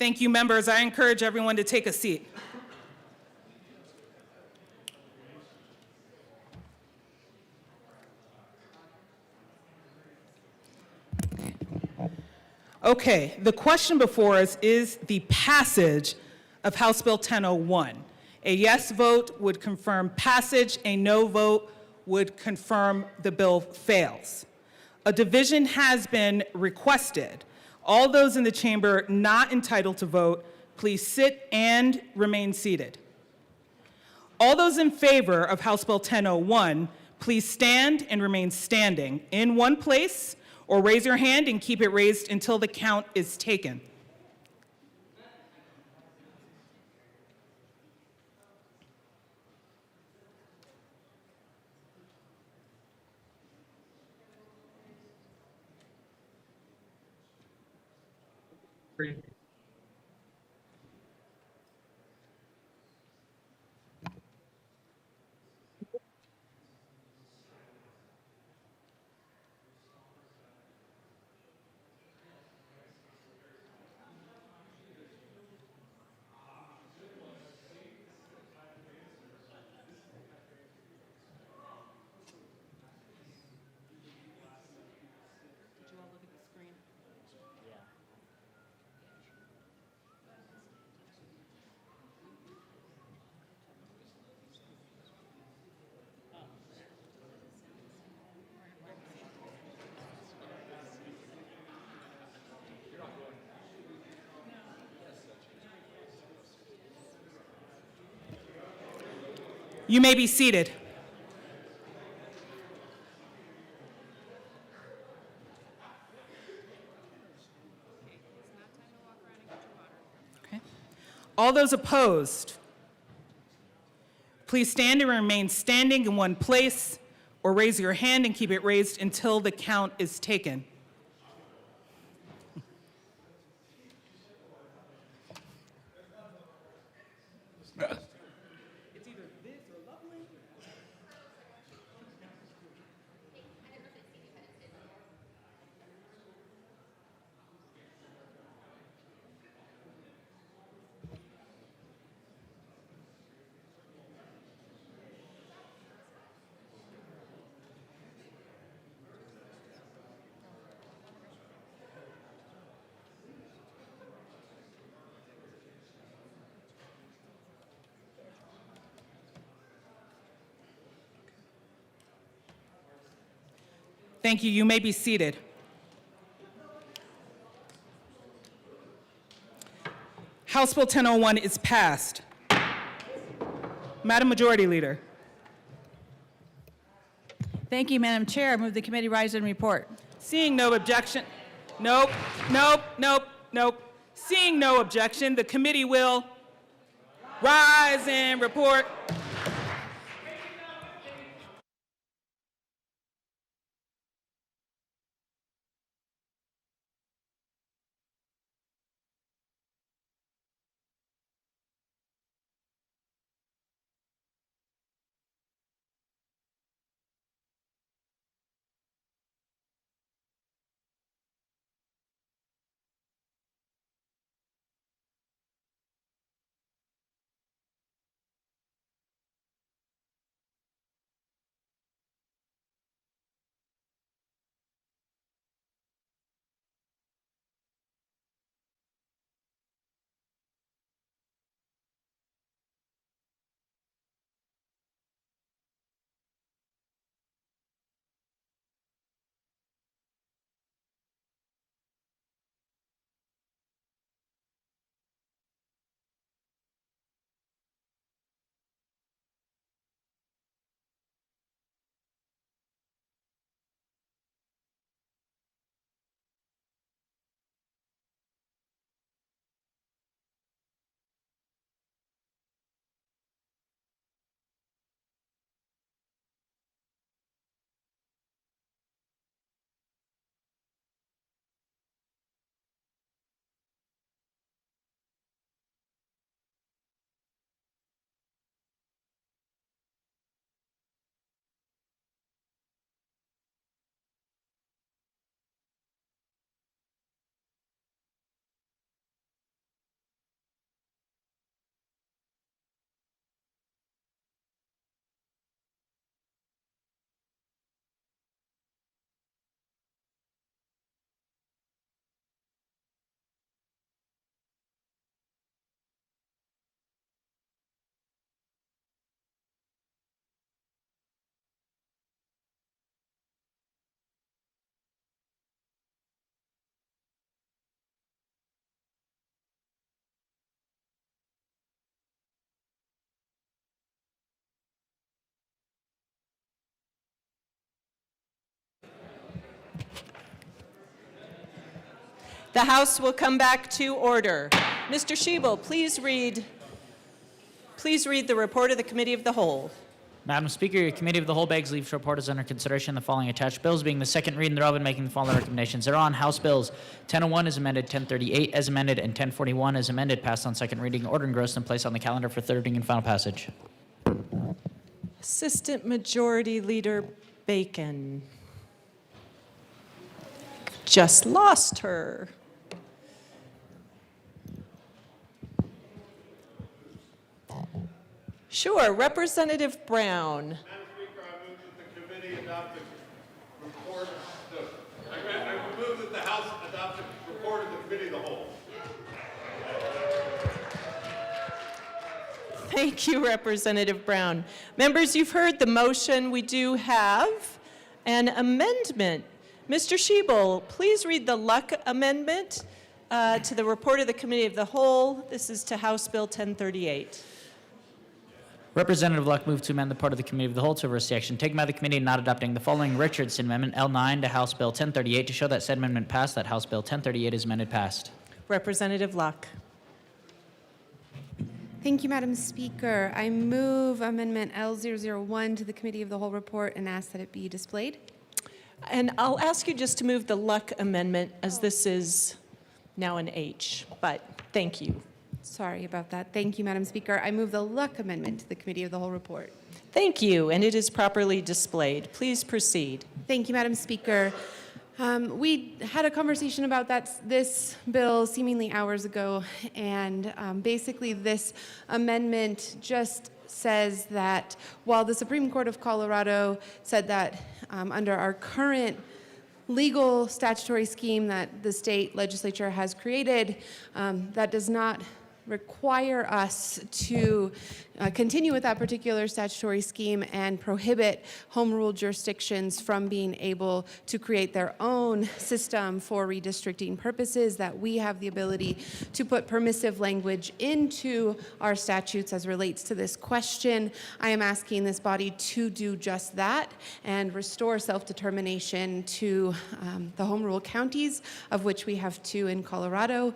Thank you, members. I encourage everyone to take a seat. Okay, the question before us is the passage of House Bill 1001. A yes vote would confirm passage, a no vote would confirm the bill fails. A division has been requested. All those in the chamber not entitled to vote, please sit and remain seated. All those in favor of House Bill 1001, please stand and remain standing in one place, or raise your hand and keep it raised until the count is taken. You may be seated. Okay. All those opposed, please stand and remain standing in one place, or raise your hand and keep it raised until the count is taken. Thank you. You may be seated. House Bill 1001 is passed. Madam Majority Leader. Thank you, Madam Chair. I move the committee rise and report. Seeing no objection, nope. Seeing no objection, the committee will rise and report. The House will come back to order. Mr. Schiebel, please read the report of the Committee of the Whole. Madam Speaker, your Committee of the Whole begs leave to report as under consideration the following attached bills, being the second reading thereof and making the following recommendations thereon. House Bills 1001 as amended, 1038 as amended, and 1041 as amended, passed on second reading, ordered, engrossed, and placed on the calendar for third reading and final passage. Assistant Majority Leader Bacon. Just lost her. Sure, Representative Brown. Madam Speaker, I move that the committee adopt the report. I move that the House adopt the report of the Committee of the Whole. Thank you, Representative Brown. Members, you've heard the motion. We do have an amendment. Mr. Schiebel, please read the Luck Amendment to the report of the Committee of the Whole. This is to House Bill 1038. Representative Luck moved to amend the part of the Committee of the Whole to reverse the action taken by the committee in not adopting the following Richardson Amendment L9 to House Bill 1038 to show that said amendment passed, that House Bill 1038 is amended passed. Representative Luck. Thank you, Madam Speaker. I move Amendment L001 to the Committee of the Whole report and ask that it be displayed. And I'll ask you just to move the Luck Amendment, as this is now an H, but thank you. Sorry about that. Thank you, Madam Speaker. I move the Luck Amendment to the Committee of the Whole report. Thank you, and it is properly displayed. Please proceed. Thank you, Madam Speaker. We had a conversation about this bill seemingly hours ago, and basically this amendment just says that while the Supreme Court of Colorado said that under our current legal statutory scheme that the state legislature has created, that does not require us to continue with that particular statutory scheme and prohibit home rule jurisdictions from being able to create their own system for redistricting purposes, that we have the ability to put permissive language into our statutes as relates to this question. I am asking this body to do just that and restore self-determination to the home rule counties, of which we have 2 in Colorado.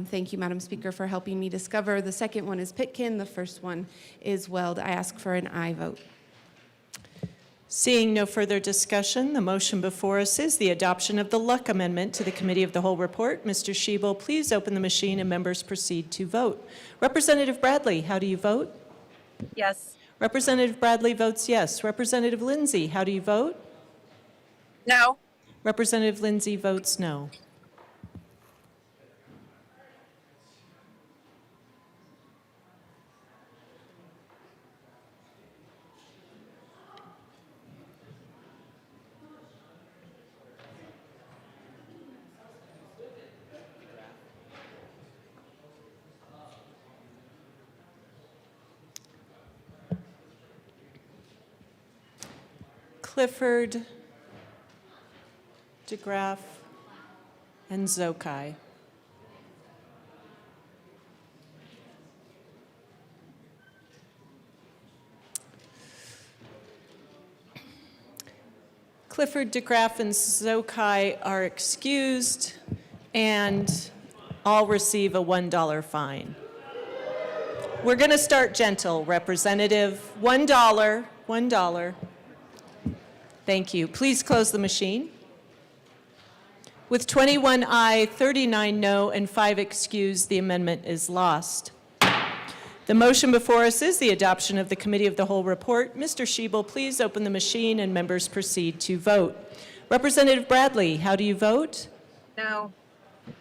Thank you, Madam Speaker, for helping me discover. The second one is Pitkin. The first one is Weld. I ask for an aye vote. Seeing no further discussion, the motion before us is the adoption of the Luck Amendment to the Committee of the Whole report. Mr. Schiebel, please open the machine and members proceed to vote. Representative Bradley, how do you vote? Yes. Representative Bradley votes yes. Representative Lindsay, how do you vote? No. Representative Lindsay votes no. Clifford, DeGraff, and Zokai. Clifford, DeGraff, and Zokai are excused and all receive a $1 fine. We're going to start gentle, Representative. $1, $1. Thank you. Please close the machine. With 21 aye, 39 no, and 5 excused, the amendment is lost. The motion before us is the adoption of the Committee of the Whole report. Mr. Schiebel, please open the machine and members proceed to vote. Representative Bradley, how do you vote? No.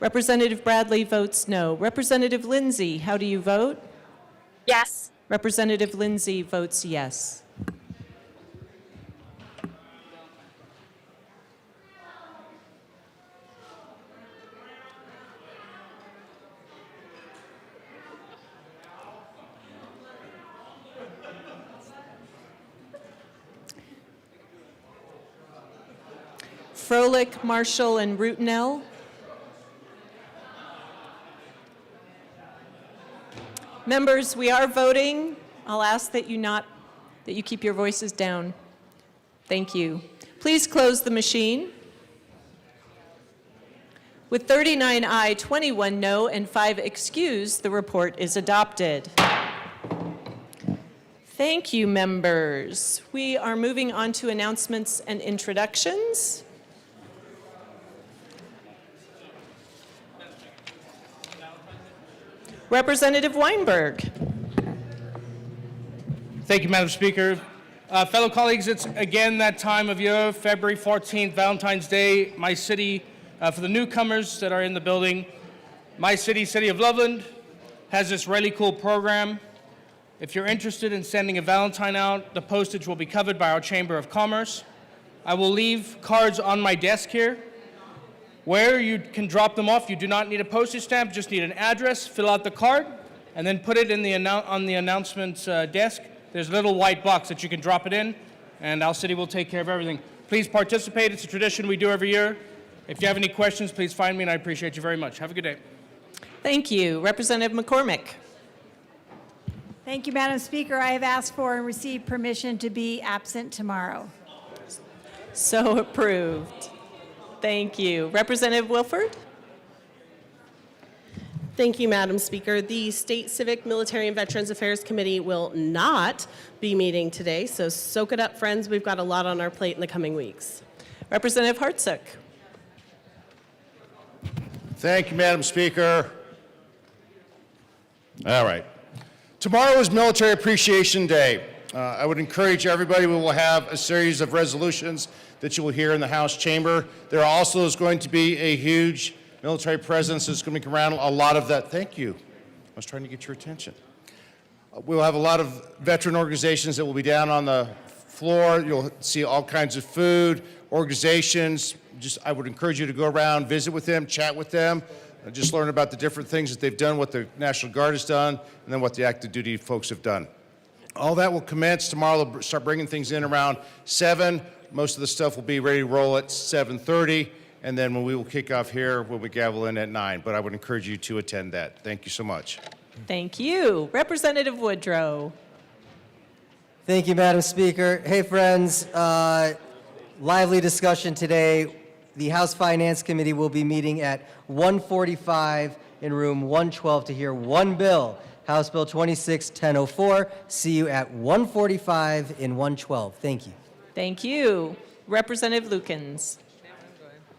Representative Bradley votes no. Representative Lindsay, how do you vote? Yes. Representative Lindsay votes yes. Froelich, Marshall, and Rutenell. Members, we are voting. I'll ask that you keep your voices down. Thank you. Please close the machine. With 39 aye, 21 no, and 5 excused, the report is adopted. Thank you, members. We are moving on to announcements and introductions. Representative Weinberg. Thank you, Madam Speaker. Fellow colleagues, it's again that time of year, February 14th, Valentine's Day. My city, for the newcomers that are in the building, my city, City of Loveland, has this really cool program. If you're interested in sending a Valentine out, the postage will be covered by our Chamber of Commerce. I will leave cards on my desk here where you can drop them off. You do not need a postage stamp, just need an address, fill out the card, and then put it in the on the announcements desk. There's a little white box that you can drop it in, and our city will take care of everything. Please participate. It's a tradition we do every year. If you have any questions, please find me, and I appreciate you very much. Have a good day. Thank you. Representative McCormick. Thank you, Madam Speaker. I have asked for and received permission to be absent tomorrow. So approved. Thank you. Representative Wilford? Thank you, Madam Speaker. The State Civic, Military, and Veterans Affairs Committee will not be meeting today, so soak it up, friends. We've got a lot on our plate in the coming weeks. Representative Hartsook. Thank you, Madam Speaker. All right. Tomorrow is Military Appreciation Day. I would encourage everybody, we will have a series of resolutions that you will hear in the House chamber. There also is going to be a huge military presence that's going to come around. A lot of that, thank you. I was trying to get your attention. We'll have a lot of veteran organizations that will be down on the floor. You'll see all kinds of food, organizations. I would encourage you to go around, visit with them, chat with them, just learn about the different things that they've done, what the National Guard has done, and then what the active duty folks have done. All that will commence tomorrow. They'll start bringing things in around 7. Most of the stuff will be ready to roll at 7:30, and then when we will kick off here, we'll be gavel in at 9. But I would encourage you to attend that. Thank you so much. Thank you. Representative Woodrow. Thank you, Madam Speaker. Hey, friends. Lively discussion today. The House Finance Committee will be meeting at 1:45 in room 112 to hear one bill, House Bill 26-1004. See you at 1:45 in 112. Thank you. Thank you. Representative Lukens.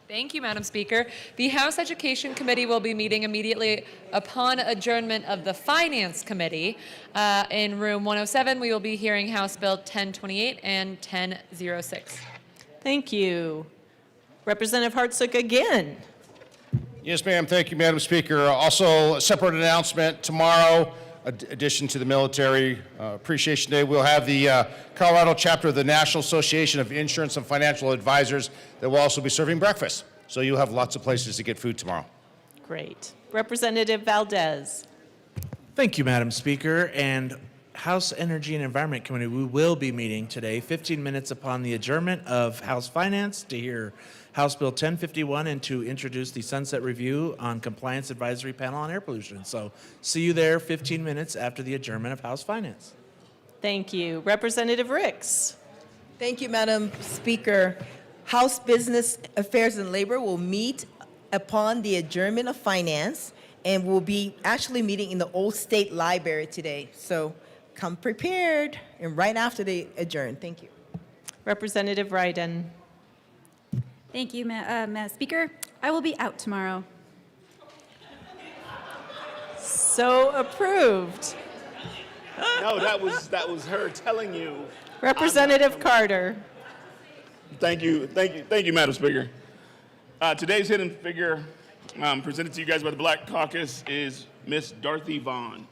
Thank you, Madam Speaker. The House Education Committee will be meeting immediately upon adjournment of the Finance Committee. In room 107, we will be hearing House Bill 1028 and 1006. Thank you. Representative Hartsook again. Yes, ma'am. Thank you, Madam Speaker. Also, a separate announcement tomorrow, addition to the Military Appreciation Day, we'll have the Colorado chapter of the National Association of Insurance and Financial Advisors that will also be serving breakfast. So you'll have lots of places to get food tomorrow. Great. Representative Valdez. Thank you, Madam Speaker. And House Energy and Environment Committee, we will be meeting today, 15 minutes upon the adjournment of House Finance to hear House Bill 1051 and to introduce the Sunset Review on Compliance Advisory Panel on Air Pollution. So see you there 15 minutes after the adjournment of House Finance. Thank you. Representative Ricks. Thank you, Madam Speaker. House Business Affairs and Labor will meet upon the adjournment of Finance and will be actually meeting in the Old State Library today. So come prepared and right after they adjourn. Thank you. Representative Ryden. Thank you, Madam Speaker. I will be out tomorrow. So approved. No, that was her telling you. Representative Carter. Thank you, Madam Speaker. Today's hidden figure presented to you guys by the Black Caucus is Miss Dorothy Vaughn.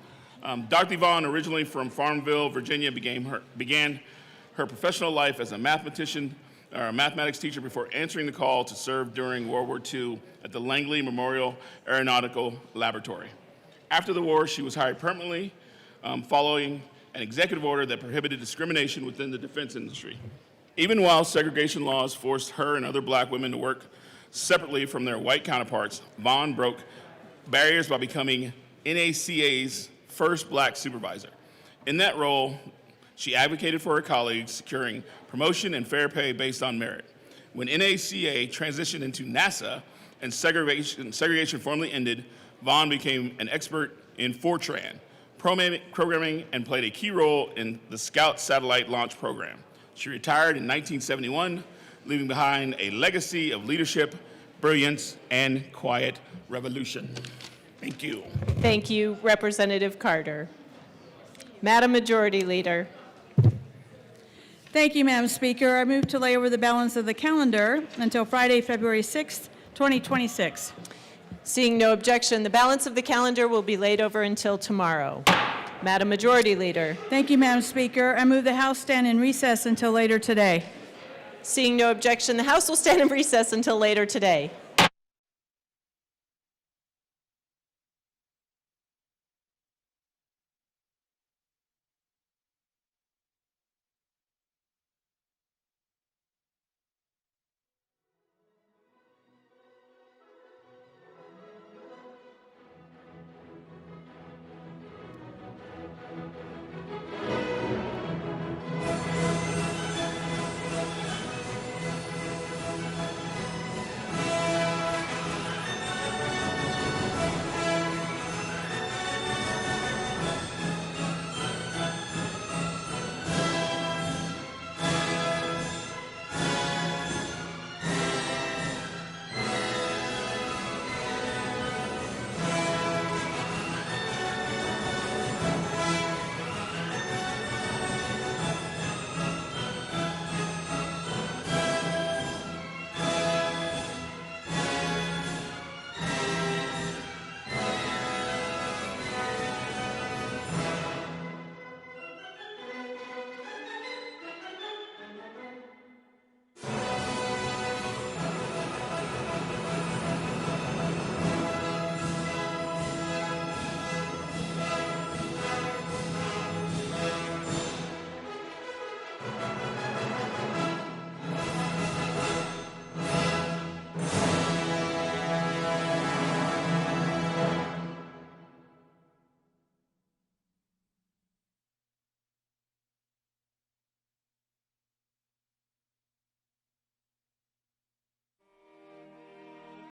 Dorothy Vaughn, originally from Farmville, Virginia, began her professional life as a mathematics teacher before answering the call to serve during World War II at the Langley Memorial Aeronautical Laboratory. After the war, she was hired permanently following an executive order that prohibited discrimination within the defense industry. Even while segregation laws forced her and other black women to work separately from their white counterparts, Vaughn broke barriers by becoming NACA's first black supervisor. In that role, she advocated for her colleagues, securing promotion and fair pay based on merit. When NACA transitioned into NASA, and segregation formally ended, Vaughn became an expert in Fortran, programming, and played a key role in the Scout satellite launch program. She retired in 1971, leaving behind a legacy of leadership, brilliance, and quiet revolution. Thank you. Thank you, Representative Carter. Madam Majority Leader. Thank you, Madam Speaker. I move to lay over the balance of the calendar until Friday, February 6th, 2026. Seeing no objection, the balance of the calendar will be laid over until tomorrow. Madam Majority Leader. Thank you, Madam Speaker. I move the House stand in recess until later today. Seeing no objection, the House will stand in recess until later today.